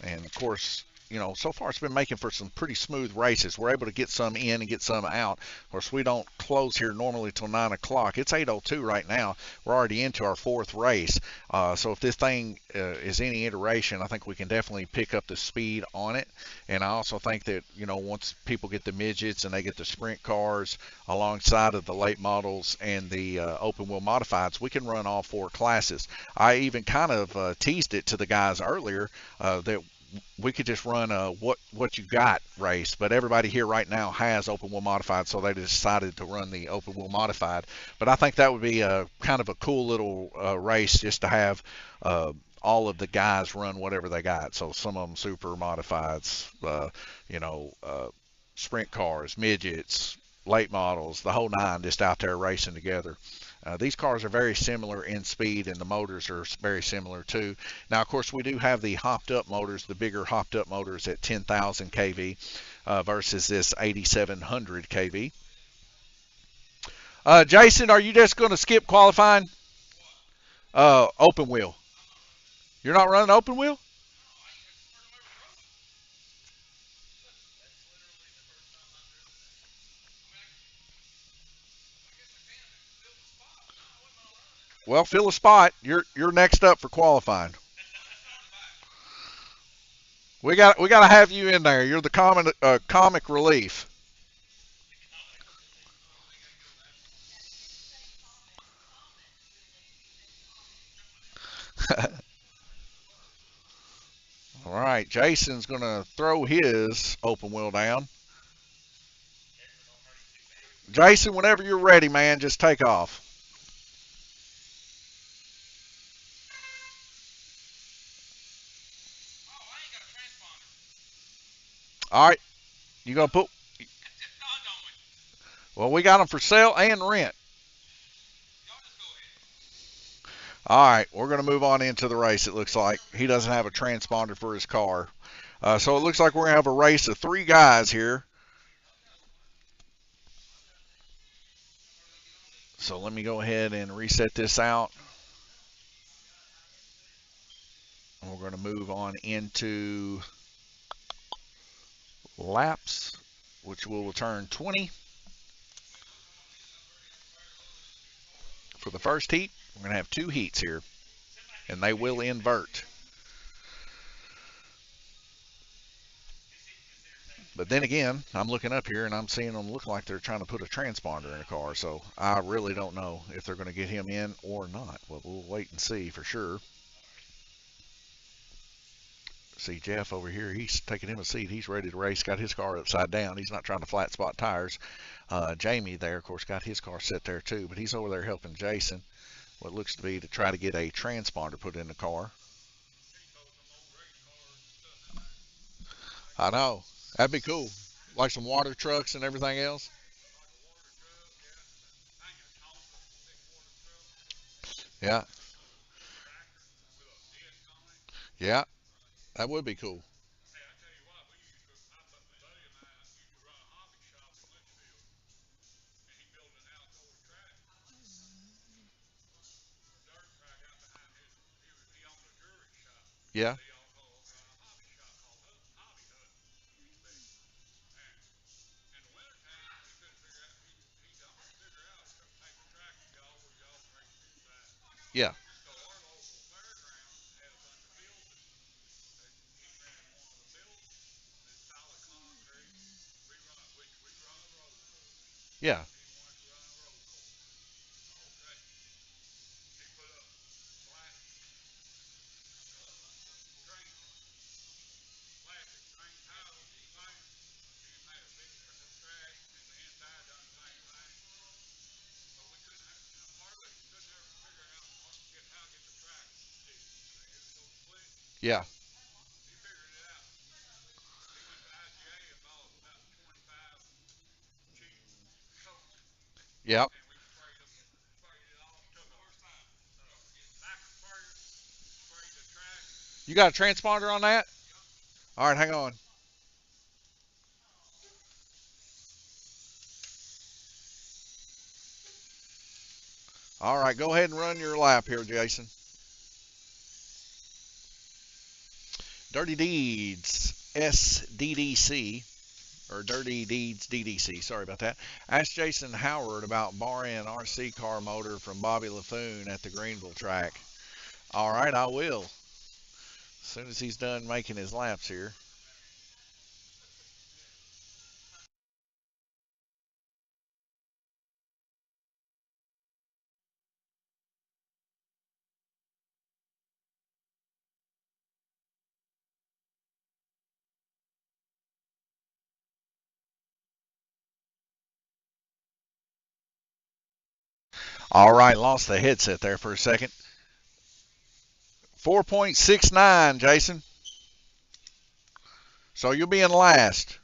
Speaker 1: And of course, you know, so far it's been making for some pretty smooth races. We're able to get some in and get some out. Of course, we don't close here normally till 9 o'clock. It's 8:02 right now. We're already into our 4th race. So if this thing is any iteration, I think we can definitely pick up the speed on it. And I also think that, you know, once people get the midgets and they get the sprint cars alongside of the late models and the open wheel modifieds, we can run all 4 classes. I even kind of teased it to the guys earlier that we could just run a what you got race, but everybody here right now has open wheel modified, so they decided to run the open wheel modified. But I think that would be a kind of a cool little race just to have all of the guys run whatever they got. So some of them super modifieds, you know, sprint cars, midgets, late models, the whole 9 just out there racing together. These cars are very similar in speed, and the motors are very similar too. Now, of course, we do have the hopped up motors, the bigger hopped up motors at 10,000 kV versus this 8,700 kV. Jason, are you just going to skip qualifying? Open wheel. You're not running open wheel? Well, fill a spot. You're next up for qualifying. We got to have you in there. You're the comic relief. All right, Jason's going to throw his open wheel down. Jason, whenever you're ready, man, just take off. All right, you going to put... Well, we got them for sale and rent. All right, we're going to move on into the race, it looks like. He doesn't have a transponder for his car. So it looks like we're going to have a race of 3 guys here. So let me go ahead and reset this out. And we're going to move on into laps, which will return 20 for the first heat. We're going to have 2 heats here, and they will invert. But then again, I'm looking up here and I'm seeing them look like they're trying to put a transponder in a car, so I really don't know if they're going to get him in or not. Well, we'll wait and see for sure. See Jeff over here, he's taking him a seat. He's ready to race, got his car upside down. He's not trying to flat spot tires. Jamie there, of course, got his car set there too, but he's over there helping Jason, what looks to be to try to get a transponder put in the car. I know. That'd be cool. Like some water trucks and everything else. Yeah, yeah, that would be cool. Yeah, yeah, yeah, yeah, yeah. You got a transponder on that? All right, hang on. All right, go ahead and run your lap here, Jason. Dirty Deeds SDDC, or Dirty Deeds DDC, sorry about that. Ask Jason Howard about borrowing an RC car motor from Bobby LaFoon at the Greenville track. All right, I will. As soon as he's done making his laps here. All right, lost the headset there for a second. 4.69, Jason. So you'll be in last.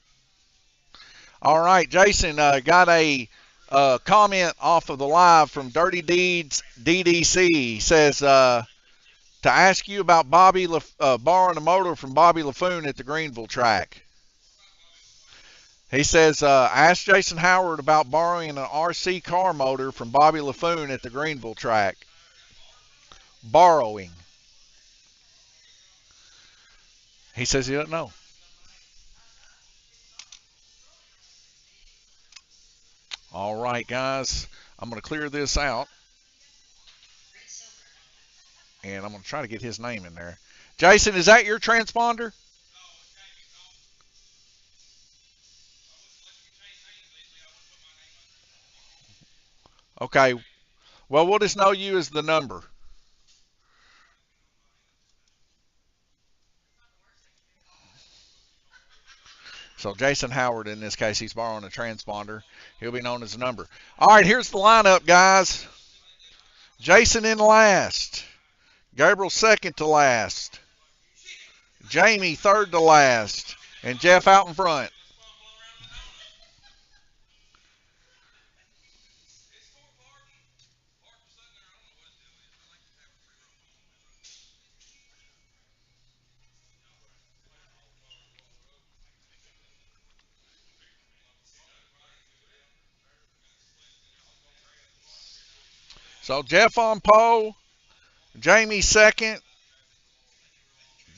Speaker 1: All right, Jason, got a comment off of the live from Dirty Deeds DDC. He says to ask you about borrowing a motor from Bobby LaFoon at the Greenville track. He says ask Jason Howard about borrowing an RC car motor from Bobby LaFoon at the Greenville track. Borrowing. He says he doesn't know. All right, guys, I'm going to clear this out, and I'm going to try to get his name in there. Jason, is that your transponder? Okay. Well, we'll just know you as the number. So Jason Howard, in this case, he's borrowing a transponder. He'll be known as the number. All right, here's the lineup, guys. Jason in last. Gabriel second to last. Jamie third to last. And Jeff out in front. So Jeff on pole. Jamie second.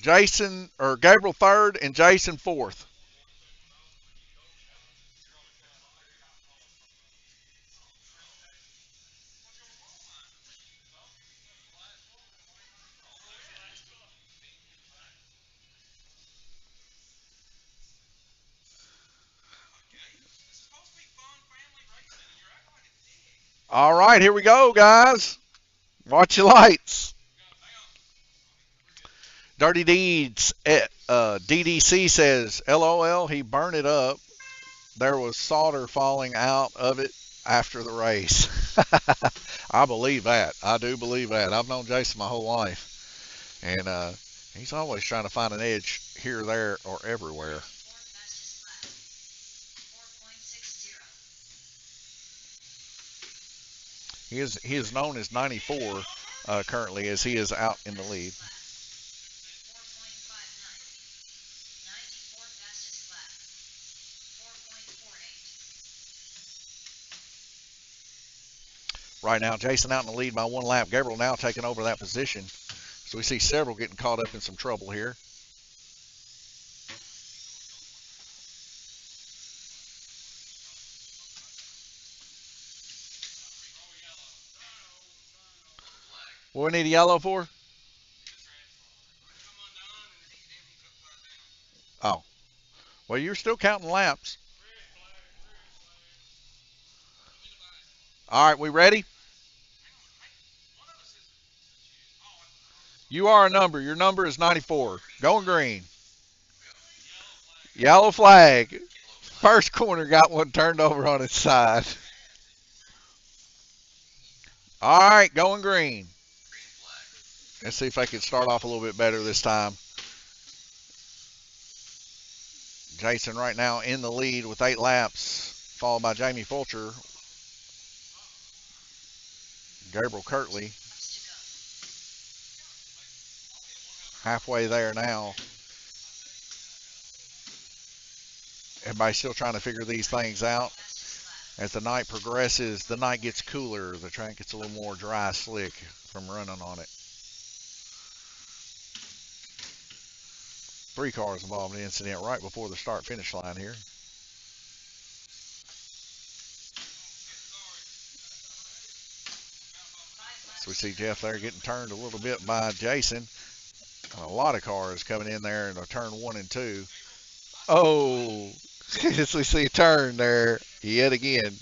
Speaker 1: Jason or Gabriel third and Jason fourth. All right, here we go, guys. Watch your lights. Dirty Deeds DDC says, LOL, he burned it up. There was solder falling out of it after the race. I believe that. I do believe that. I've known Jason my whole life. And he's always trying to find an edge here, there, or everywhere. He is known as 94 currently, as he is out in the lead. Right now, Jason out in the lead by 1 lap. Gabriel now taking over that position. So we see several getting caught up in some trouble here. What we need a yellow for? Oh. Well, you're still counting laps. All right, we ready? You are a number. Your number is 94. Going green. Yellow flag. First corner got one turned over on its side. All right, going green. Let's see if I can start off a little bit better this time. Jason right now in the lead with 8 laps, followed by Jamie Fulcher. Gabriel Kirtley halfway there now. Everybody's still trying to figure these things out. As the night progresses, the night gets cooler. The track gets a little more dry, slick from running on it. 3 cars involved in the incident right before the start-finish line here. So we see Jeff there getting turned a little bit by Jason. A lot of cars coming in there in turn 1 and 2. Oh, as we see a turn there yet again.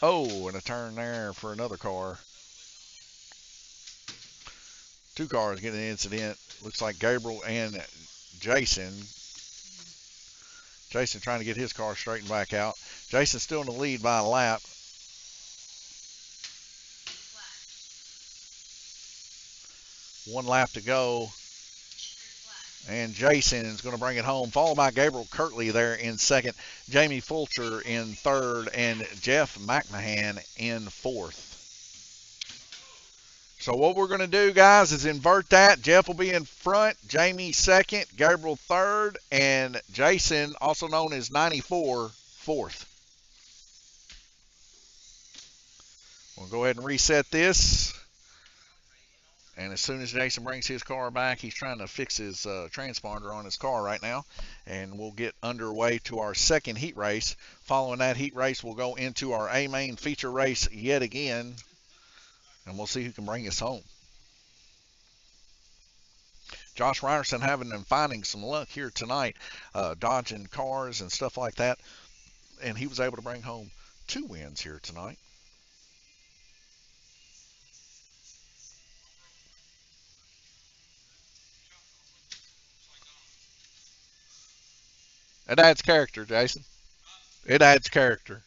Speaker 1: Oh, and a turn there for another car. 2 cars getting an incident. Looks like Gabriel and Jason. Jason trying to get his car straightened back out. Jason's still in the lead by a lap. One lap to go. And Jason is going to bring it home, followed by Gabriel Kirtley there in second, Jamie Fulcher in third, and Jeff McMahon in fourth. So what we're going to do, guys, is invert that. Jeff will be in front, Jamie second, Gabriel third, and Jason, also known as 94, fourth. We'll go ahead and reset this. And as soon as Jason brings his car back, he's trying to fix his transponder on his car right now. And we'll get underway to our second heat race. Following that heat race, we'll go into our A-Main feature race yet again. And we'll see who can bring us home. Josh Ryerson finding some luck here tonight, dodging cars and stuff like that. And he was able to bring home 2 wins here tonight. It adds character, Jason. It adds character.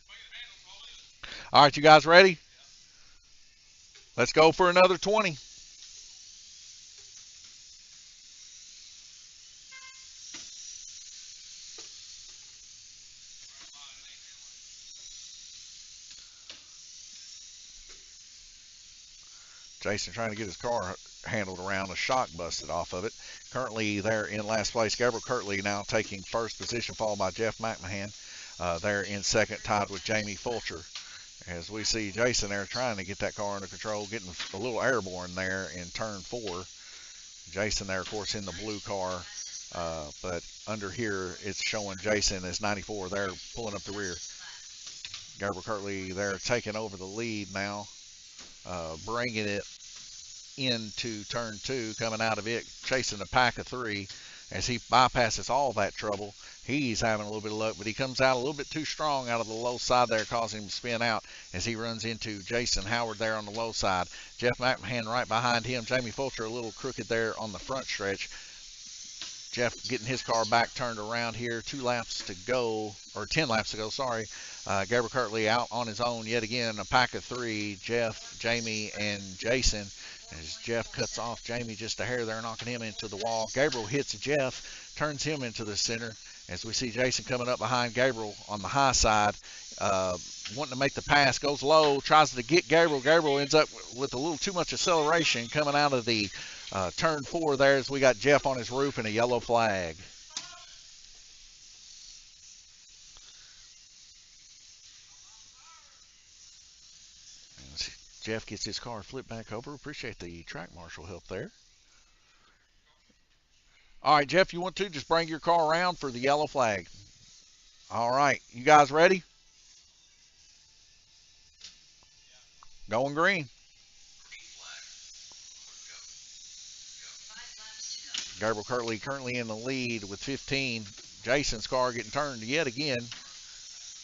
Speaker 1: All right, you guys ready? Let's go for another 20. Jason trying to get his car handled around. A shock busted off of it. Currently there in last place. Gabriel Kirtley now taking first position, followed by Jeff McMahon. There in second, tied with Jamie Fulcher. As we see Jason there trying to get that car under control, getting a little airborne there in turn 4. Jason there, of course, in the blue car. But under here, it's showing Jason as 94 there, pulling up the rear. Gabriel Kirtley there taking over the lead now. Bringing it into turn 2, coming out of it, chasing the pack of 3 as he bypasses all that trouble. He's having a little bit of luck, but he comes out a little bit too strong out of the low side there, causing him to spin out as he runs into Jason Howard there on the low side. Jeff McMahon right behind him. Jamie Fulcher a little crooked there on the front stretch. Jeff getting his car back turned around here. 2 laps to go, or 10 laps to go, sorry. Gabriel Kirtley out on his own yet again, a pack of 3, Jeff, Jamie, and Jason. As Jeff cuts off Jamie just a hair there, knocking him into the wall. Gabriel hits Jeff, turns him into the center. As we see Jason coming up behind Gabriel on the high side, wanting to make the pass, goes low, tries to get Gabriel. Gabriel ends up with a little too much acceleration coming out of the turn 4 there as we got Jeff on his roof and a yellow flag. Jeff gets his car flipped back over. Appreciate the track marshal help there. All right, Jeff, you want to just bring your car around for the yellow flag. All right, you guys ready? Going green. Gabriel Kirtley currently in the lead with 15. Jason's car getting turned yet again.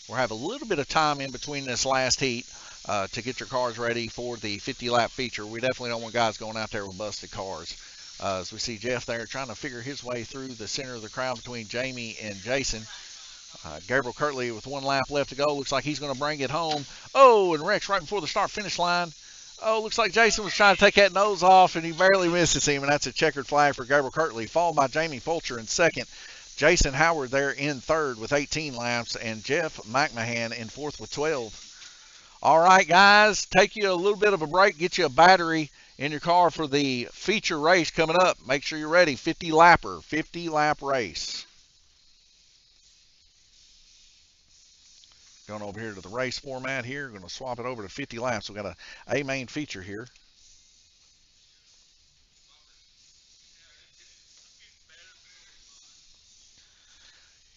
Speaker 1: We'll have a little bit of time in between this last heat to get your cars ready for the 50-lap feature. We definitely don't want guys going out there with busted cars. As we see Jeff there trying to figure his way through the center of the crowd between Jamie and Jason. Gabriel Kirtley with 1 lap left to go. Looks like he's going to bring it home. Oh, and wrecks right before the start-finish line. Oh, looks like Jason was trying to take that nose off, and he barely misses him, and that's a checkered flag for Gabriel Kirtley, followed by Jamie Fulcher in second. Jason Howard there in third with 18 laps, and Jeff McMahon in fourth with 12. All right, guys, take you a little bit of a break, get you a battery in your car for the feature race coming up. Make sure you're ready. 50-lapper, 50-lap race. Going over here to the race format here. Going to swap it over to 50 laps. We've got a main feature here.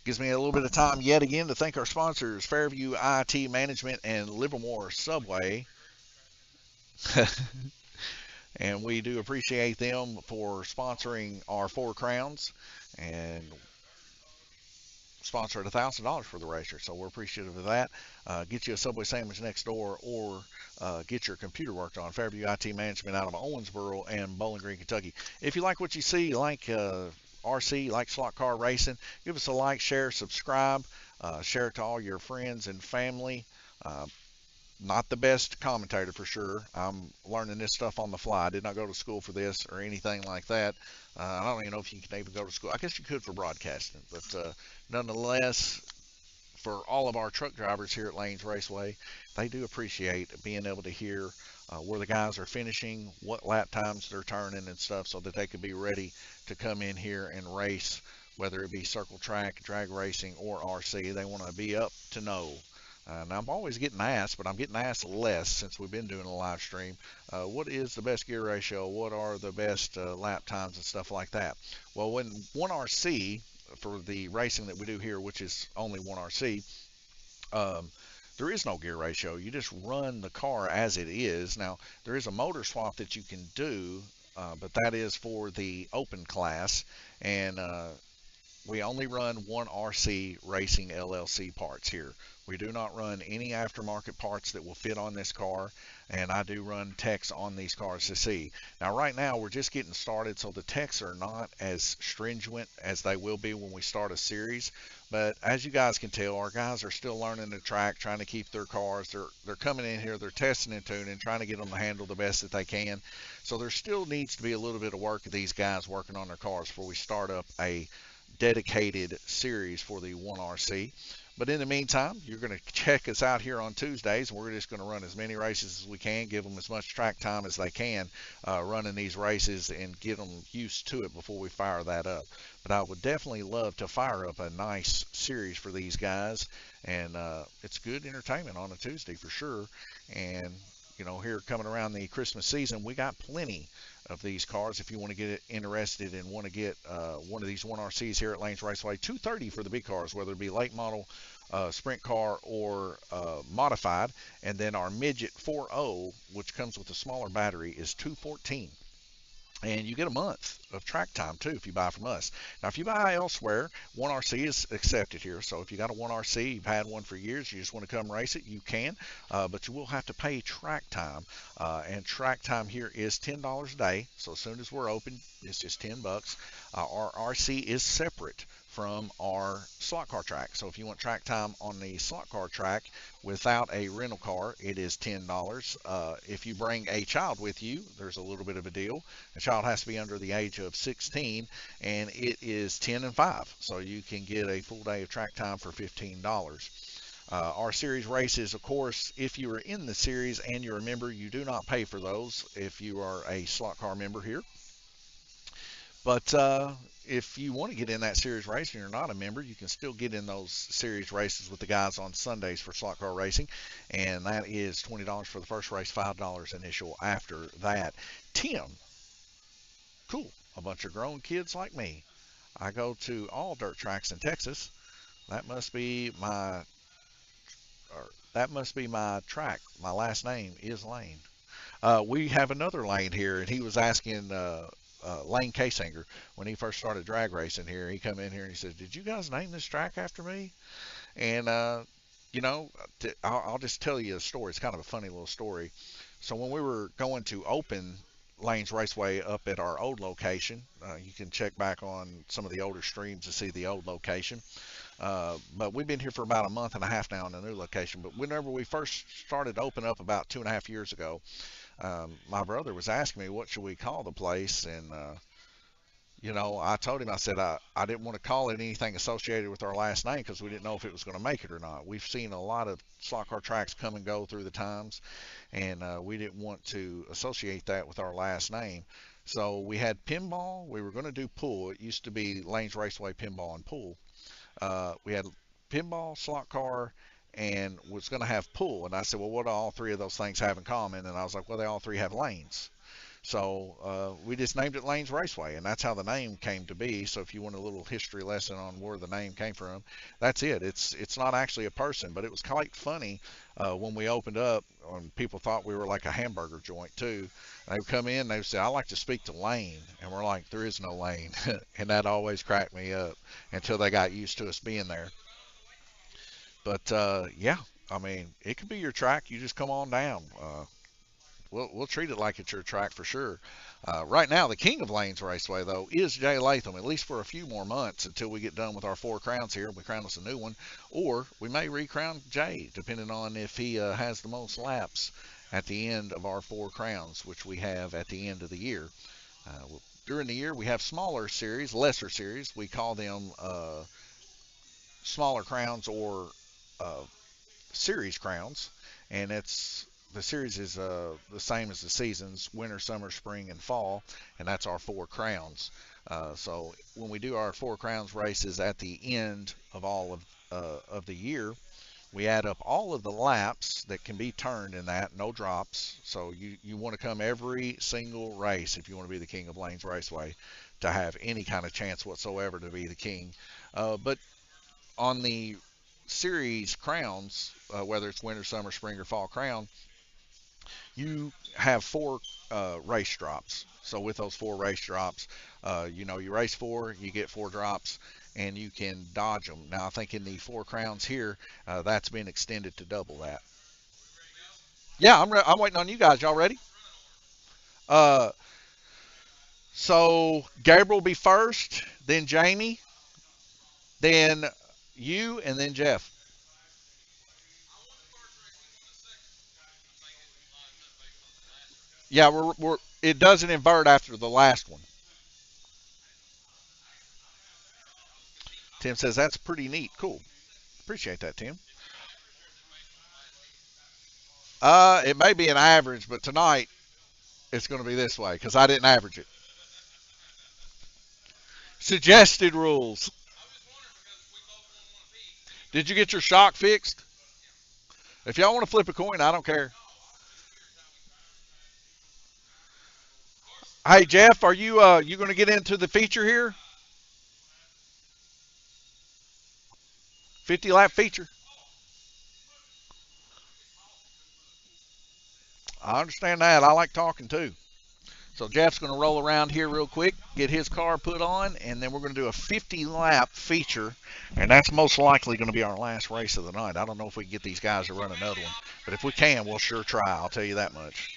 Speaker 1: Gives me a little bit of time yet again to thank our sponsors, Fairview IT Management and Livermore Subway. And we do appreciate them for sponsoring our 4 Crowns and sponsored $1,000 for the racer, so we're appreciative of that. Get you a Subway sandwich next door, or get your computer worked on. Fairview IT Management out of Owensboro and Bowling Green, Kentucky. If you like what you see, you like RC, like slot car racing, give us a like, share, subscribe, share it to all your friends and family. Not the best commentator for sure. I'm learning this stuff on the fly. I did not go to school for this or anything like that. I don't even know if you can even go to school. I guess you could for broadcasting, but nonetheless, for all of our truck drivers here at Lanes Raceway, they do appreciate being able to hear where the guys are finishing, what lap times they're turning and stuff, so that they could be ready to come in here and race, whether it be circle track, drag racing, or RC. They want to be up to know. And I'm always getting asked, but I'm getting asked less since we've been doing a live stream. What is the best gear ratio? What are the best lap times and stuff like that? Well, when 1RC, for the racing that we do here, which is only 1RC, there is no gear ratio. You just run the car as it is. Now, there is a motor swap that you can do, but that is for the open class. And we only run 1RC Racing LLC parts here. We do not run any aftermarket parts that will fit on this car, and I do run techs on these cars to see. Now, right now, we're just getting started, so the techs are not as stringent as they will be when we start a series. But as you guys can tell, our guys are still learning the track, trying to keep their cars. They're coming in here, they're testing and tuning, trying to get them to handle the best that they can. So there still needs to be a little bit of work of these guys working on their cars before we start up a dedicated series for the 1RC. But in the meantime, you're going to check us out here on Tuesdays, and we're just going to run as many races as we can, give them as much track time as they can running these races, and get them used to it before we fire that up. But I would definitely love to fire up a nice series for these guys, and it's good entertainment on a Tuesday for sure. And you know, here coming around the Christmas season, we got plenty of these cars. If you want to get interested and want to get one of these 1RCs here at Lanes Raceway, $230 for the big cars, whether it be late model, sprint car, or modified. And then our midget 4.0, which comes with a smaller battery, is $214. And you get a month of track time too if you buy from us. Now, if you buy elsewhere, 1RC is accepted here. So if you got a 1RC, you've had one for years, you just want to come race it, you can. But you will have to pay track time. And track time here is $10 a day. So as soon as we're open, it's just $10. Our RC is separate from our slot car track. So if you want track time on the slot car track without a rental car, it is $10. If you bring a child with you, there's a little bit of a deal. A child has to be under the age of 16, and it is 10 and 5. So you can get a full day of track time for $15. Our series races, of course, if you are in the series and you're a member, you do not pay for those if you are a slot car member here. But if you want to get in that series race and you're not a member, you can still get in those series races with the guys on Sundays for slot car racing. And that is $20 for the first race, $5 initial after that. Tim, cool. A bunch of grown kids like me. I go to all dirt tracks in Texas. That must be my track. My last name is Lane. We have another Lane here, and he was asking Lane Kasinger when he first started drag racing here. He come in here and he said, "Did you guys name this track after me?" And you know, I'll just tell you a story. It's kind of a funny little story. So when we were going to open Lane's Raceway up at our old location, you can check back on some of the older streams to see the old location. But we've been here for about a month and a half now in the new location. But whenever we first started to open up about 2.5 years ago, my brother was asking me what should we call the place, and you know, I told him, I said I didn't want to call it anything associated with our last name because we didn't know if it was going to make it or not. We've seen a lot of slot car tracks come and go through the times, and we didn't want to associate that with our last name. So we had pinball. We were going to do pool. It used to be Lane's Raceway Pinball and Pool. We had pinball, slot car, and was going to have pool. And I said, well, what do all three of those things have in common? And I was like, well, they all three have lanes. So we just named it Lane's Raceway, and that's how the name came to be. So if you want a little history lesson on where the name came from, that's it. It's not actually a person, but it was quite funny when we opened up. People thought we were like a hamburger joint too. They would come in, they would say, "I like to speak to Lane," and we're like, "There is no Lane," and that always cracked me up until they got used to us being there. But yeah, I mean, it could be your track. You just come on down. We'll treat it like it's your track for sure. Right now, the king of Lanes Raceway, though, is Jay Latham, at least for a few more months until we get done with our 4 crowns here. We crown us a new one, or we may recrown Jay, depending on if he has the most laps at the end of our 4 crowns, which we have at the end of the year. During the year, we have smaller series, lesser series. We call them smaller crowns or uh, series crowns, and it's the series is the same as the seasons: winter, summer, spring, and fall, and that's our 4 crowns. So when we do our 4 crowns races at the end of all of the year, we add up all of the laps that can be turned in that, no drops. So you want to come every single race if you want to be the king of Lanes Raceway to have any kind of chance whatsoever to be the king. But on the series crowns, whether it's winter, summer, spring, or fall crown, you have 4 race drops. So with those 4 race drops, you know, you race 4, you get 4 drops, and you can dodge them. Now I think in the 4 crowns here, that's been extended to double that. Yeah, I'm waiting on you guys. Y'all ready? Uh, so Gabriel will be first, then Jamie, then you, and then Jeff. Yeah, it doesn't invert after the last one. Tim says that's pretty neat. Cool. Appreciate that, Tim. It may be an average, but tonight it's going to be this way because I didn't average it. Suggested rules. Did you get your shock fixed? If y'all want to flip a coin, I don't care. Hey Jeff, are you going to get into the feature here? 50 lap feature. I understand that. I like talking too. So Jeff's going to roll around here real quick, get his car put on, and then we're going to do a 50-lap feature, and that's most likely going to be our last race of the night. I don't know if we can get these guys to run another one, but if we can, we'll sure try. I'll tell you that much.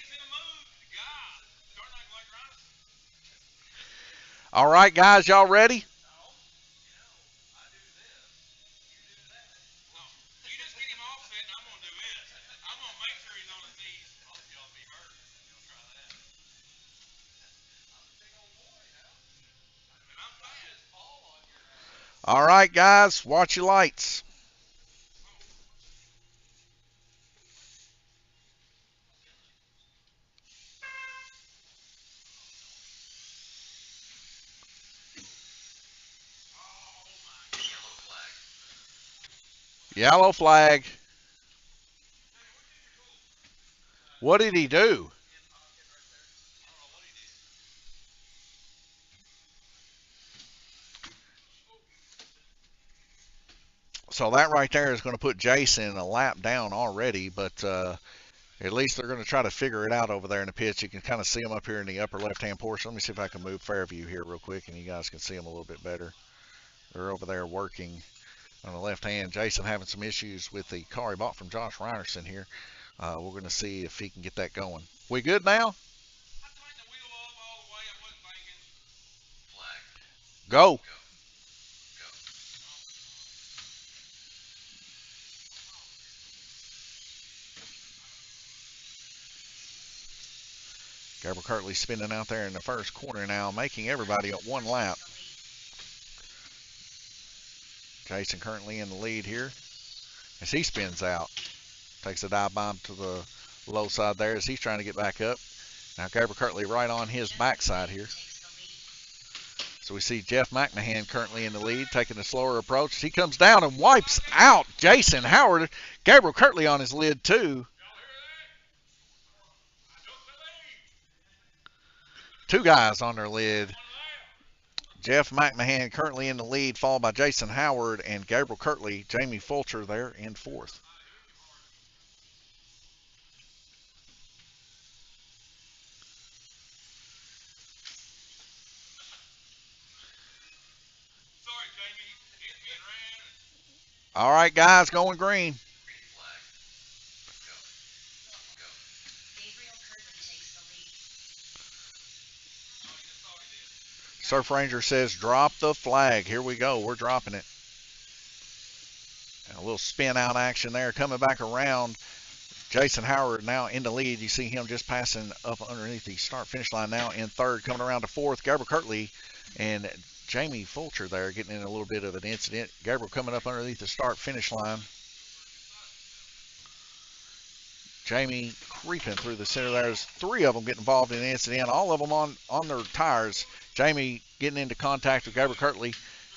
Speaker 1: All right, guys, y'all ready? All right, guys, watch your lights. Yellow flag. What did he do? So that right there is going to put Jason a lap down already, but at least they're going to try to figure it out over there in the pits. You can kind of see them up here in the upper left-hand portion. Let me see if I can move Fairview here real quick, and you guys can see them a little bit better. They're over there working on the left hand. Jason having some issues with the car he bought from Josh Reinerson here. We're going to see if he can get that going. We good now? Go. Gabriel Kirtley spinning out there in the first corner now, making everybody at one lap. Jason currently in the lead here as he spins out. Takes a dive bomb to the low side there as he's trying to get back up. Now Gabriel Kirtley right on his backside here. So we see Jeff McMahon currently in the lead, taking a slower approach. He comes down and wipes out Jason Howard. Gabriel Kirtley on his lid too. Two guys on their lid. Jeff McMahon currently in the lead, followed by Jason Howard and Gabriel Kirtley. Jamie Fulcher there in fourth. All right, guys, going green. Surf Ranger says, drop the flag. Here we go. We're dropping it. And a little spin out action there. Coming back around. Jason Howard now in the lead. You see him just passing up underneath the start-finish line now in third. Coming around to fourth, Gabriel Kirtley and Jamie Fulcher there getting in a little bit of an incident. Gabriel coming up underneath the start-finish line. Jamie creeping through the center. There's three of them getting involved in the incident. All of them on their tires. Jamie getting into contact with Gabriel Kirtley.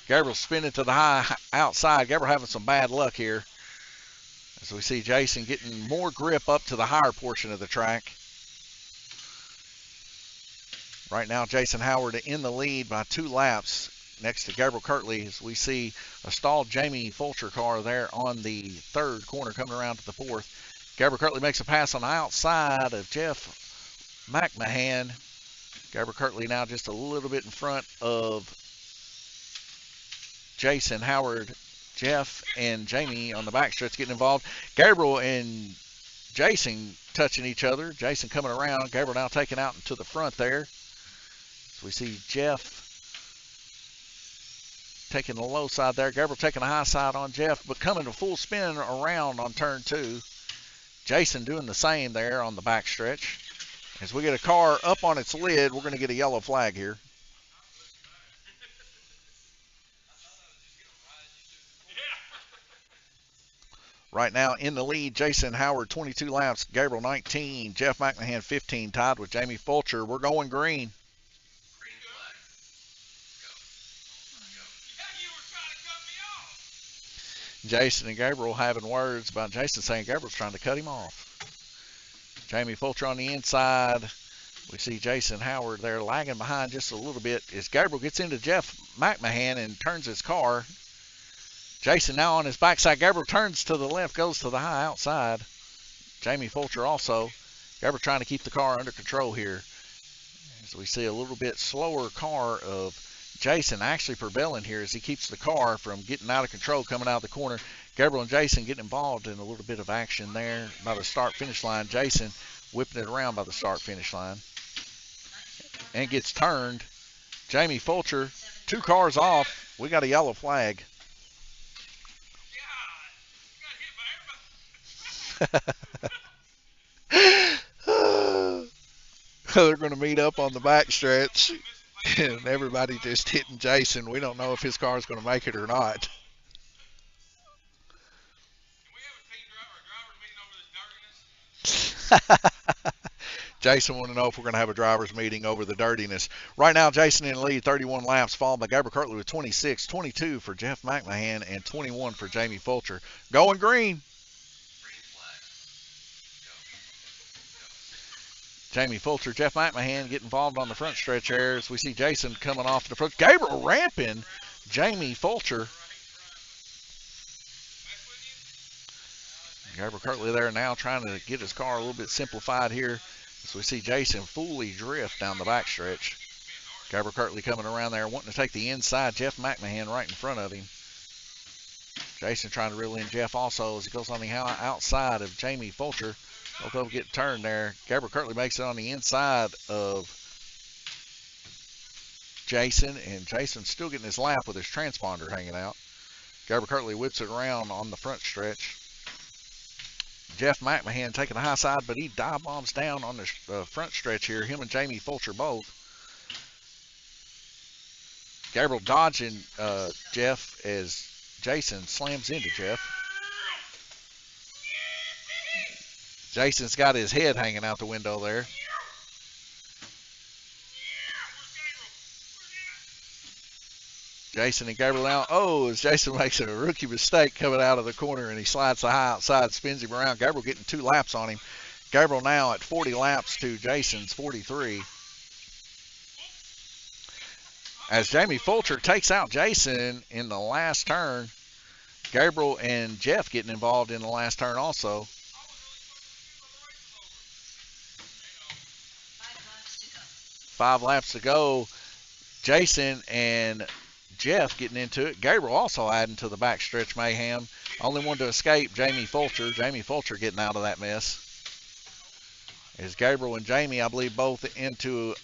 Speaker 1: Gabriel spinning to the high outside. Gabriel having some bad luck here. As we see Jason getting more grip up to the higher portion of the track. Right now, Jason Howard in the lead by 2 laps next to Gabriel Kirtley as we see a stalled Jamie Fulcher car there on the third corner coming around to the fourth. Gabriel Kirtley makes a pass on the outside of Jeff McMahon. Gabriel Kirtley now just a little bit in front of Jason Howard. Jeff and Jamie on the backstretch getting involved. Gabriel and Jason touching each other. Jason coming around. Gabriel now taking out to the front there. So we see Jeff taking the low side there. Gabriel taking the high side on Jeff, but coming to full spin around on turn 2. Jason doing the same there on the backstretch. As we get a car up on its lid, we're going to get a yellow flag here. Right now in the lead, Jason Howard, 22 laps. Gabriel, 19. Jeff McMahon, 15, tied with Jamie Fulcher. We're going green. Jason and Gabriel having words about Jason saying Gabriel's trying to cut him off. Jamie Fulcher on the inside. We see Jason Howard there lagging behind just a little bit as Gabriel gets into Jeff McMahon and turns his car. Jason now on his backside. Gabriel turns to the left, goes to the high outside. Jamie Fulcher also. Gabriel trying to keep the car under control here. So we see a little bit slower car of Jason actually prevailing here as he keeps the car from getting out of control coming out of the corner. Gabriel and Jason getting involved in a little bit of action there by the start-finish line. Jason whipping it around by the start-finish line and gets turned. Jamie Fulcher, 2 cars off. We got a yellow flag. They're going to meet up on the backstretch, and everybody just hitting Jason. We don't know if his car is going to make it or not. Jason want to know if we're going to have a driver's meeting over the dirtiness. Right now, Jason in the lead, 31 laps, followed by Gabriel Kirtley with 26, 22 for Jeff McMahon, and 21 for Jamie Fulcher. Going green. Jamie Fulcher, Jeff McMahon get involved on the front stretch there as we see Jason coming off the approach. Gabriel ramping Jamie Fulcher. Gabriel Kirtley there now trying to get his car a little bit simplified here. So we see Jason fully drift down the backstretch. Gabriel Kirtley coming around there wanting to take the inside. Jeff McMahon right in front of him. Jason trying to reel in Jeff also as he goes on the outside of Jamie Fulcher. Both of them get turned there. Gabriel Kirtley makes it on the inside of Jason, and Jason's still getting his lap with his transponder hanging out. Gabriel Kirtley whips it around on the front stretch. Jeff McMahon taking the high side, but he dive bombs down on the front stretch here. Him and Jamie Fulcher both. Gabriel dodging Jeff as Jason slams into Jeff. Jason's got his head hanging out the window there. Jason and Gabriel now. Oh, as Jason makes a rookie mistake coming out of the corner and he slides the high outside, spins him around. Gabriel getting 2 laps on him. Gabriel now at 40 laps to Jason's 43. As Jamie Fulcher takes out Jason in the last turn. Gabriel and Jeff getting involved in the last turn also. 5 laps to go. Jason and Jeff getting into it. Gabriel also adding to the backstretch mayhem. Only one to escape, Jamie Fulcher. Jamie Fulcher getting out of that mess. As Gabriel and Jamie, I believe, both into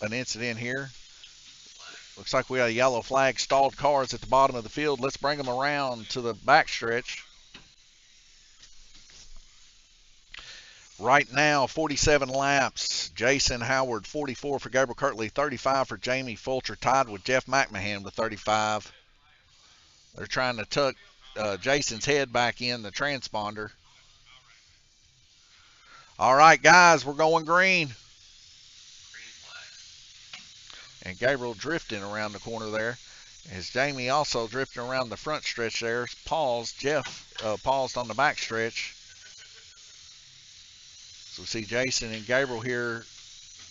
Speaker 1: an incident here. Looks like we got a yellow flag, stalled cars at the bottom of the field. Let's bring them around to the backstretch. Right now, 47 laps. Jason Howard, 44 for Gabriel Kirtley, 35 for Jamie Fulcher, tied with Jeff McMahon with 35. They're trying to tuck Jason's head back in the transponder. All right, guys, we're going green. And Gabriel drifting around the corner there. As Jamie also drifting around the front stretch there. Paused. Jeff paused on the back stretch. So we see Jason and Gabriel here.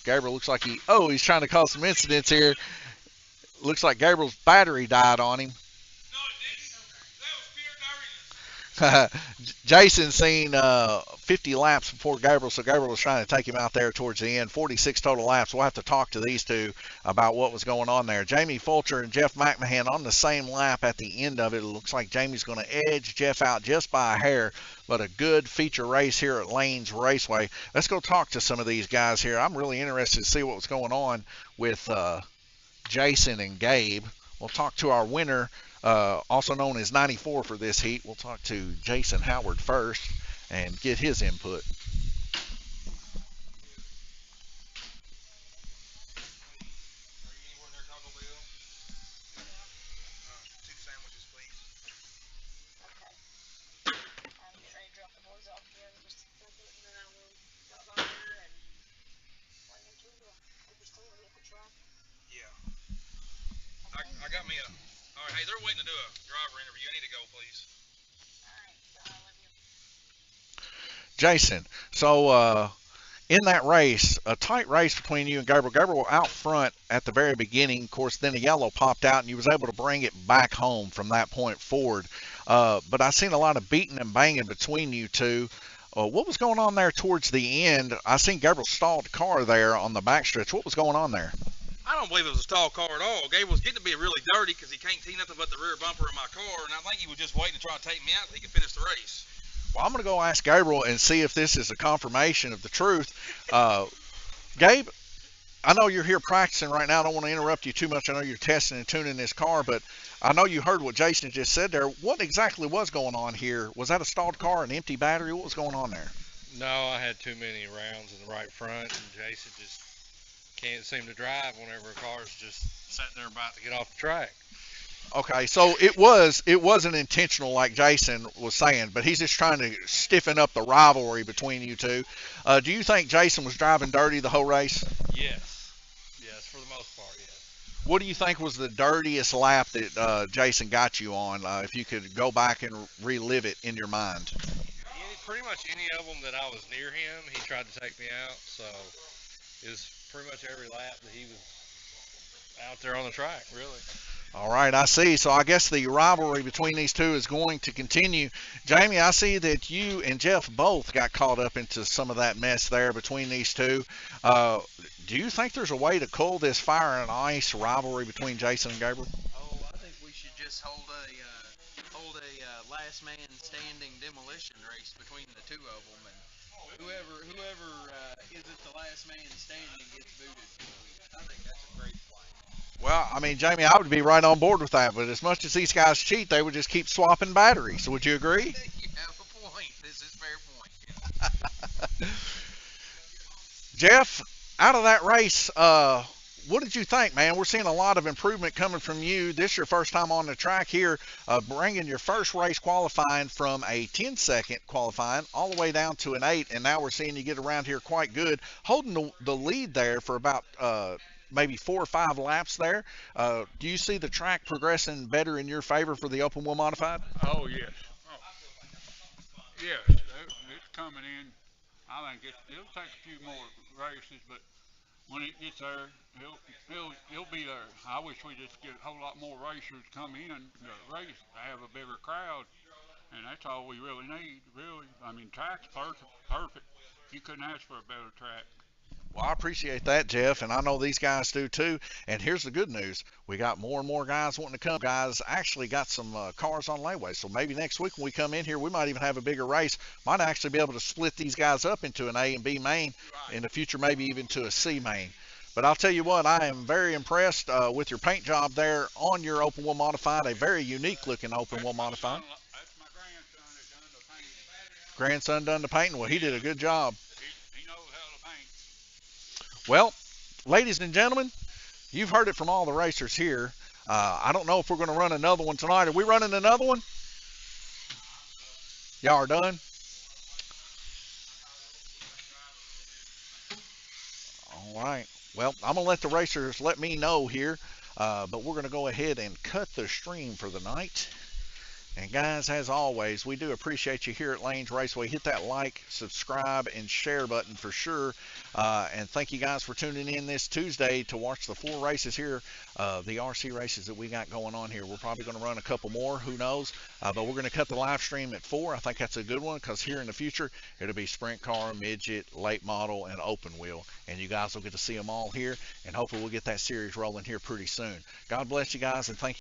Speaker 1: Gabriel looks like he's trying to cause some incidents here. Looks like Gabriel's battery died on him. Jason seen 50 laps before Gabriel, so Gabriel was trying to take him out there towards the end. 46 total laps. We'll have to talk to these two about what was going on there. Jamie Fulcher and Jeff McMahon on the same lap at the end of it. It looks like Jamie's going to edge Jeff out just by a hair, but a good feature race here at Lanes Raceway. Let's go talk to some of these guys here. I'm really interested to see what was going on with Jason and Gabe. We'll talk to our winner, also known as 94 for this heat. We'll talk to Jason Howard first and get his input.
Speaker 7: I got me a. All right, hey, they're waiting to do a driver interview. I need to go, please.
Speaker 1: Jason, so in that race, a tight race between you and Gabriel. Gabriel out front at the very beginning. Of course, then the yellow popped out, and you was able to bring it back home from that point forward. But I seen a lot of beating and banging between you two. What was going on there towards the end? I seen Gabriel stalled the car there on the backstretch. What was going on there?
Speaker 7: I don't believe it was a stall car at all. Gabe was getting to be really dirty because he can't see nothing but the rear bumper of my car, and I think he was just waiting to try to take me out so he could finish the race.
Speaker 1: Well, I'm going to go ask Gabriel and see if this is a confirmation of the truth. Gabe, I know you're here practicing right now. I don't want to interrupt you too much. I know you're testing and tuning this car, but I know you heard what Jason just said there. What exactly was going on here? Was that a stalled car, an empty battery? What was going on there?
Speaker 5: No, I had too many rounds in the right front, and Jason just can't seem to drive whenever a car's just sitting there about to get off the track.
Speaker 1: Okay, so it wasn't intentional like Jason was saying, but he's just trying to stiffen up the rivalry between you two. Do you think Jason was driving dirty the whole race?
Speaker 5: Yes, for the most part, yes.
Speaker 1: What do you think was the dirtiest lap that Jason got you on? If you could go back and relive it in your mind.
Speaker 5: Pretty much any of them that I was near him, he tried to take me out. So it was pretty much every lap that he was out there on the track, really.
Speaker 1: All right, I see. So I guess the rivalry between these two is going to continue. Jamie, I see that you and Jeff both got caught up into some of that mess there between these two. Do you think there's a way to cool this fire and ice rivalry between Jason and Gabriel?
Speaker 9: Oh, I think we should just hold a last man standing demolition race between the two of them, and whoever isn't the last man standing gets booted for the week. I think that's a great plan.
Speaker 1: Well, I mean, Jamie, I would be right on board with that, but as much as these guys cheat, they would just keep swapping batteries. Would you agree?
Speaker 9: You have a point. This is fair point.
Speaker 1: Jeff, out of that race, what did you think, man? We're seeing a lot of improvement coming from you. This is your first time on the track here, bringing your first race qualifying from a 10-second qualifying all the way down to an 8, and now we're seeing you get around here quite good, holding the lead there for about maybe 4 or 5 laps there. Do you see the track progressing better in your favor for the open wheel modified?
Speaker 10: Oh, yes. Yes, it's coming in. I think it'll take a few more races, but when it gets there, he'll be there. I wish we just get a whole lot more racers come in the race to have a bigger crowd, and that's all we really need, really. I mean, track's perfect. You couldn't ask for a better track.
Speaker 1: Well, I appreciate that, Jeff, and I know these guys do too. And here's the good news. We got more and more guys wanting to come. Guys actually got some cars on layaway, so maybe next week when we come in here, we might even have a bigger race. Might actually be able to split these guys up into an A and B main, in the future maybe even to a C main. But I'll tell you what, I am very impressed with your paint job there on your open wheel modified, a very unique looking open wheel modified.
Speaker 10: That's my grandson that done the painting.
Speaker 1: Grandson done the painting. Well, he did a good job.
Speaker 10: He knows how to paint.
Speaker 1: Well, ladies and gentlemen, you've heard it from all the racers here. I don't know if we're going to run another one tonight. Are we running another one? Y'all are done? All right. Well, I'm going to let the racers let me know here, but we're going to go ahead and cut the stream for the night. And guys, as always, we do appreciate you here at Lanes Raceway. Hit that like, subscribe, and share button for sure. And thank you guys for tuning in this Tuesday to watch the 4 races here, the RC races that we got going on here. We're probably going to run a couple more, who knows. But we're going to cut the live stream at 4. I think that's a good one because here in the future, it'll be sprint car, midget, late model, and open wheel. And you guys will get to see them all here. And hopefully we'll get that series rolling here pretty soon. God bless you guys, and thank you.